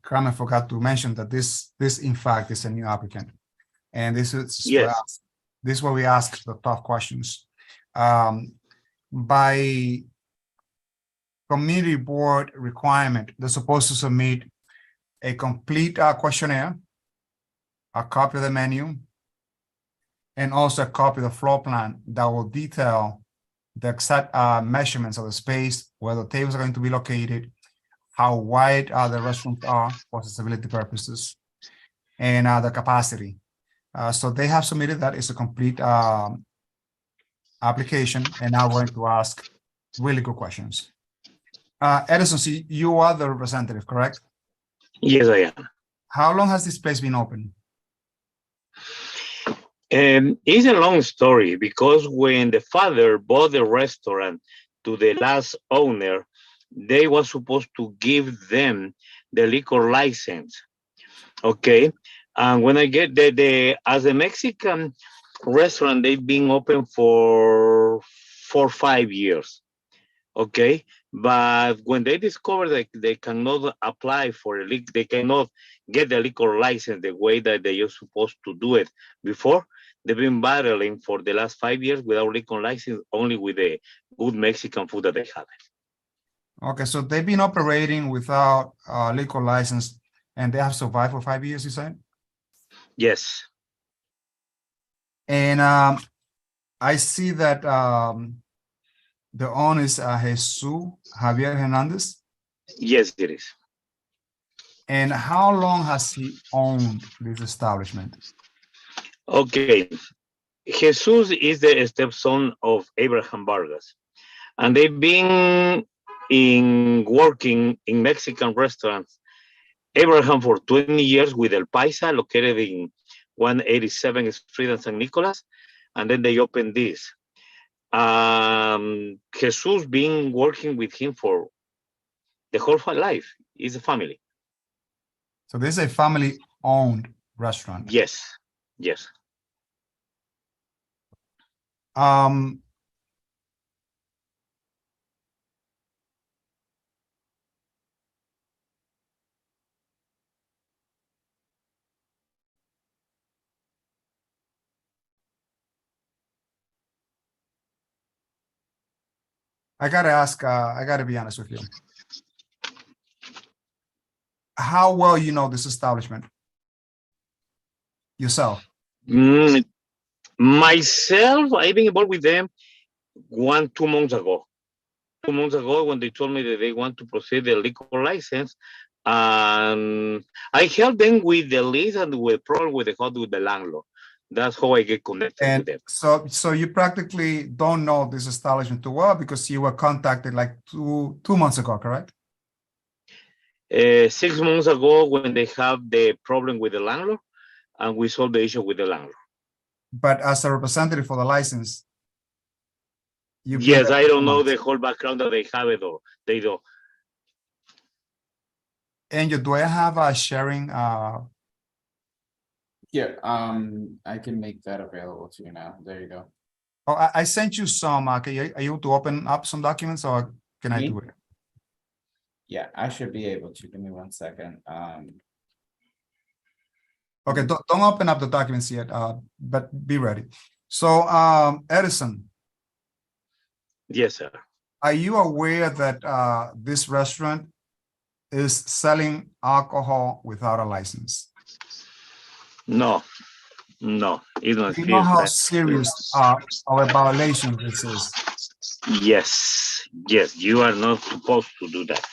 Carmen forgot to mention that this in fact is a new applicant. And this is where we ask the tough questions. By community board requirement, they're supposed to submit a complete questionnaire, a copy of the menu, and also a copy of the floor plan that will detail the exact measurements of the space, where the tables are going to be located, how wide the restrooms are for accessibility purposes, and the capacity. So they have submitted that. It's a complete application, and now we're going to ask really good questions. Edison, see, you are the representative, correct? Yes, I am. How long has this place been open? It's a long story because when the father bought the restaurant to the last owner, they were supposed to give them the liquor license. Okay. And when I get as a Mexican restaurant, they've been open for 4 or 5 years. Okay. But when they discover that they cannot apply for they cannot get the liquor license the way that they are supposed to do it before, they've been battling for the last 5 years without liquor license, only with the good Mexican food that they have. Okay, so they've been operating without liquor license, and they have survived for 5 years, you said? Yes. And I see that the owner is Jesus Javier Hernandez. Yes, it is. And how long has he owned this establishment? Okay. Jesus is the stepson of Abraham Vargas, and they've been working in Mexican restaurants. Abraham for 20 years with El Paisa, located in 187th Street in San Nicolas, and then they opened this. Jesus been working with him for the whole life. It's a family. So this is a family-owned restaurant. Yes. I gotta be honest with you. How well you know this establishment? Yourself? Myself, I've been involved with them 2 months ago. 2 months ago, when they told me that they want to proceed the liquor license, and I helped them with the lease and with problem with the landlord. That's how I get connected with them. So you practically don't know this establishment too well because you were contacted like two months ago, correct? 6 months ago, when they have the problem with the landlord, and we solved the issue with the landlord. But as a representative for the license, yes, I don't know the whole background that they have it, or they do. Angel, do I have a sharing? Here, I can make that available to you now. There you go. Oh, I sent you some. Are you able to open up some documents, or can I Me? do it? Yeah, I should be able to. Give me 1 second. Okay, don't open up the documents yet, but be ready. So, Edison, Yes, sir. are you aware that this restaurant is selling alcohol without a license? No, no, it don't Do you know feel how that. serious of a violation this is? Yes, yes, you are not supposed to do that.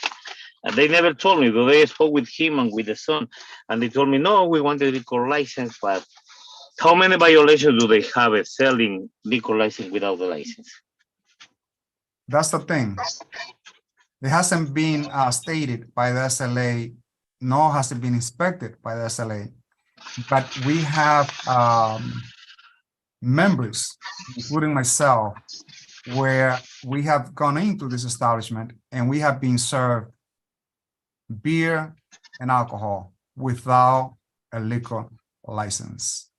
And they never told me, though they spoke with him and with the son, and they told me, no, we want a liquor license, but how many violations do they have at selling liquor license without the license? That's the thing. It hasn't been stated by the SLA, nor has it been inspected by the SLA. But we have members, including myself, where we have gone into this establishment and we have been served beer and alcohol without a liquor license.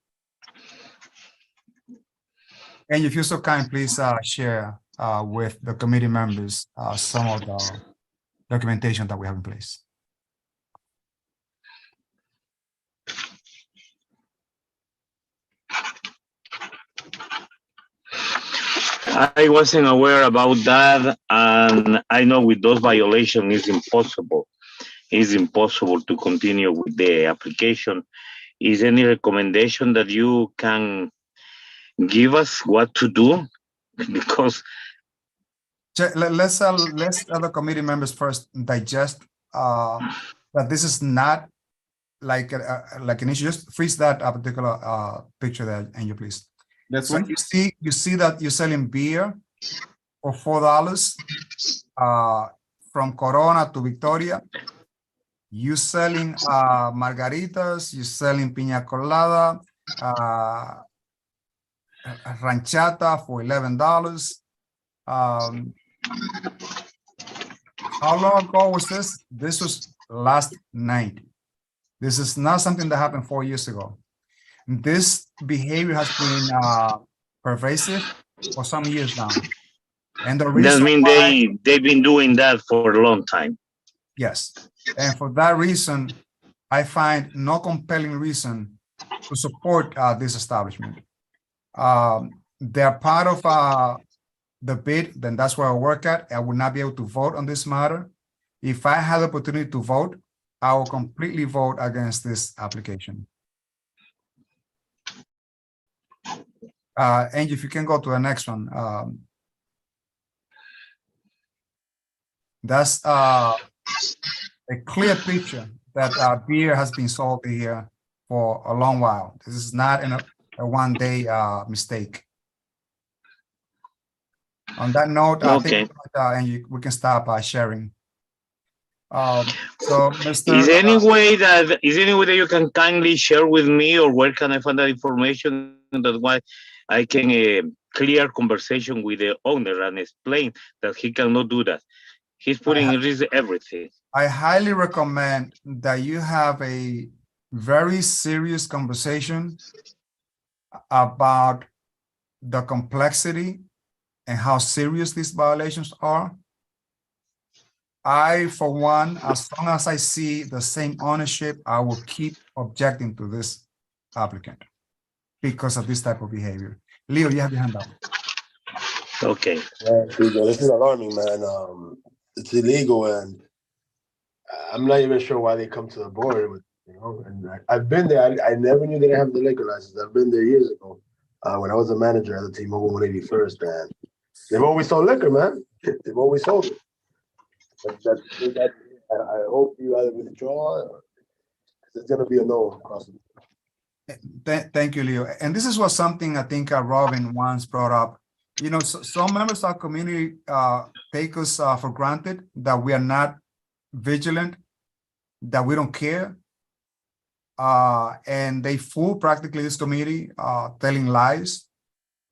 And if you're so kind, please share with the committee members some of the documentation that we have in place. I wasn't aware about that, and I know with those violations it's impossible. It's impossible to continue with the application. Is any recommendation that you can give us what to do? Because Let's other committee members first digest that this is not like an issue. Just freeze that particular picture there, and you please. That's so one. you see that you're selling beer for $4 from Corona to Victoria. You're selling margaritas, you're selling piña colada, ranchata for $11. How long ago was this? This was last night. This is not something that happened 4 years ago. This behavior has been pervasive for some years now. And the reason that means why, they've been doing that for a long time. yes. And for that reason, I find no compelling reason to support this establishment. They're part of the bid, then that's where I work at. I would not be able to vote on this matter. If I had the opportunity to vote, I will completely vote against this application. And if you can go to the next one. That's a clear picture that beer has been sold here for a long while. This is not a one-day mistake. On that note, I think we can stop sharing. So, Mr. Is there any way that you can kindly share with me, or where can I find that information that why I can clear conversation with the owner and explain that he cannot do that? He's putting in risk everything. I highly recommend that you have a very serious conversation about the complexity and how serious these violations are. I, for one, as long as I see the same ownership, I will keep objecting to this applicant because of this type of behavior. Leo, you have your hand up. Okay. Yeah, this is alarming, man. It's illegal, and I'm not even sure why they come to the board with, and I've been there. I never knew they didn't have the liquor license. I've been there years ago when I was a manager at the T-Mobile 181st, man. They've always sold liquor, man. They've always sold it. I hope you either withdraw or it's going to be a no across the board. Thank you, Leo. And this is what something I think Robin once brought up. Some members of our community take us for granted that we are not vigilant, that we don't care. And they fool practically this committee, telling lies.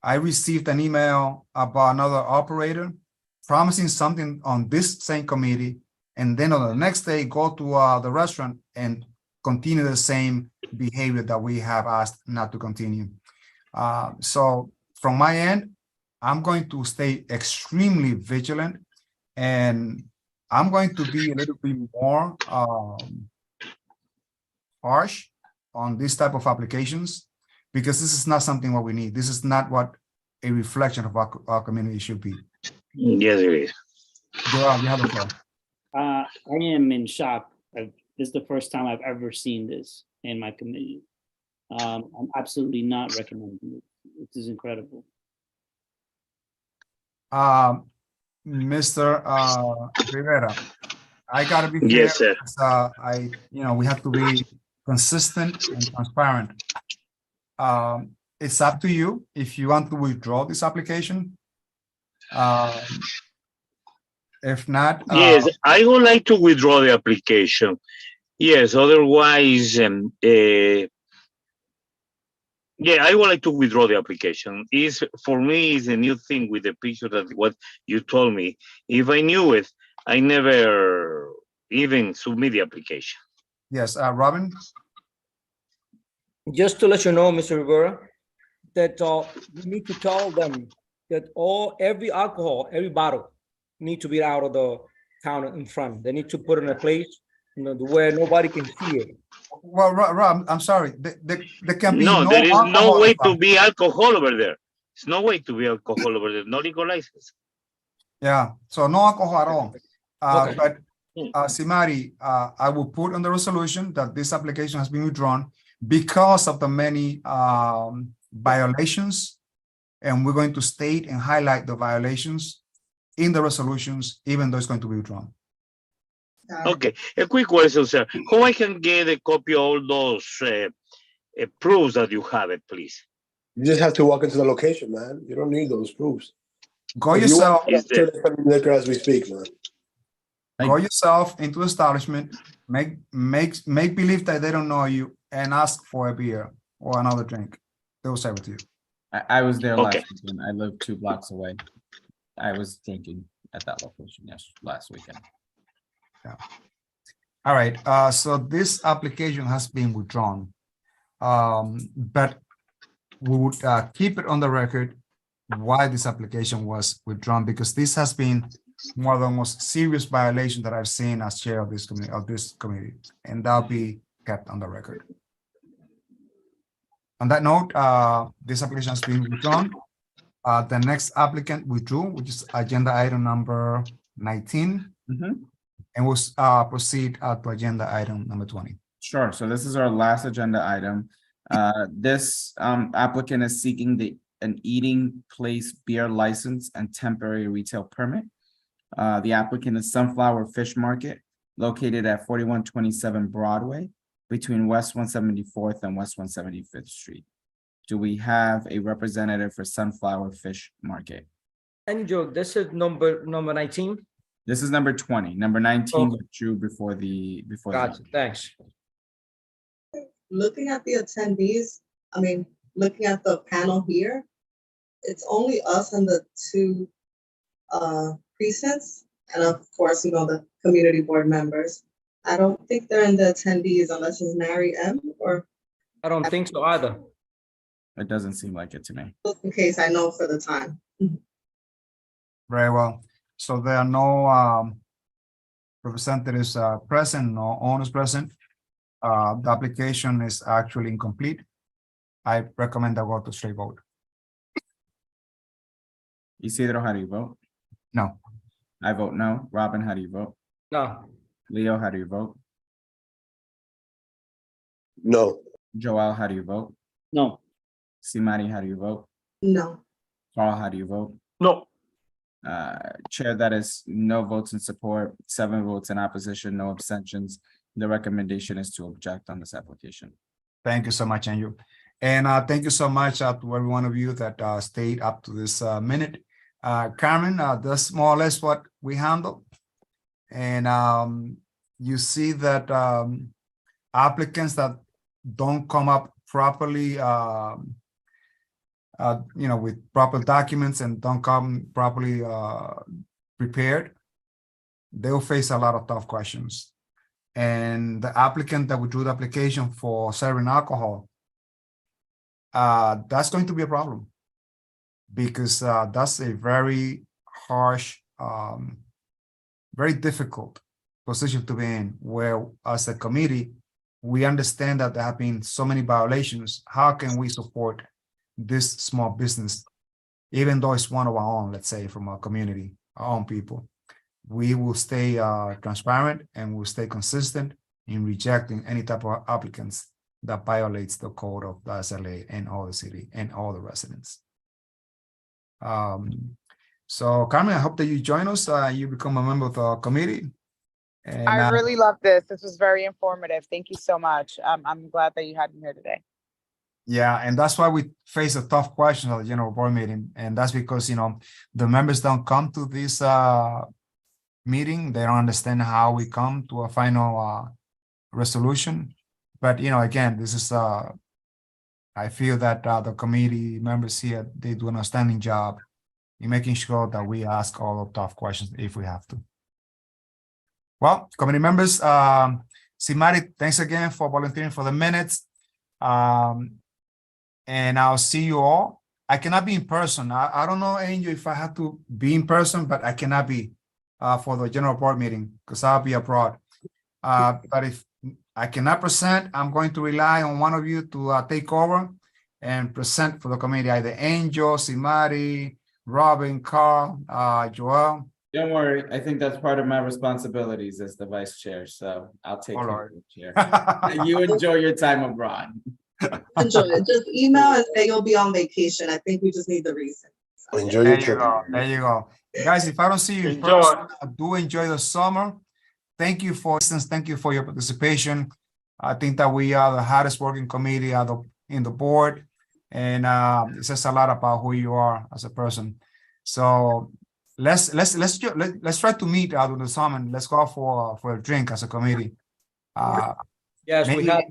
I received an email about another operator promising something on this same committee and then on the next day go to the restaurant and continue the same behavior that we have asked not to continue. So from my end, I'm going to stay extremely vigilant, and I'm going to be a little bit more harsh on this type of applications, because this is not something what we need. This is not what a reflection of our community should be. Yes, it is. Joel, you have the floor. I am in shock. This is the first time I've ever seen this in my community. I'm absolutely not recommending it. It is incredible. Mr. Rivera, I gotta be fair. Yes, sir. We have to be consistent and transparent. It's up to you if you want to withdraw this application. If not, Yes, I would like to withdraw the application. Yes, otherwise, yeah, I would like to withdraw the application. For me, is a new thing with the picture that what you told me. If I knew it, I never even submit the application. yes, Robin. Just to let you know, Mr. Rivera, that you need to tell them that every alcohol, every bottle need to be out of the counter in front. They need to put it in a place, where nobody can see it. Well, Rob, I'm sorry. There can be No, there is no alcohol way involved. to be alcohol over there. There's no way to be alcohol over there. No legal license. Yeah, so no alcohol at all. Okay. But Simari, I will put on the resolution that this application has been withdrawn because of the many violations, and we're going to state and highlight the violations in the resolutions, even though it's going to be withdrawn. Okay, a quick question, sir. How I can get a copy of all those proofs that you have it, please? You just have to walk into the location, man. You don't need those proofs. Go If you yourself. want, I'm sure they're selling liquor as we speak, man. Go yourself into the establishment, make believe that they don't know you, and ask for a beer or another drink. They will serve it to you. I was there Okay. last weekend. I live 2 blocks away. I was drinking at that location, yes, last weekend. All right, so this application has been withdrawn. But we would keep it on the record why this application was withdrawn, because this has been one of the most serious violations that I've seen as chair of this committee, and that'll be kept on the record. On that note, this application has been withdrawn. The next applicant withdrew, which is agenda item number 19. And we'll proceed to agenda item number 20. Sure. So this is our last agenda item. This applicant is seeking an eating place beer license and temporary retail permit. The applicant is Sunflower Fish Market, located at 4127 Broadway, between West 174th and West 175th Street. Do we have a representative for Sunflower Fish Market? And Joe, this is number 19. This is number 20. Number 19 Oh. withdrew before the. Gotcha, thanks. Looking at the attendees, looking at the panel here, it's only us and the 2 precincts, and of course, the community board members. I don't think they're in the attendees unless it's Mary M. or I don't think so either. It doesn't seem like it to me. just in case I know for the time. Very well. So there are no representatives present, no owners present. The application is actually incomplete. I recommend a vote to straight vote. Isidro, how do you vote? No. I vote no. Robin, how do you vote? No. Leo, how do you vote? No. Joel, how do you vote? No. Simari, how do you vote? No. Carl, how do you vote? No. Chair, that is no votes in support, 7 votes in opposition, no abstentions. The recommendation is to object on this application. Thank you so much, Andrew. And thank you so much to every one of you that stayed up to this minute. Carmen, that's more or less what we handled. And you see that applicants that don't come up properly, with proper documents and don't come properly prepared, they'll face a lot of tough questions. And the applicant that withdrew the application for serving alcohol, that's going to be a problem because that's a very harsh, very difficult position to be in, where as a committee, we understand that there have been so many violations. How can we support this small business, even though it's one of our own, let's say from our community, our own people? We will stay transparent and we'll stay consistent in rejecting any type of applicants that violates the code of the SLA and all the city and all the residents. So Carmen, I hope that you join us. You become a member of the committee. And, I really love this. This was very informative. Thank you so much. I'm glad that you had me here today. Yeah, and that's why we face a tough question at the general board meeting. And that's because, you know, the members don't come to this meeting. They don't understand how we come to a final resolution. But, you know, again, this is, I feel that the committee members here, they do an outstanding job in making sure that we ask all the tough questions if we have to. Well, committee members, Simari, thanks again for volunteering for the minutes. And I'll see you all. I cannot be in person. I don't know, Angel, if I have to be in person, but I cannot be for the general board meeting because I'll be abroad. But if I cannot present, I'm going to rely on one of you to take over and present for the committee, either Angel, Simari, Robin, Carl, Joel. Don't worry, I think that's part of my responsibilities as the vice chair, so I'll take care of the chair. You enjoy your time abroad. Enjoy it. Just email and say you'll be on vacation. I think we just need the reason. Enjoy your trip. There you go. Guys, if I don't see you in person, do enjoy the summer. Thank you for instance, thank you for your participation. I think that we are the hardest working committee in the board, and it says a lot about who you are as a person. So let's try to meet during the summer and let's go for a drink as a committee. Yes, we have.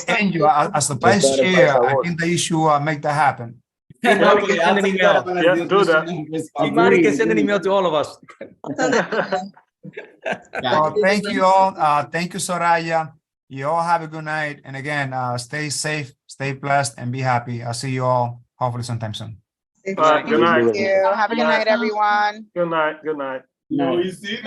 And you, as the vice chair, I think that you should make that happen. Simari can send an email. Yeah, do that. Simari can send an email to all of us. Well, thank you all. Thank you, Soraya. You all have a good night. And again, stay safe, stay blessed, and be happy. I'll see you all hopefully sometime soon. Good night. Thank you. Have a good night, everyone. Good night. Good night. No, you see?